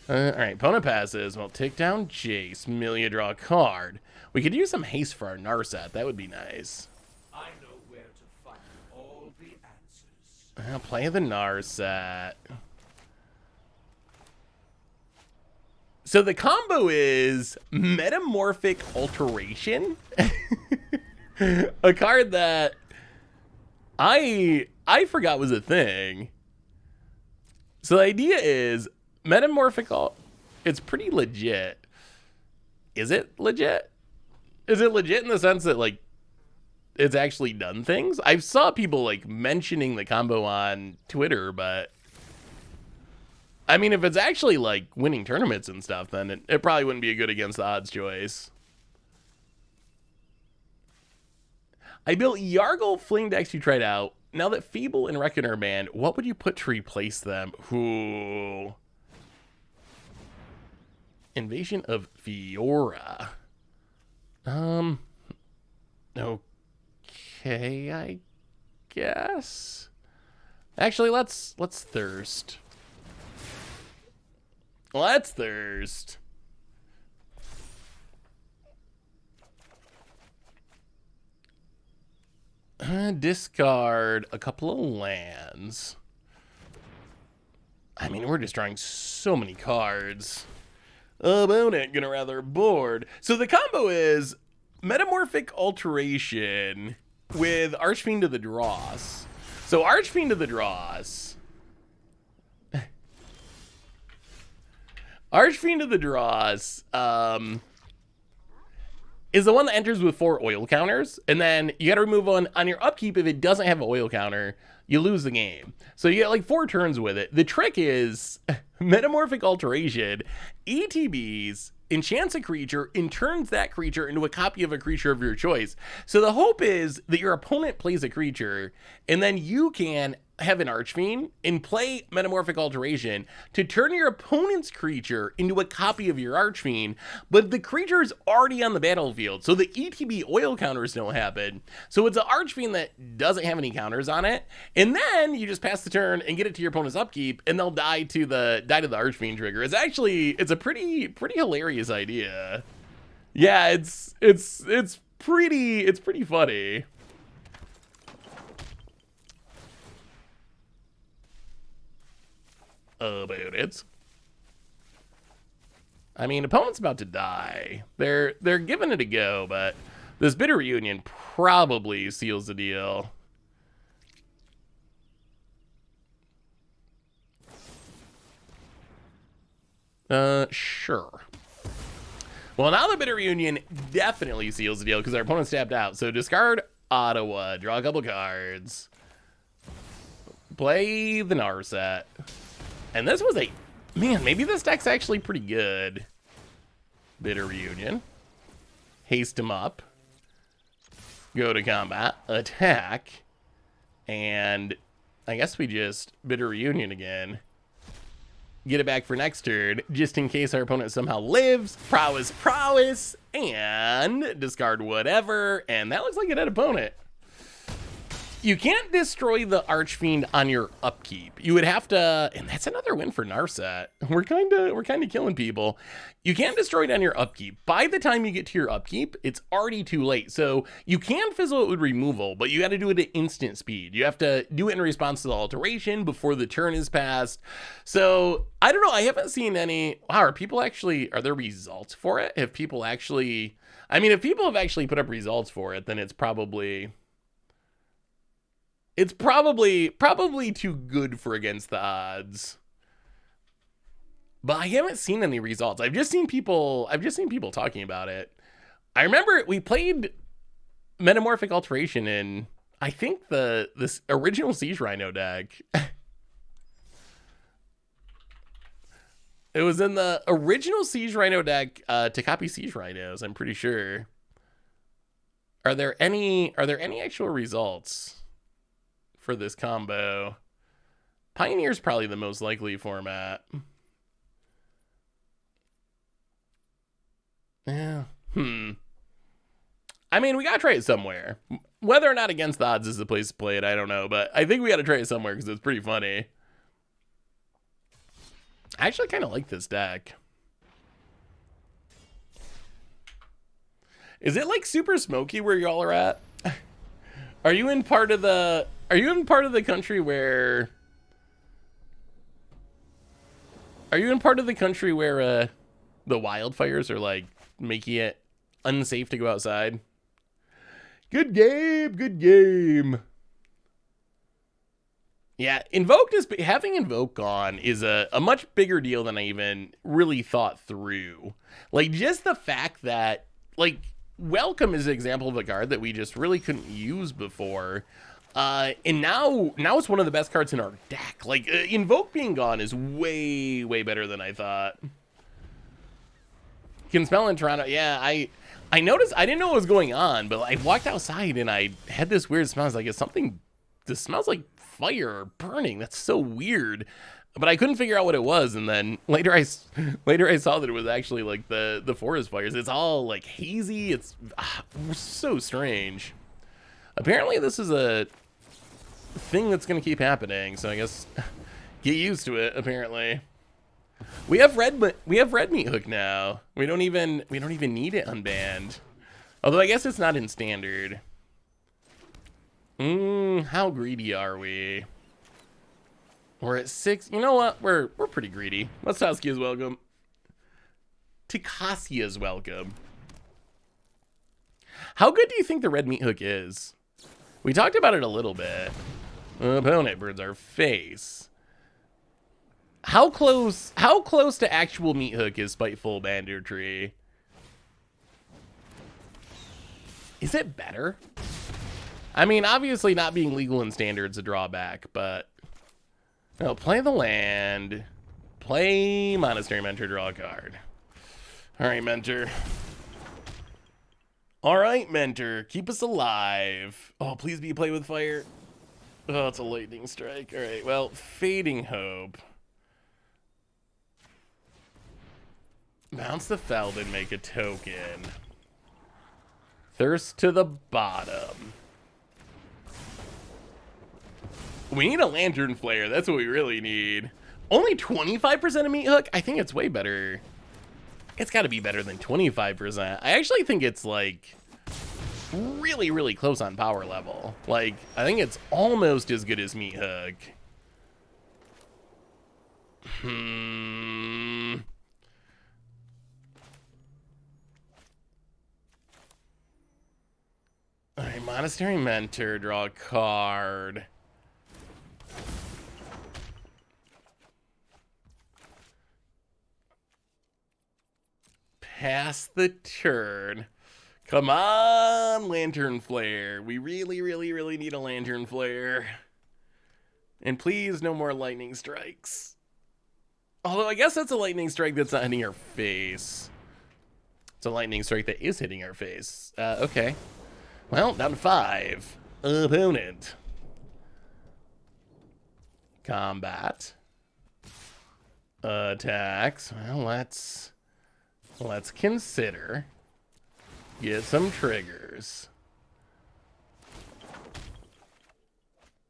All right, opponent passes. Well, take down Jace. Milieu, draw a card. We could use some haste for our Narset. That would be nice. I know where to find all the answers. I'll play the Narset. So the combo is Metamorphic Alteration. A card that I forgot was a thing. So the idea is Metamorphic, it's pretty legit. Is it legit? Is it legit in the sense that, like, it's actually done things? I saw people, like, mentioning the combo on Twitter, but... I mean, if it's actually, like, winning tournaments and stuff, then it probably wouldn't be a good Against the Odds choice. I built Yargle Fling decks you tried out. Now that Feeble and Reckoner are banned, what would you put to replace them? Ooh. Invasion of Fiora. Okay, I guess. Actually, let's Thirst. Let's Thirst. Discard a couple of lands. I mean, we're just drawing so many cards. About it, gonna rather bored. So the combo is Metamorphic Alteration with Archfiend of the Dross. So Archfiend of the Dross. Archfiend of the Dross is the one that enters with 4 oil counters, and then you gotta remove one on your upkeep. If it doesn't have an oil counter, you lose the game. So you get like 4 turns with it. The trick is Metamorphic Alteration, ETBs, enchants a creature, and turns that creature into a copy of a creature of your choice. So the hope is that your opponent plays a creature, and then you can have an Archfiend and play Metamorphic Alteration to turn your opponent's creature into a copy of your Archfiend, but the creature is already on the battlefield, so the ETB oil counters don't happen. So it's an Archfiend that doesn't have any counters on it, and then you just pass the turn and get it to your opponent's upkeep, and they'll die to the Archfiend trigger. It's a pretty hilarious idea. Yeah, it's pretty funny. About it. I mean, opponent's about to die. They're giving it a go, but this Bitter Reunion probably seals the deal. Sure. Well, now the Bitter Reunion definitely seals the deal because our opponent's tapped out. So discard Ottawa, draw a couple cards, play the Narset. And this was man, maybe this deck's actually pretty good. Bitter Reunion. Haste him up. Go to combat. Attack. And I guess we just Bitter Reunion again. Get it back for next turn, just in case our opponent somehow lives. Prowess. And discard whatever. And that looks like a dead opponent. You can't destroy the Archfiend on your upkeep. You would have to, and that's another win for Narset. We're kind of killing people. You can't destroy it on your upkeep. By the time you get to your upkeep, it's already too late. So you can fizzle it with removal, but you got to do it at instant speed. You have to do it in response to the alteration before the turn is passed. So I don't know. I haven't seen any. Wow, are there results for it? Have people actually? I mean, if people have actually put up results for it, then it's probably too good for against the odds. But I haven't seen any results. I've just seen people talking about it. I remember we played Metamorphic Alteration in, I think, this original Siege Rhino deck. It was in the original Siege Rhino deck to copy Siege Rhinos, I'm pretty sure. Are there any actual results for this combo? Pioneer's probably the most likely format. Yeah. I mean, we gotta try it somewhere. Whether or not against the odds is the place to play it, I don't know, but I think we gotta try it somewhere because it's pretty funny. I actually kind of like this deck. Is it like super smoky where y'all are at? Are you in part of the country where the wildfires are like making it unsafe to go outside? Good game. Yeah, having Invoke gone is a much bigger deal than I even really thought through. Like, just the fact that, like, Welcome is an example of a card that we just really couldn't use before. And now it's one of the best cards in our deck. Like, Invoke being gone is way, way better than I thought. Can smell in Toronto. Yeah, I noticed, I didn't know what was going on, but I walked outside and I had this weird smell. I was like, this smells like fire burning. That's so weird. But I couldn't figure out what it was, and then later I saw that it was actually like the forest fires. It's all like hazy. It's so strange. Apparently this is a thing that's gonna keep happening, so I guess get used to it. Apparently we have red meat hook now. We don't even need it unbanned. Although I guess it's not in standard. How greedy are we? We're at 6. You know what? We're pretty greedy. Mostowski is welcome. Tikasia is welcome. How good do you think the red meat hook is? We talked about it a little bit. Opponent burns our face. How close to actual meat hook is Spiteful Banditry? Is it better? I mean, obviously not being legal in standard's a drawback, but no, play the land. Play Monastery Mentor, draw a card. Alright, Mentor. Alright, Mentor. Keep us alive. Oh, please be play with fire. Oh, it's a lightning strike. Alright, well, Fading Hope. Bounce the Feld and make a token. Thirst to the bottom. We need a Lantern Flare. That's what we really need. Only 25% of meat hook? I think it's way better. It's got to be better than 25%. I actually think it's like really, really close on power level. Like, I think it's almost as good as meat hook. Alright, Monastery Mentor, draw a card. Pass the turn. Come on, Lantern Flare. We really, really, really need a Lantern Flare. And please, no more lightning strikes. Although I guess that's a lightning strike that's not hitting our face. It's a lightning strike that is hitting our face. Okay. Well, down to 5. Opponent. Combat. Attacks. Well, let's consider. Get some triggers.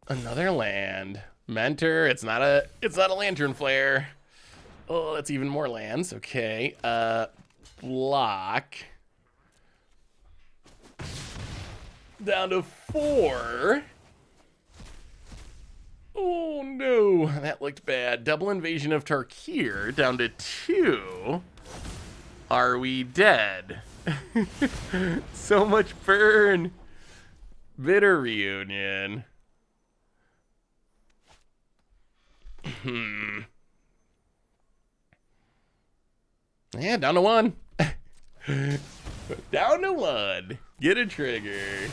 Another land. Mentor, it's not a lantern flare. Oh, that's even more lands. Okay. Block. Down to 4. Oh no, that looked bad. Double invasion of Tarkir down to 2. Are we dead? So much burn. Bitter reunion. Yeah, down to 1. Down to 1. Get a trigger.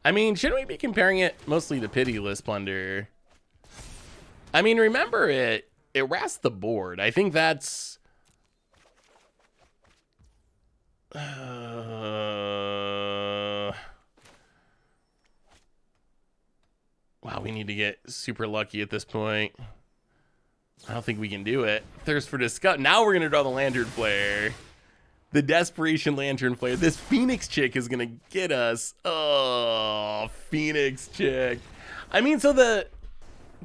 I mean, shouldn't we be comparing it mostly to Pitiless Plunder? I mean, remember it rasts the board. I think that's... Wow, we need to get super lucky at this point. I don't think we can do it. Thirst for Disgust. Now we're going to draw the Lantern Flare. The Desperation Lantern Flare. This Phoenix chick is going to get us. Oh, Phoenix chick. I mean, so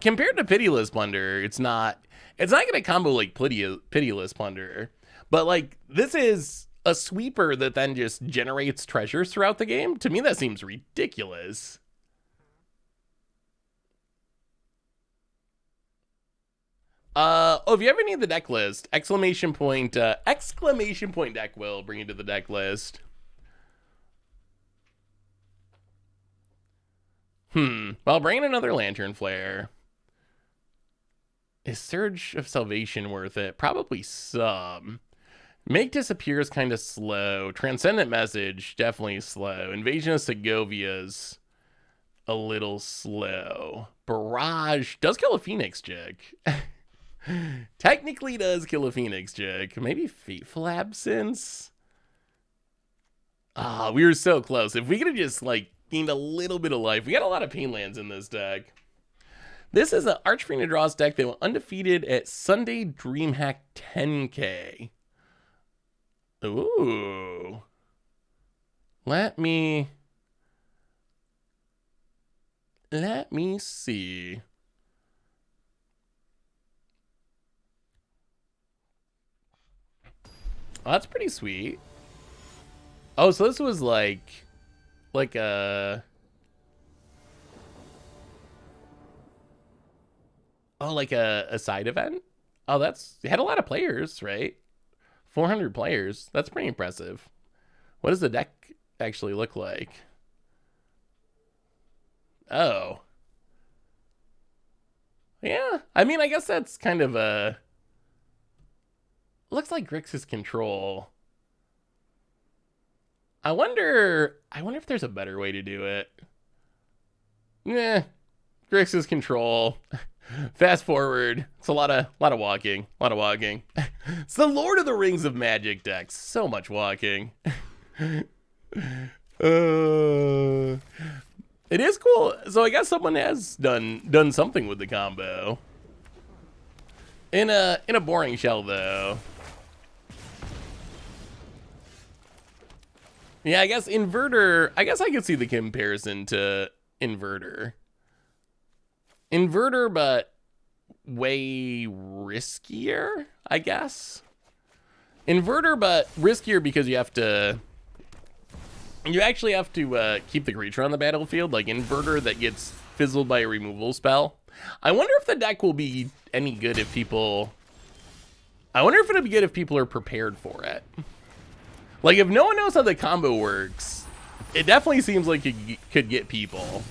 compared to Pitiless Plunder, it's not going to combo like Pitiless Plunder. But like, this is a sweeper that then just generates treasures throughout the game. To me, that seems ridiculous. Oh, if you ever need the deck list, exclamation point deck will bring you to the deck list. Well, bring in another Lantern Flare. Is Surge of Salvation worth it? Probably some. Make Disappear is kind of slow. Transcendent Message, definitely slow. Invasion of Segovia's a little slow. Barrage does kill a Phoenix chick. Technically does kill a Phoenix chick. Maybe Fateful Absence? Ah, we were so close. If we could have just, like, gained a little bit of life. We got a lot of pain lands in this deck. This is an Archfiend of Draws deck that went undefeated at Sunday DreamHack 10K. Ooh. Let me see. Oh, that's pretty sweet. Oh, so this was like a... Oh, like a side event? Oh, it had a lot of players, right? 400 players. That's pretty impressive. What does the deck actually look like? Oh. Yeah, I mean, I guess that's kind of a... Looks like Grixis Control. I wonder if there's a better way to do it. Nah, Grixis Control. Fast forward. It's a lot of walking. It's the Lord of the Rings of Magic decks. So much walking. It is cool. So I guess someone has done something with the combo. In a boring shell though. Yeah, I guess Inverter, I guess I could see the comparison to Inverter. Inverter, but way riskier, I guess. Inverter, but riskier because you actually have to keep the creature on the battlefield, like Inverter that gets fizzled by a removal spell. I wonder if the deck will be any good if people... I wonder if it'll be good if people are prepared for it. Like, if no one knows how the combo works, it definitely seems like it could get people.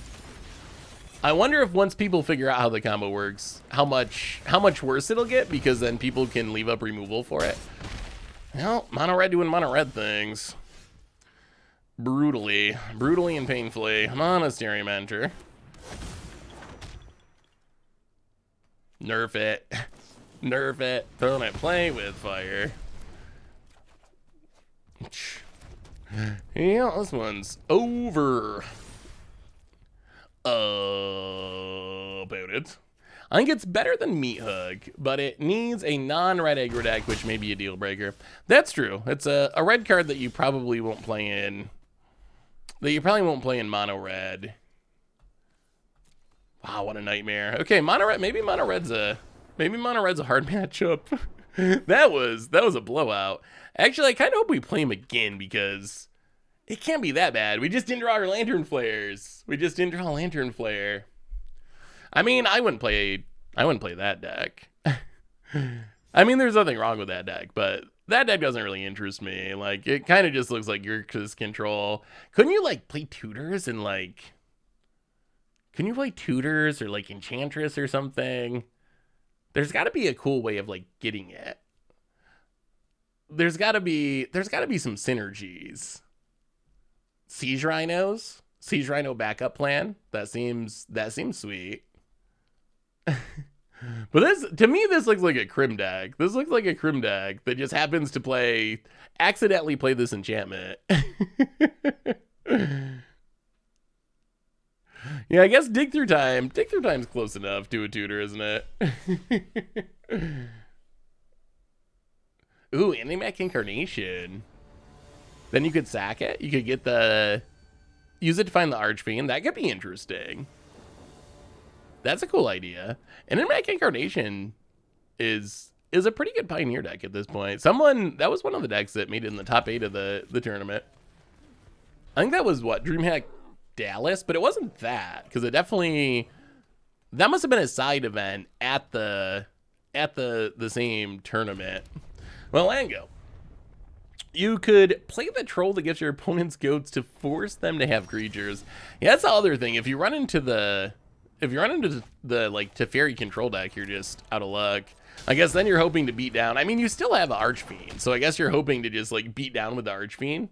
I wonder if once people figure out how the combo works, how much worse it'll get, because then people can leave up removal for it. Well, mono red doing mono red things. Brutally and painfully. Monastery Mentor. Nerf it. Nerf it. Don't I play with fire? Yeah, this one's over. About it. I think it's better than Meat Hook, but it needs a non-red aggro deck, which may be a deal breaker. That's true. It's a red card that you probably won't play in. That you probably won't play in mono red. Wow, what a nightmare. Okay, mono red. Maybe mono red's a hard matchup. that was a blowout. Actually, I kind of hope we play him again because it can't be that bad. We just didn't draw our lantern flares. We just didn't draw a lantern flare. I mean, I wouldn't play that deck. I mean, there's nothing wrong with that deck, but that deck doesn't really interest me. Like, it kind of just looks like Yurkus control. Couldn't you, like, play tutors and, like... Couldn't you play tutors or, like, Enchantress or something? There's got to be a cool way of, like, getting it. There's got to be some synergies. Siege Rhinos? Siege Rhino backup plan? That seems sweet. But this, to me, this looks like a Crim deck. This looks like a Crim deck that just happens to accidentally play this enchantment. Yeah, I guess dig through time's close enough to a tutor, isn't it? Ooh, Animac Incarnation. Then you could sack it. You could use it to find the Archfiend. That could be interesting. That's a cool idea. And Animac Incarnation is a pretty good Pioneer deck at this point. That was one of the decks that made it in the top 8 of the tournament. I think that was what, DreamHack Dallas, but it wasn't that, because it definitely, that must have been a side event at the same tournament. Well, Ango, you could play the troll that gives your opponent's goats to force them to have creatures. Yeah, that's the other thing. If you run into the like Teferi control deck, you're just out of luck. I guess then you're hoping to beat down. I mean, you still have Archfiend, so I guess you're hoping to just like beat down with the Archfiend.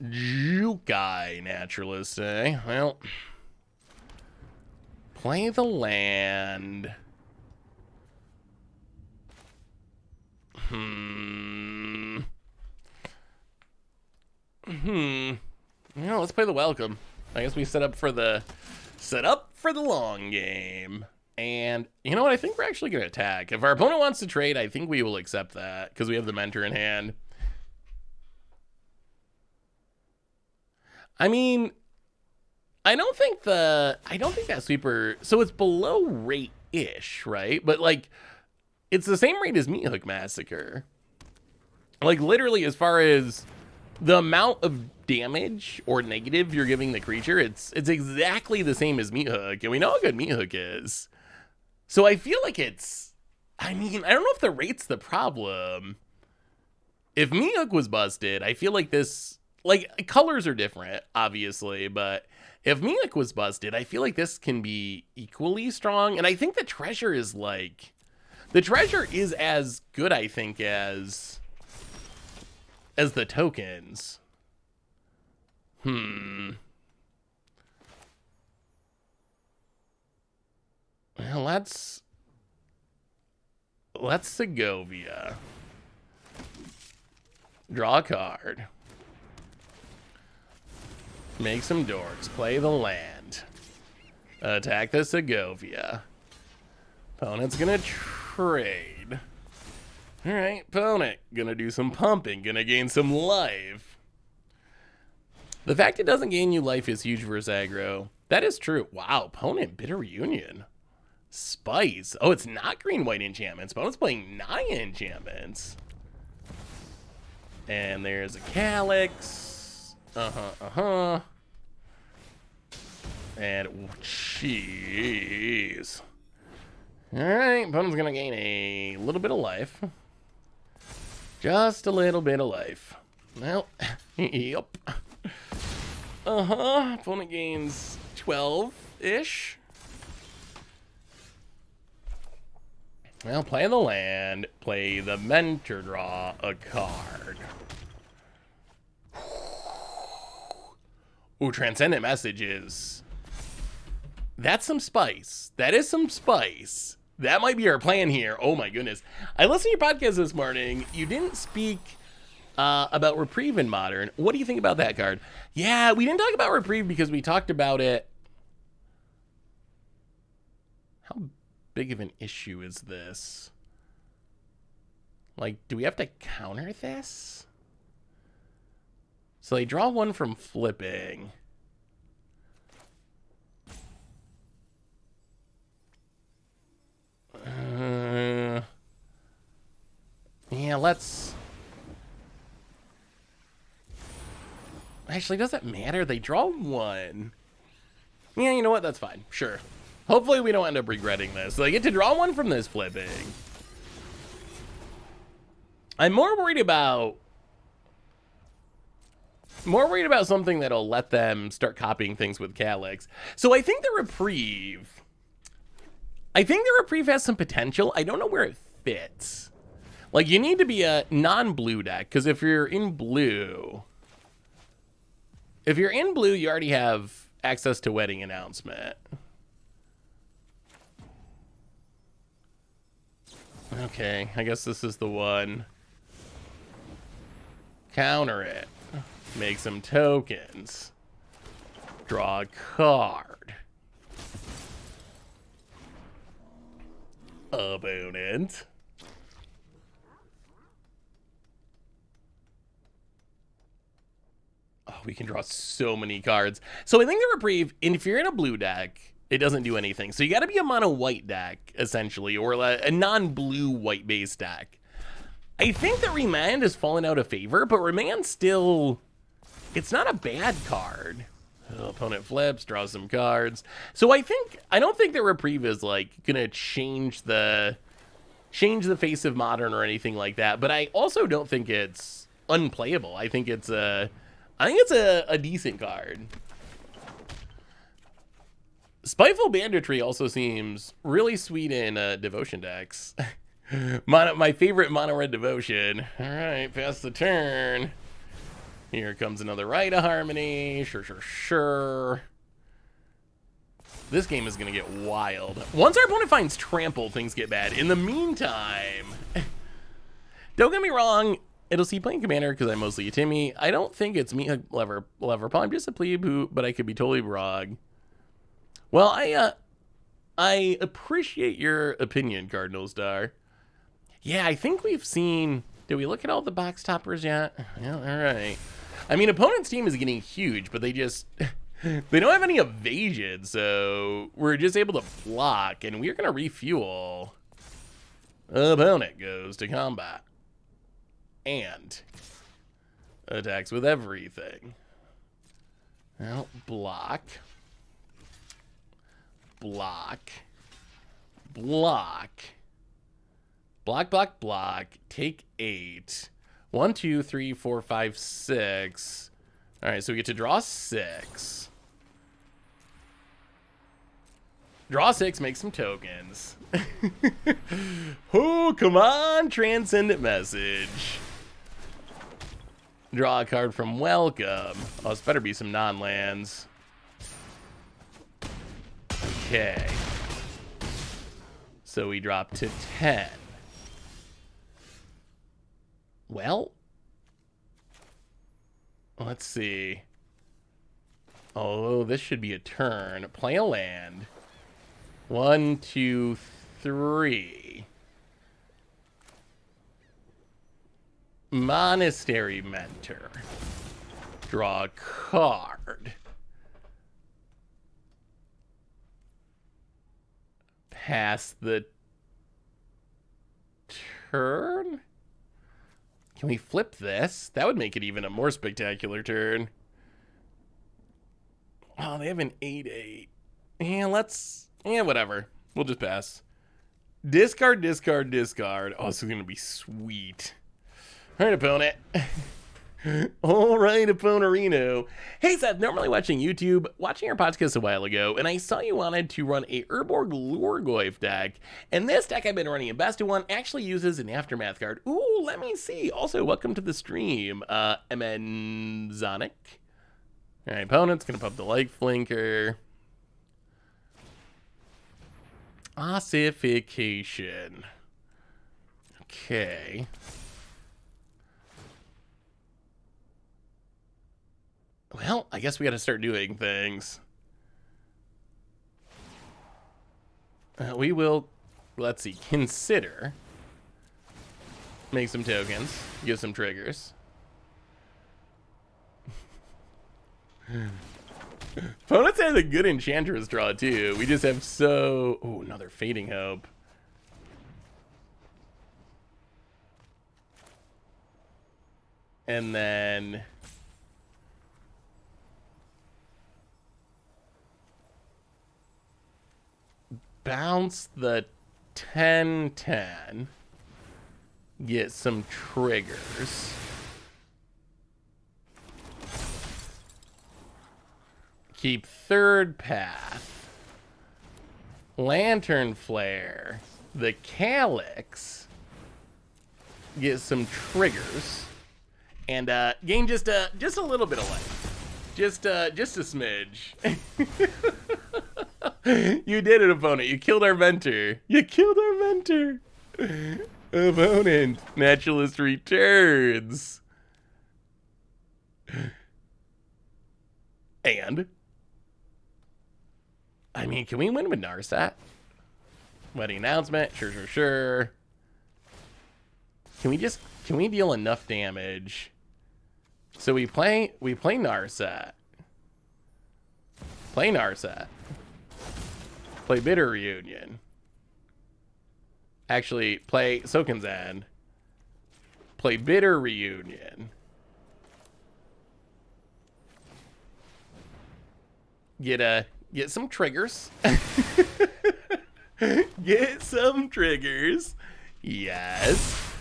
Jeskai Naturalist, eh? Well, play the land. Yeah, let's play the welcome. I guess we set up for the long game. And you know what? I think we're actually going to attack. If our opponent wants to trade, I think we will accept that because we have the mentor in hand. I mean, I don't think that sweeper, so it's below rate-ish, right? But like, it's the same rate as Meat Hook Massacre. Like literally, as far as the amount of damage or negative you're giving the creature, it's exactly the same as Meat Hook, and we know how good Meat Hook is. So I feel like I mean, I don't know if the rate's the problem. If Meat Hook was busted, I feel like this, like, colors are different, obviously, but if Meat Hook was busted, I feel like this can be equally strong, and I think the treasure is as good, I think, as the tokens. Well, let's Segovia. Draw a card. Make some dorks. Play the land. Attack the Segovia. Opponent's gonna trade. Alright, opponent. Gonna do some pumping. Gonna gain some life. The fact it doesn't gain you life is huge versus aggro. That is true. Wow, opponent Bitter Reunion. Spice. Oh, it's not green-white enchantments. Opponent's playing 9 enchantments. And there's a Calyx. And, jeez. Alright, opponent's gonna gain a little bit of life. Just a little bit of life. Well, yep. Opponent gains 12-ish. Well, play the land. Play the mentor, draw a card. Ooh, Transcendent Messages. That's some spice. That is some spice. That might be our plan here. Oh my goodness. I listened to your podcast this morning. You didn't speak about Reprieve in Modern. What do you think about that card? Yeah, we didn't talk about Reprieve because we talked about it. How big of an issue is this? Like, do we have to counter this? So they draw one from flipping. Yeah, let's... Actually, does it matter? They draw one. Yeah, you know what? That's fine. Sure. Hopefully we don't end up regretting this. So they get to draw one from this flipping. I'm more worried about something that'll let them start copying things with Calyx. So I think the Reprieve has some potential. I don't know where it fits. Like, you need to be a non-blue deck, because if you're in blue, you already have access to Wedding Announcement. Okay, I guess this is the one. Counter it. Make some tokens. Draw a card. Opponent. Oh, we can draw so many cards. So I think the Reprieve, and if you're in a blue deck, it doesn't do anything. So you got to be a mono white deck, essentially, or a non-blue white base deck. I think that Remand has fallen out of favor, but Remand still, it's not a bad card. Oh, opponent flips, draws some cards. So I don't think that Reprieve is like gonna change the face of Modern or anything like that. But I also don't think it's unplayable. I think it's a decent card. Spiteful Banditry also seems really sweet in Devotion decks. My favorite mono red Devotion. All right, pass the turn. Here comes another Rite of Harmony. Sure. This game is going to get wild. Once our opponent finds Trample, things get bad. In the meantime, don't get me wrong, it'll see playing Commander because I'm mostly a Timmy. I don't think it's me, Lever. I'm just a plebe who, but I could be totally wrong. Well, I appreciate your opinion, Cardinal Star. Yeah, I think we've seen... Did we look at all the box toppers yet? Yeah, all right. I mean, opponent's team is getting huge, but they just... they don't have any evasion, so we're just able to block, and we're going to refuel. Opponent goes to combat. And attacks with everything. Well, block. Block. Block. Block, block, block. Take 8. 1, 2, 3, 4, 5, 6. All right, so we get to draw 6. Draw 6, make some tokens. Oh, come on, Transcendent Message. Draw a card from Welcome. Oh, this better be some non-lands. Okay. So we drop to 10. Well, let's see. Oh, this should be a turn. Play a land. 1, 2, 3. Monastery Mentor. Draw a card. Pass the turn? Can we flip this? That would make it even a more spectacular turn. Oh, they have an 8/8. Yeah, whatever. We'll just pass. Discard, discard, discard. Oh, this is going to be sweet. All right, opponent. All right, opponent. Hey, Seth, normally watching YouTube, watching your podcast a while ago, and I saw you wanted to run a Urborg Lurgoyf deck, and this deck I've been running in Best of One actually uses an Aftermath card. Ooh, let me see. Also, welcome to the stream, MN Zonic. All right, opponent's going to pump the Light Flinker. Ossification. Okay. Well, I guess we got to start doing things. We will, let's see, consider. Make some tokens. Give some triggers. Opponents have a good Enchantress draw, too. We just have so... Oh, another Fading Hope. And then... bounce the 10-10. Get some triggers. Keep third path. Lantern Flare. The Calyx. Get some triggers. And gain just a little bit of life. Just a smidge. You did it, opponent. You killed our mentor. You killed our mentor. Opponent. Naturalist returns. And I mean, can we win with Narset? Wedding announcement, sure. Can we deal enough damage? So we play Narset. Play Narset. Play Bitter Reunion. Actually, play Soken's End. Play Bitter Reunion. Get some triggers. Get some triggers. Yes.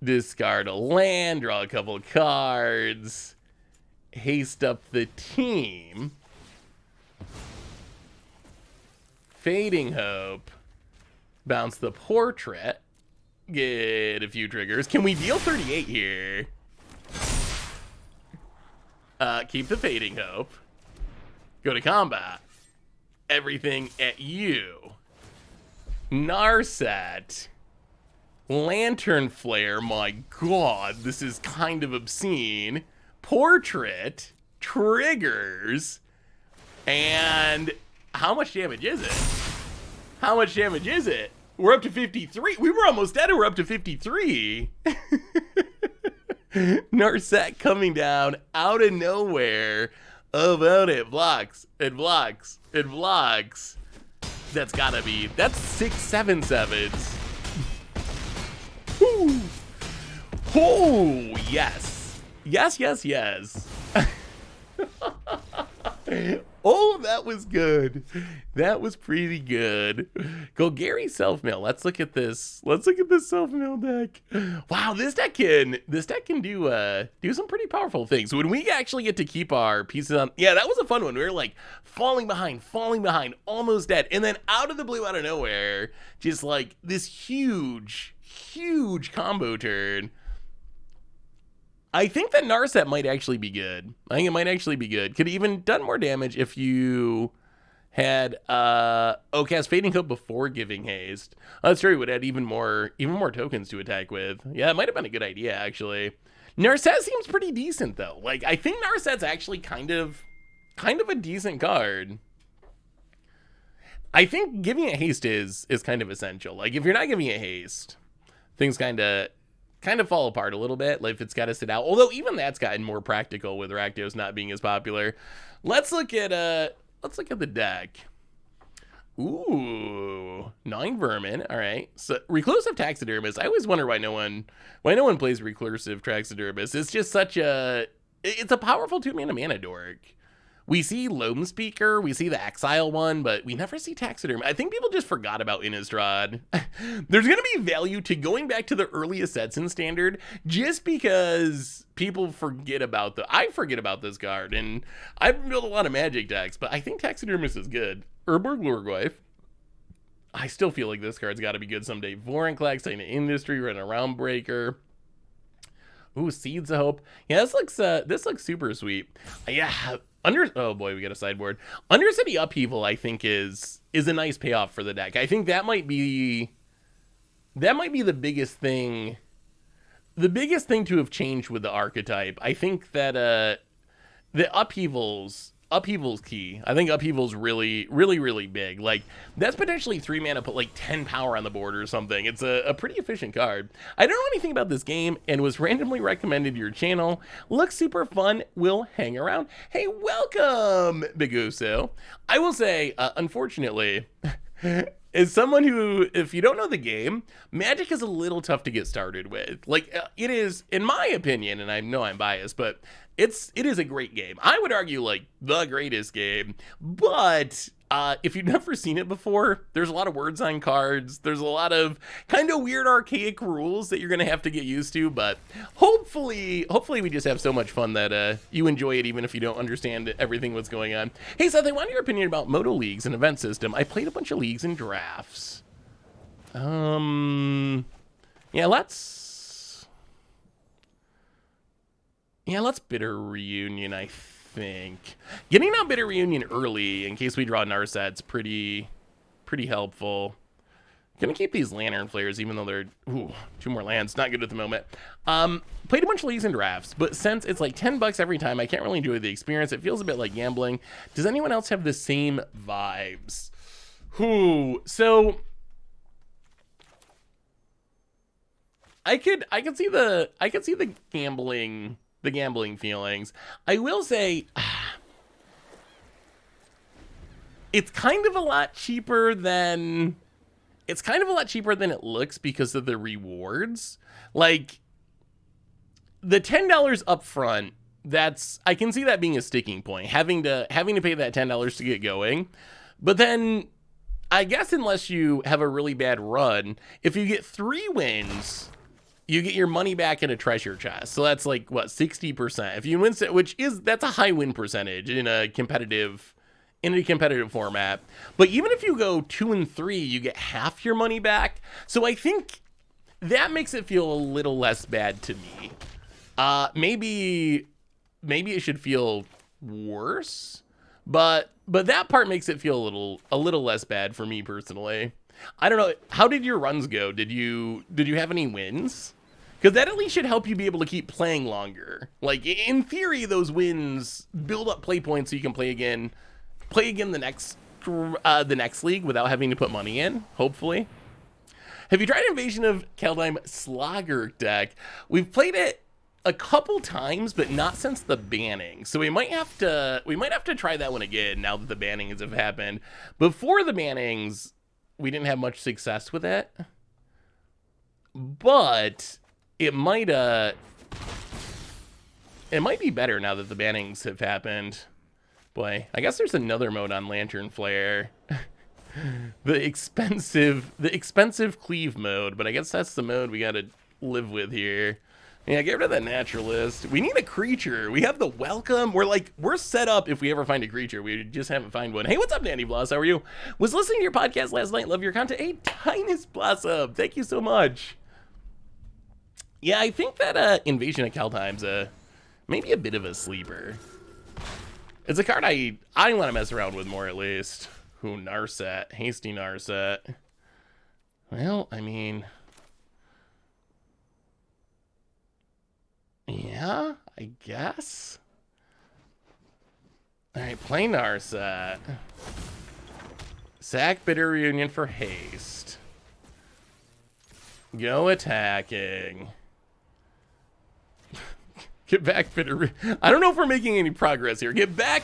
Discard a land, draw a couple cards. Haste up the team. Fading Hope. Bounce the Portrait. Get a few triggers. Can we deal 38 here? Keep the Fading Hope. Go to combat. Everything at you. Narset. Lantern Flare. My god, this is kind of obscene. Portrait. Triggers. And how much damage is it? How much damage is it? We're up to 53. We were almost dead and we're up to 53. Narset coming down out of nowhere. About it. Blocks. It blocks. It blocks. That's gotta be. That's 6 7/7s. Woo. Oh, yes. Yes. Oh, that was good. That was pretty good. Go Gary Self-Mill. Let's look at this. Let's look at this Self-Mill deck. Wow, this deck can do some pretty powerful things. When we actually get to keep our pieces on, yeah, that was a fun one. We were like falling behind, almost dead, and then out of the blue, out of nowhere, just like this huge combo turn. I think that Narset might actually be good. I think it might actually be good. Could have even done more damage if you had cast Fading Hope before giving haste. That's true. It would add even more tokens to attack with. Yeah, it might have been a good idea actually. Narset seems pretty decent though. Like I think Narset's actually kind of a decent card. I think giving it haste is kind of essential. Like if you're not giving it haste, things kind of fall apart a little bit, like if it's got to sit out. Although even that's gotten more practical with Rakdos not being as popular. Let's look at the deck. Ooh, 9 Vermin. All right. So Reclusive Taxidermist. I always wonder why no one plays Reclusive Taxidermist. It's just it's a powerful 2-mana dork. We see Loam Speaker, we see the Exile one, but we never see Taxidermy. I think people just forgot about Innistrad. There's going to be value to going back to the earliest sets in Standard just because people forget about I forget about this card, and I've built a lot of Magic decks, but I think Taxidermist is good. Urborg Lurgoyf. I still feel like this card's got to be good someday. Vorinclex, Titan Industry, Run Around Breaker. Ooh, Seeds of Hope. Yeah, this looks super sweet. Yeah. Oh boy, we got a sideboard. Undercity Upheaval, I think, is a nice payoff for the deck. I think that might be the biggest thing. The biggest thing to have changed with the archetype. I think that the upheavals upheaval's key. I think upheaval's really, really, really big. Like, that's potentially 3 mana, put like 10 power on the board or something. It's a pretty efficient card. I don't know anything about this game and was randomly recommended to your channel. Looks super fun. Will hang around. Hey, welcome, Big Uso. I will say, unfortunately, as someone who, if you don't know the game, Magic is a little tough to get started with. Like, it is, in my opinion, and I know I'm biased, but it is a great game. I would argue, like, the greatest game. But if you've never seen it before, there's a lot of words on cards. There's a lot of kind of weird archaic rules that you're going to have to get used to. But hopefully we just have so much fun that you enjoy it even if you don't understand everything what's going on. Hey, Seth, I want your opinion about Moto Leagues and event system. I played a bunch of leagues and drafts. Yeah, let's Bitter Reunion, I think. Getting out Bitter Reunion early in case we draw Narset's pretty helpful. Gonna keep these Lantern Flares even though they're 2 more lands. Not good at the moment. Played a bunch of leagues and drafts, but since it's like $10 every time, I can't really enjoy the experience. It feels a bit like gambling. Does anyone else have the same vibes? So I could see the gambling feelings. I will say it's kind of a lot cheaper than it looks because of the rewards. Like the $10 up front, I can see that being a sticking point, having to pay that $10 to get going. But then I guess unless you have a really bad run, if you get 3 wins, you get your money back in a treasure chest. So that's like, what, 60%. If you win, that's a high win percentage in a competitive format. But even if you go 2 and 3, you get half your money back. So I think that makes it feel a little less bad to me. Maybe it should feel worse, but that part makes it feel a little less bad for me personally. I don't know. How did your runs go? Did you have any wins? Because that at least should help you be able to keep playing longer. Like, in theory, those wins build up play points so you can play again the next league without having to put money in, hopefully. Have you tried Invasion of Kaldheim Slogger deck? We've played it a couple times, but not since the banning. So we might have to try that one again now that the bannings have happened. Before the bannings, we didn't have much success with it. But it might be better now that the bannings have happened. Boy, I guess there's another mode on Lantern Flare. the expensive cleave mode, but I guess that's the mode we gotta live with here. Yeah, get rid of that naturalist. We need a creature. We have the welcome. We're set up if we ever find a creature. We just haven't found one. Hey, what's up, Danny Bloss? How are you? Was listening to your podcast last night. Love your content. Hey, Tinus Blossom. Thank you so much. Yeah, I think that Invasion of Kaldheim's maybe a bit of a sleeper. It's a card I want to mess around with more, at least. Narset. Hasty Narset. Well, I mean, yeah, I guess. All right, play Narset. Sack Bitter Reunion for haste. Go attacking. Get back Bitter I don't know if we're making any progress here. Get back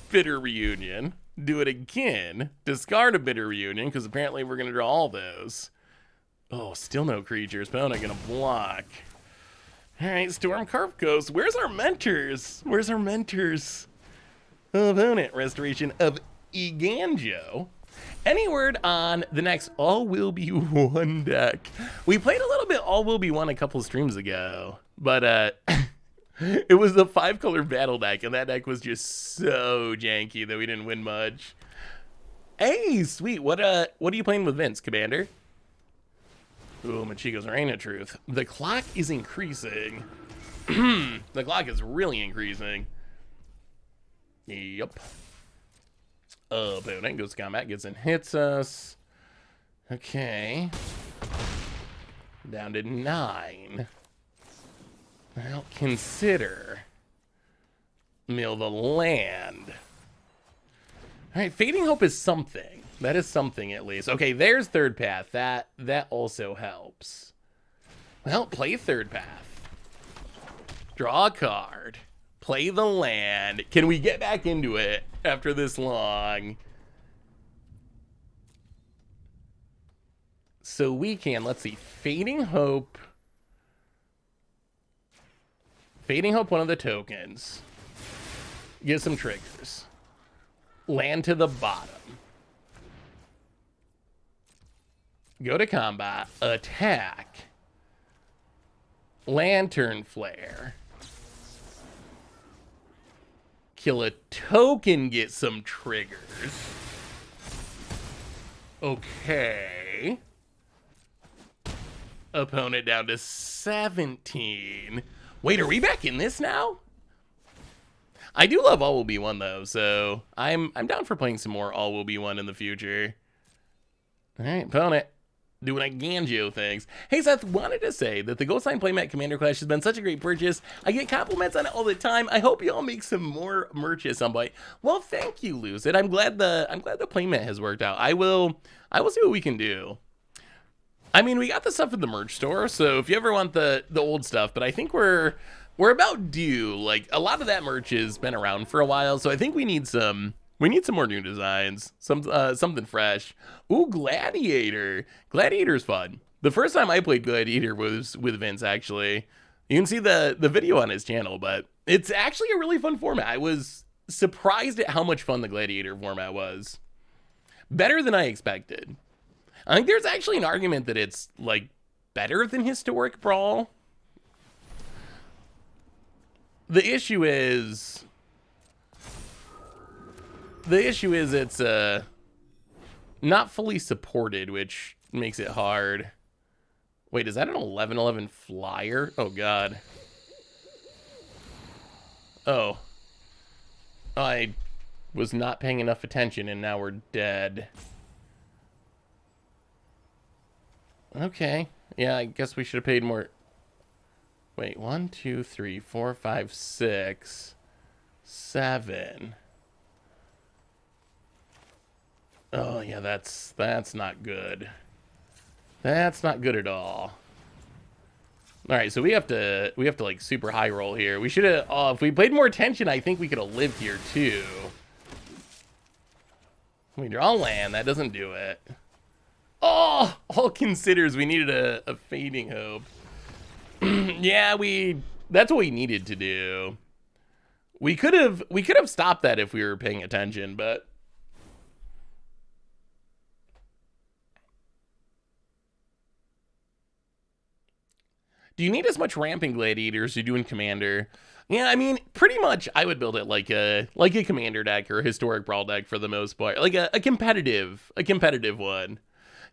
Bitter Reunion. Do it again. Discard a Bitter Reunion, because apparently we're going to draw all those. Oh, still no creatures. But I'm not going to block. All right, Storm Carp Ghost. Where's our mentors? Opponent. Restoration of Iganjo. Any word on the next All Will Be One deck? We played a little bit All Will Be One a couple streams ago, but it was the 5-color battle deck, and that deck was just so janky that we didn't win much. Hey, sweet. What are you playing with Vince, Commander? Ooh, Machiko's Reign of Truth. The clock is increasing. The clock is really increasing. Yep. Opponent goes to combat, gets and hits us. Okay. Down to 9. Well, consider mill the land. All right, Fading Hope is something. That is something at least. Okay, there's Third Path. That also helps. Well, play Third Path. Draw a card. Play the land. Can we get back into it after this long? So we can, let's see, Fading Hope. Fading Hope, one of the tokens. Get some triggers. Land to the bottom. Go to combat. Attack. Lantern Flare. Kill a token, get some triggers. Okay. Opponent down to 17. Wait, are we back in this now? I do love All Will Be One though, so I'm down for playing some more All Will Be One in the future. All right, opponent. Doing a Ganjo things. Hey Seth, wanted to say that the Ghost Sign Playmat Commander Clash has been such a great purchase. I get compliments on it all the time. I hope you all make some more merch at some point. Well, thank you, Lucid. I'm glad the playmat has worked out. I will see what we can do. I mean, we got the stuff at the merch store, so if you ever want the old stuff, but I think we're about due. Like, a lot of that merch has been around for a while, so I think we need some more new designs, something fresh. Ooh, Gladiator. Gladiator's fun. The first time I played Gladiator was with Vince, actually. You can see the video on his channel, but it's actually a really fun format. I was surprised at how much fun the Gladiator format was. Better than I expected. I think there's actually an argument that it's, like, better than Historic Brawl. The issue is it's not fully supported, which makes it hard. Wait, is that an 11/11 flyer? Oh god. Oh. I was not paying enough attention and now we're dead. Okay. Yeah, I guess we should have paid more. Wait, 1, 2, 3, 4, 5, 6, 7. Oh yeah, that's not good. That's not good at all. All right, so we have to like super high roll here. We should have. Oh, if we paid more attention, I think we could have lived here too. We draw land. That doesn't do it. Oh, all considers we needed a Fading Hope. Yeah, that's what we needed to do. We could have stopped that if we were paying attention, but do you need as much ramping Gladiators as you do in Commander? Yeah, I mean, pretty much I would build it like a Commander deck or a Historic Brawl deck for the most part. Like a competitive one.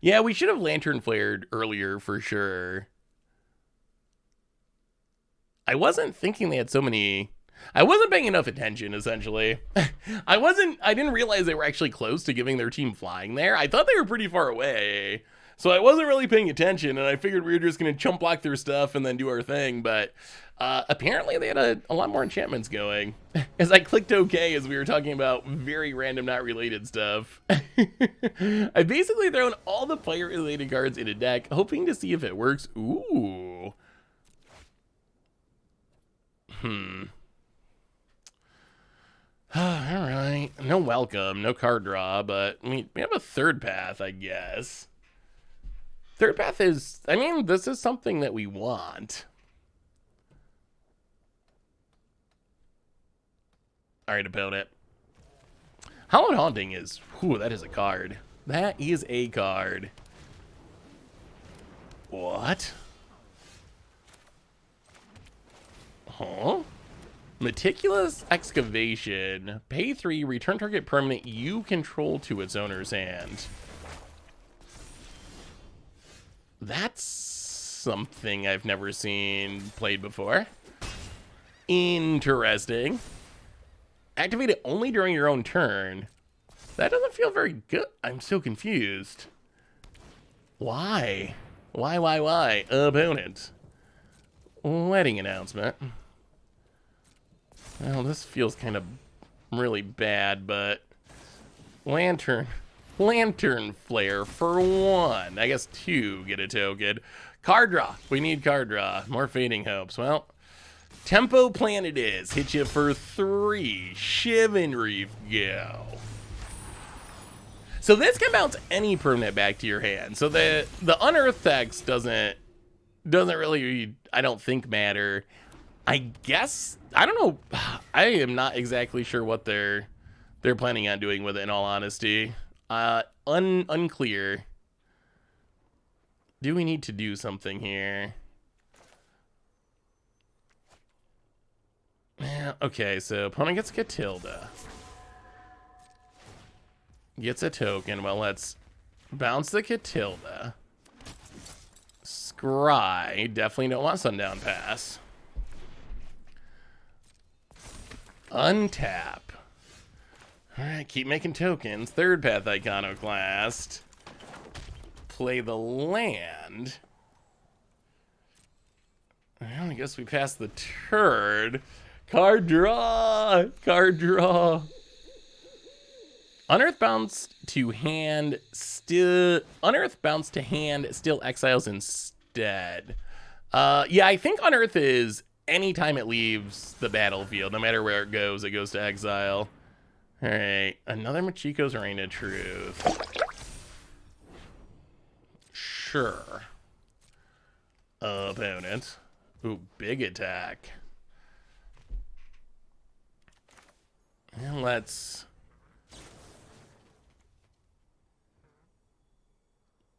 Yeah, we should have Lantern Flared earlier for sure. I wasn't thinking they had so many. I wasn't paying enough attention, essentially. I didn't realize they were actually close to giving their team flying there. I thought they were pretty far away. So I wasn't really paying attention, and I figured we were just going to chump block their stuff and then do our thing, but apparently they had a lot more enchantments going. As I clicked OK as we were talking about very random, not related stuff. I basically thrown all the player-related cards in a deck, hoping to see if it works. Ooh. Alright. No welcome, no card draw, but we have a Third Path, I guess. Third Path is, I mean, this is something that we want. Alright, opponent. Hallowed Haunting is, whew, that is a card. That is a card. What? Huh? Meticulous Excavation. Pay 3, return target permanent you control to its owner's hand. That's something I've never seen played before. Interesting. Activate it only during your own turn. That doesn't feel very good. I'm so confused. Why? Why? Opponent. Wedding announcement. Well, this feels kind of really bad, but Lantern Flare for 1. I guess 2 get a token. Card draw. We need card draw. More Fading Hopes. Well, Tempo Plan it is. Hit you for 3. Shivan Reef, go. So this can bounce any permanent back to your hand. So the Unearth text doesn't really, I don't think, matter. I guess, I don't know. I am not exactly sure what they're planning on doing with it, in all honesty. Unclear. Do we need to do something here? Yeah, okay, so opponent gets Catilda. Gets a token. Well, let's bounce the Catilda. Scry. Definitely don't want Sundown Pass. Untap. Alright, keep making tokens. Third Path Iconoclast. Play the land. Well, I guess we passed the turn. Card draw. Card draw. Unearth bounce to hand, still exiles instead. Yeah, I think Unearth is anytime it leaves the battlefield, no matter where it goes to exile. All right, another Machiko's Reign of Truth. Sure. Opponent. Ooh, big attack. And let's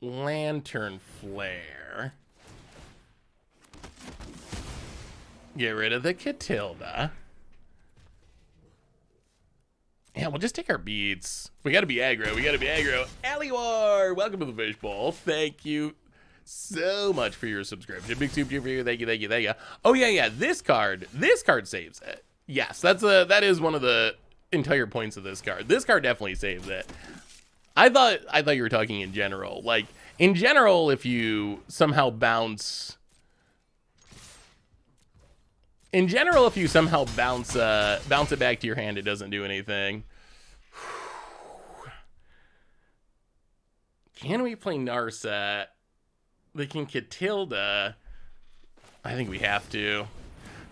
Lantern Flare. Get rid of the Catilda. Yeah, we'll just take our beats. We gotta be aggro. We gotta be aggro. Aliwar, welcome to the fishbowl. Thank you so much for your subscription. Big soup to you. Thank you, thank you, thank you. Oh yeah. This card saves it. Yes, that is one of the entire points of this card. This card definitely saves it. I thought you were talking in general. Like, in general, if you somehow bounce it back to your hand, it doesn't do anything. Can we play Narset? They can Catilda. I think we have to.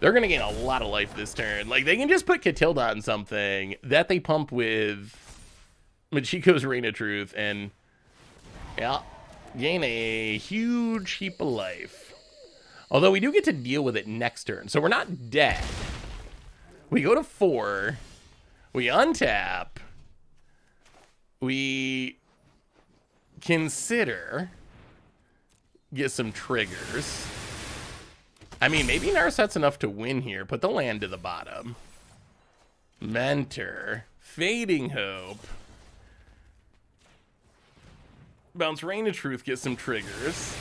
They're going to gain a lot of life this turn. Like, they can just put Catilda on something that they pump with Machiko's Reign of Truth and, yeah, gain a huge heap of life. Although we do get to deal with it next turn, so we're not dead. We go to 4. We untap. We consider. Get some triggers. I mean, maybe Narset's enough to win here. Put the land to the bottom. Mentor. Fading Hope. Bounce Reign of Truth, get some triggers.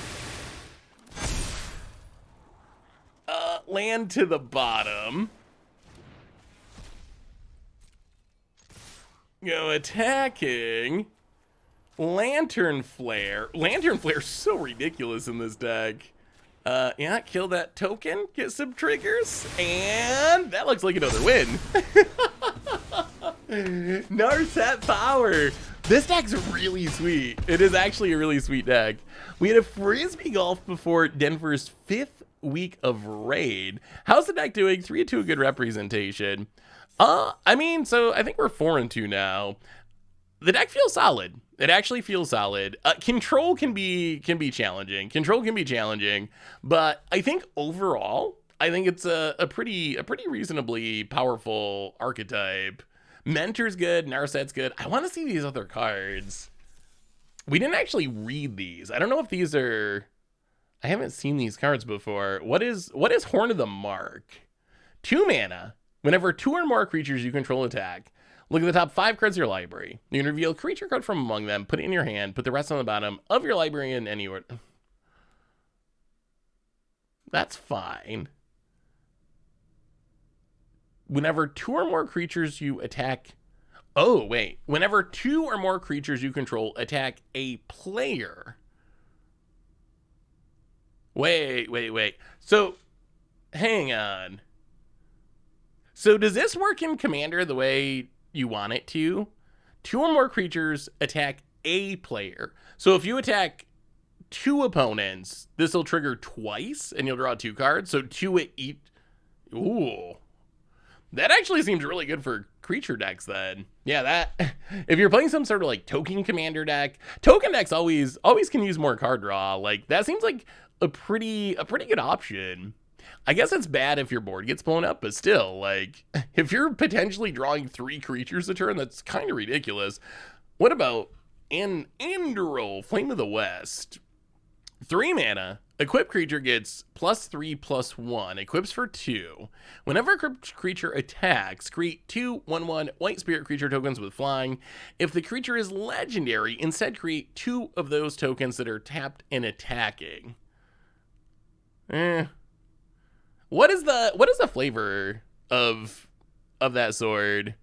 Land to the bottom. Go attacking. Lantern Flare. Lantern Flare's so ridiculous in this deck. Yeah, kill that token, get some triggers, and that looks like another win. Narset power. This deck's really sweet. It is actually a really sweet deck. We had a Frisbee Golf before Denver's 5th week of raid. How's the deck doing? 3-2, a good representation. I mean, so I think we're 4-2 now. The deck feels solid. It actually feels solid. Control can be challenging. But I think overall, I think it's a pretty reasonably powerful archetype. Mentor's good. Narset's good. I want to see these other cards. We didn't actually read these. I don't know if these are. I haven't seen these cards before. What is Horn of the Mark? 2 mana. Whenever 2 or more creatures you control attack, look at the top 5 cards of your library. You can reveal a creature card from among them, put it in your hand, put the rest on the bottom of your library in any order. That's fine. Whenever 2 or more creatures you attack... Oh, wait. Whenever 2 or more creatures you control attack a player... Wait. So, hang on. So does this work in Commander the way you want it to? 2 or more creatures attack a player. So if you attack 2 opponents, this will trigger twice and you'll draw 2 cards. So 2 at each. Ooh. That actually seems really good for creature decks then. Yeah, that if you're playing some sort of like token commander deck, token decks always can use more card draw. Like that seems like a pretty good option. I guess it's bad if your board gets blown up, but still, like if you're potentially drawing 3 creatures a turn, that's kind of ridiculous. What about Andro, Flame of the West? 3 mana. Equip creature gets +3/+1. Equips for 2. Whenever a creature attacks, create 2 1/1 white spirit creature tokens with flying. If the creature is legendary, instead create 2 of those tokens that are tapped and attacking. What is the flavor of that sword?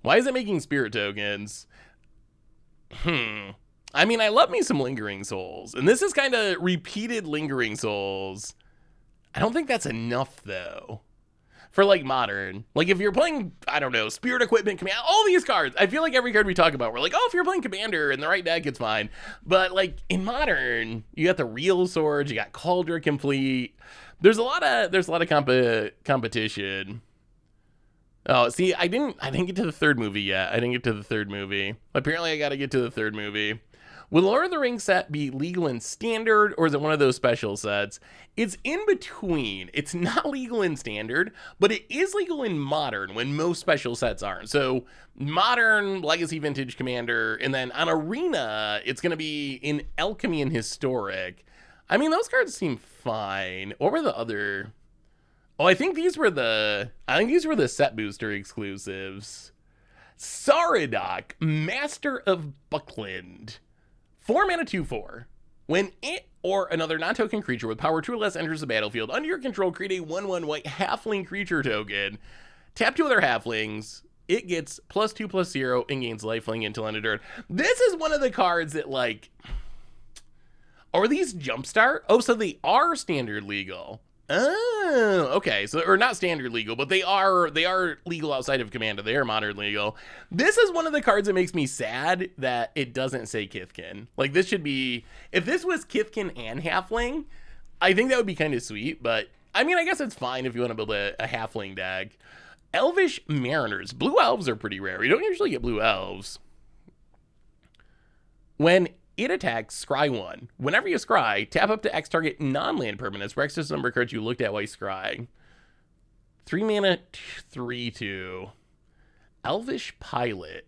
Why is it making spirit tokens? I mean, I love me some Lingering Souls, and this is kind of repeated Lingering Souls. I don't think that's enough, though, for, like, Modern. Like, if you're playing, I don't know, Spirit Equipment, Command, all these cards, I feel like every card we talk about, we're like, oh, if you're playing Commander in the right deck, it's fine. But, like, in Modern, you got the real swords, you got Cauldron Complete. There's a lot of competition. Oh, see, I didn't get to the 3rd movie yet. Apparently, I got to get to the 3rd movie. Will Lord of the Rings set be legal in standard, or is it one of those special sets? It's in between. It's not legal in standard, but it is legal in modern when most special sets aren't. So modern, legacy, vintage, commander, and then on arena, it's going to be in alchemy and historic. I mean, those cards seem fine. What were the other? Oh, I think these were the set booster exclusives. Saradoc, Master of Buckland. 4 mana 2/4. When it or another non-token creature with power 2 or less enters the battlefield, under your control, create a 1/1 white halfling creature token. Tap 2 other halflings. It gets +2/+0 and gains lifelink until end of turn. This is one of the cards that, like, are these jumpstart? Oh, so they are standard legal. Oh, okay. So, or not standard legal, but they are legal outside of Commander. They are modern legal. This is one of the cards that makes me sad that it doesn't say Kithkin. Like, this should be, if this was Kithkin and Halfling, I think that would be kind of sweet, but I mean, I guess it's fine if you want to build a Halfling deck. Elvish Mariners. Blue elves are pretty rare. You don't usually get blue elves. When it attacks, scry 1. Whenever you scry, tap up to X target non-land permanents for X is the number of cards you looked at while you scrying. 3 mana, 3/2. Elvish Pilot.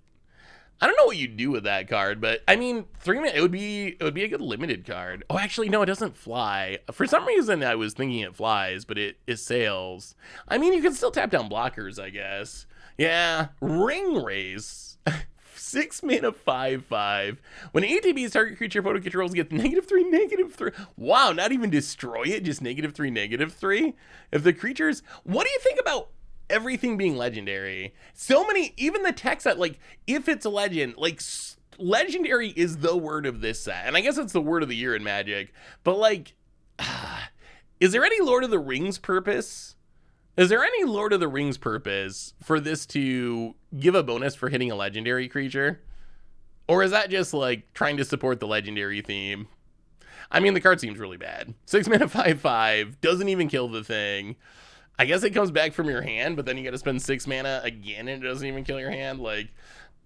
I don't know what you do with that card, but I mean, 3 mana, it would be a good limited card. Oh, actually, no, it doesn't fly. For some reason, I was thinking it flies, but it sails. I mean, you can still tap down blockers, I guess. Yeah, Ring Race. 6 mana 5/5. When ATB's target creature photo controls gets -3/-3. Wow, not even destroy it, just -3/-3. If the creatures, what do you think about everything being legendary? So many, even the text that, like, if it's a legend, like, legendary is the word of this set. And I guess it's the word of the year in Magic. But, like, is there any Lord of the Rings purpose? Is there any Lord of the Rings purpose for this to give a bonus for hitting a legendary creature? Or is that just, like, trying to support the legendary theme? I mean, the card seems really bad. 6 mana 5/5, doesn't even kill the thing. I guess it comes back from your hand, but then you gotta spend 6 mana again and it doesn't even kill your hand. Like,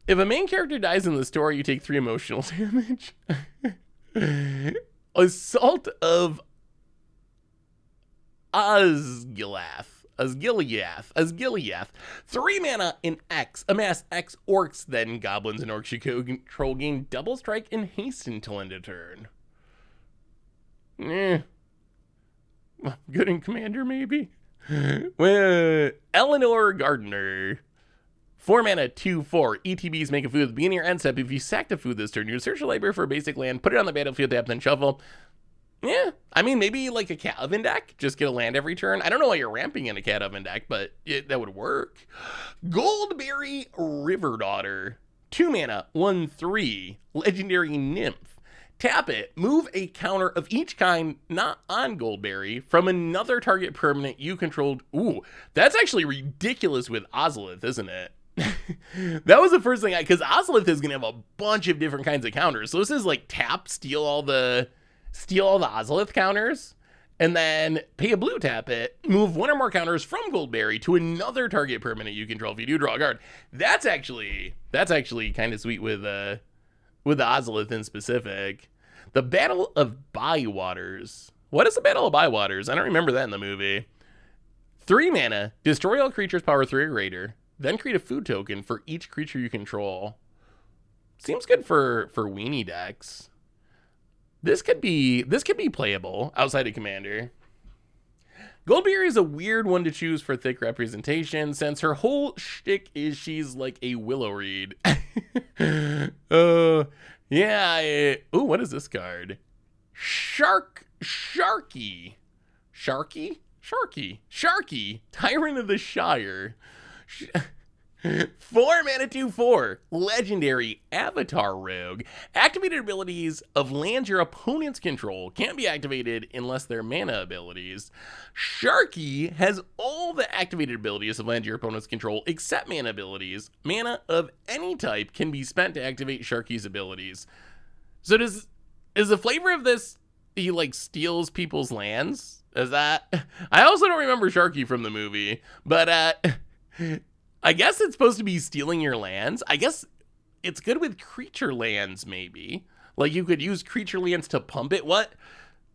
if a main character dies in the story, you take 3 emotional damage. Assault of Asgiliath. 3 mana in X. Amass X orcs, then goblins and orcs you control gain double strike and haste until end of turn. Good in Commander, maybe? Well, Eleanor Gardener. 4 mana 2/4. ETBs make a food at the beginning or end step. If you sacked a food this turn, you search your library for a basic land, put it on the battlefield, tap, then shuffle. Yeah, I mean, maybe like a Cat Oven deck, just get a land every turn. I don't know why you're ramping in a Cat Oven deck, but that would work. Goldberry River Daughter, 2 mana, 1/3, legendary nymph. Tap it, move a counter of each kind not on Goldberry from another target permanent you controlled. Ooh, that's actually ridiculous with Ozolith, isn't it? that was the first thing because Ozolith is gonna have a bunch of different kinds of counters. So this is like tap, steal all the Ozolith counters, and then pay a blue, tap it, move one or more counters from Goldberry to another target permanent you control if you do draw a card. That's actually kind of sweet with the Ozolith in specific. The Battle of Bywaters. What is the Battle of Bywaters? I don't remember that in the movie. 3 mana, destroy all creatures power 3 or greater, then create a food token for each creature you control. Seems good for weenie decks. This could be playable outside of Commander. Goldberry is a weird one to choose for thick representation since her whole shtick is she's like a willow reed. Yeah. Ooh, what is this card? Sharky. Tyrant of the Shire. 4 mana 2/4. Legendary Avatar Rogue. Activated abilities of lands your opponents control can't be activated unless they're mana abilities. Sharky has all the activated abilities of lands your opponents control except mana abilities. Mana of any type can be spent to activate Sharky's abilities. So is the flavor of this he like steals people's lands? Is that? I also don't remember Sharky from the movie, but I guess it's supposed to be stealing your lands. I guess it's good with creature lands, maybe. Like you could use creature lands to pump it. What?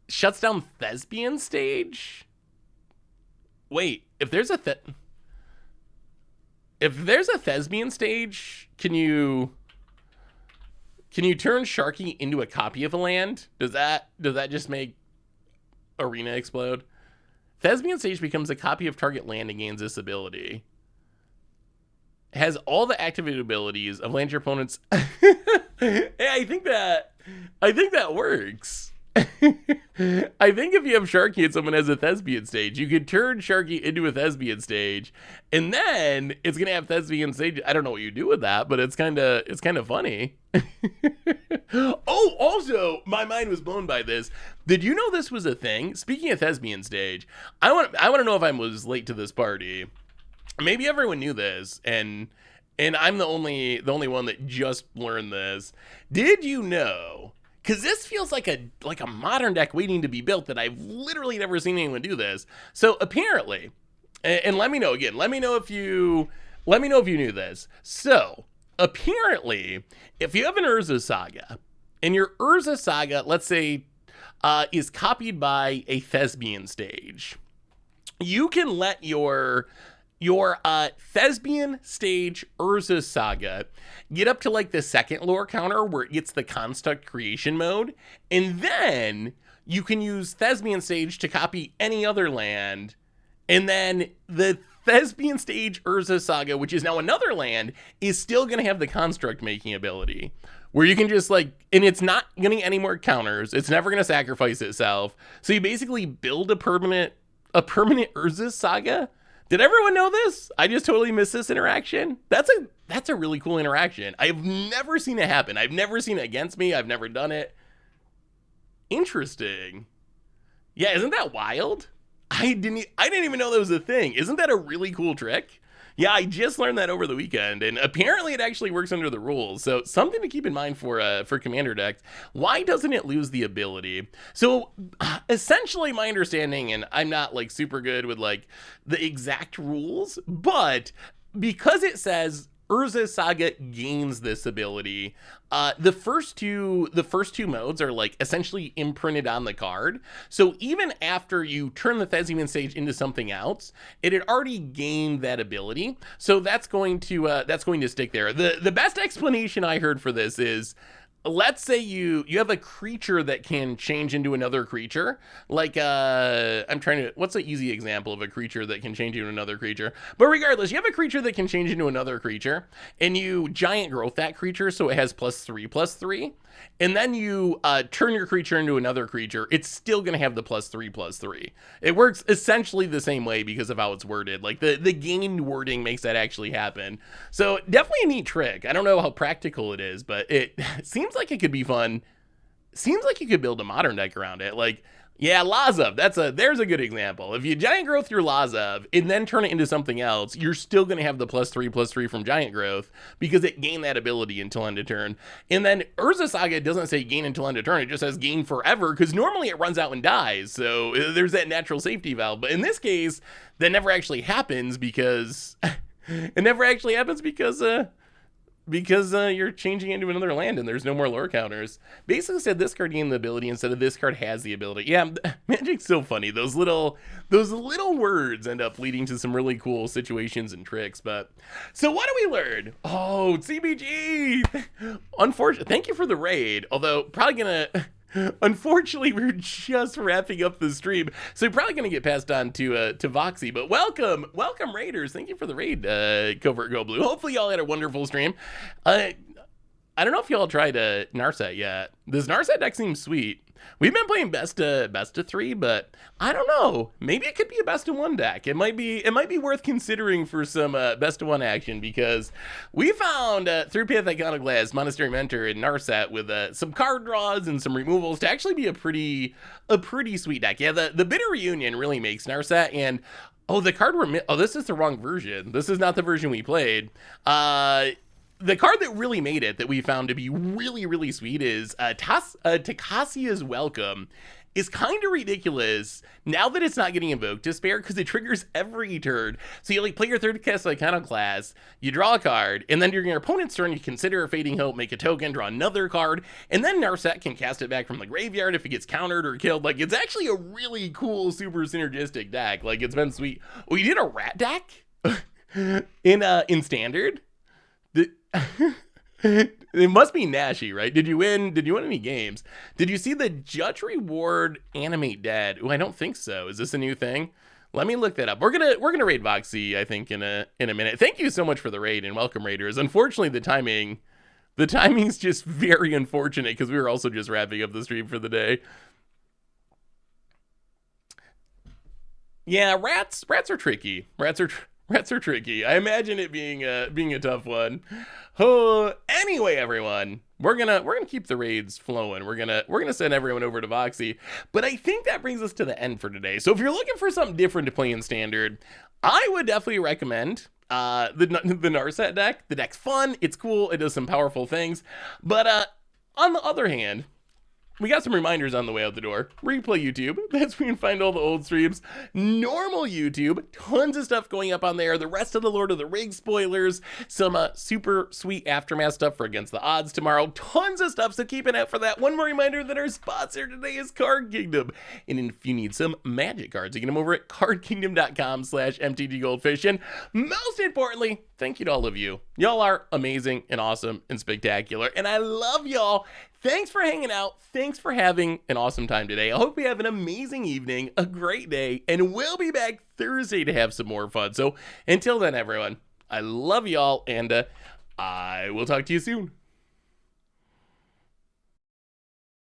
Shuts down Thespian Stage? Wait, if there's a Thespian Stage, can you turn Sharky into a copy of a land? Does that just make Arena explode? Thespian Stage becomes a copy of target land and gains this ability. Has all the activated abilities of land your opponents. Hey, I think that works. I think if you have Sharky and someone has a Thespian Stage, you could turn Sharky into a Thespian Stage, and then it's gonna have Thespian Stage. I don't know what you do with that, but it's kind of funny. Oh, also, my mind was blown by this. Did you know this was a thing? Speaking of Thespian Stage, I want to know if I was late to this party. Maybe everyone knew this, and I'm the only one that just learned this. Did you know? Because this feels like a modern deck waiting to be built that I've literally never seen anyone do this. So apparently, and let me know again. Let me know if you knew this. So apparently, if you have an Urza Saga, and your Urza Saga, let's say, is copied by a Thespian Stage, you can let your Thespian Stage Urza Saga get up to like the second lore counter where it gets the construct creation mode, and then you can use Thespian Stage to copy any other land, and then the Thespian Stage Urza Saga, which is now another land, is still going to have the construct making ability, where you can just like, and it's not getting any more counters, it's never going to sacrifice itself, so you basically build a permanent Urza Saga. Did everyone know this? I just totally missed this interaction. That's a really cool interaction. I've never seen it happen. I've never seen it against me. I've never done it. Interesting. Yeah, isn't that wild? I didn't even know that was a thing. Isn't that a really cool trick? Yeah, I just learned that over the weekend, and apparently it actually works under the rules. So something to keep in mind for Commander decks. Why doesn't it lose the ability? So essentially my understanding, and I'm not like super good with like the exact rules, but because it says Urza Saga gains this ability, the first two modes are like essentially imprinted on the card. So even after you turn the Thespian Stage into something else, it had already gained that ability. So that's going to stick there. The best explanation I heard for this is, let's say you have a creature that can change into another creature. Like, what's an easy example of a creature that can change into another creature? But regardless, you have a creature that can change into another creature, and you giant growth that creature so it has +3/+3, and then you turn your creature into another creature, it's still going to have the +3/+3. It works essentially the same way because of how it's worded. Like, the gained wording makes that actually happen. So definitely a neat trick. I don't know how practical it is, but it seems like it could be fun. Seems like you could build a modern deck around it. Like Yeah, Lazov. There's a good example. If you giant growth your Lazov and then turn it into something else, you're still going to have the +3/+3 from giant growth because it gained that ability until end of turn. And then Urza Saga doesn't say gain until end of turn; it just says gain forever because normally it runs out and dies. So there's that natural safety valve. But in this case, that never actually happens because because you're changing into another land and there's no more lore counters. Basically said this card gained the ability instead of this card has the ability. Yeah, Magic's so funny. Those little words end up leading to some really cool situations and tricks. But so what do we learn? Oh, CBG. Unfortunately, thank you for the raid. Although probably gonna. Unfortunately, we're just wrapping up the stream, so you're probably going to get passed on to Voxy. But welcome Raiders. Thank you for the raid, Covert Go Blue. Hopefully, y'all had a wonderful stream. I don't know if y'all tried Narset yet. This Narset deck seems sweet. We've been playing best of 3, but I don't know. Maybe it could be a best of 1 deck. It might be worth considering for some best of 1 action because we found through Path Iconoclast, Monastery Mentor, and Narset with some card draws and some removals to actually be a pretty sweet deck. Yeah, the Bitter Reunion really makes Narset and. Oh, the card this is the wrong version. This is not the version we played. The card that really made it that we found to be really, really sweet is Takasia's Welcome. Is kind of ridiculous now that it's not getting invoked Despair because it triggers every turn. So you play your third cast Iconoclast, you draw a card, and then during your opponent's turn, you consider a Fading Hope, make a token, draw another card, and then Narset can cast it back from the graveyard if it gets countered or killed. It's actually a really cool, super synergistic deck. It's been sweet. Oh, you did a rat deck in Standard? It must be Nashi, right? Did you win any games? Did you see the Judge Reward animate dead? Oh, I don't think so. Is this a new thing? Let me look that up. We're gonna raid Voxy, I think, in a minute. Thank you so much for the raid and welcome raiders. Unfortunately, the timing's just very unfortunate because we were also just wrapping up the stream for the day. Yeah, rats are tricky. Rats are tricky. I imagine it being a tough one. Oh, anyway, everyone, we're gonna keep the raids flowing. We're gonna send everyone over to Voxy. But I think that brings us to the end for today. So if you're looking for something different to play in Standard, I would definitely recommend the Narset deck. The deck's fun. It's cool. It does some powerful things. But on the other hand, we got some reminders on the way out the door. Replay YouTube, that's where you can find all the old streams. Normal YouTube, tons of stuff going up on there. The rest of the Lord of the Rings spoilers, some super sweet Aftermath stuff for Against the Odds tomorrow. Tons of stuff, so keep an eye out for that. One more reminder that our sponsor today is Card Kingdom. And if you need some Magic cards, you can get them over at cardkingdom.com/mtggoldfish. And most importantly, thank you to all of you. Y'all are amazing and awesome and spectacular. And I love y'all. Thanks for hanging out. Thanks for having an awesome time today. I hope you have an amazing evening, a great day, and we'll be back Thursday to have some more fun. So until then, everyone, I love y'all, and I will talk to you soon.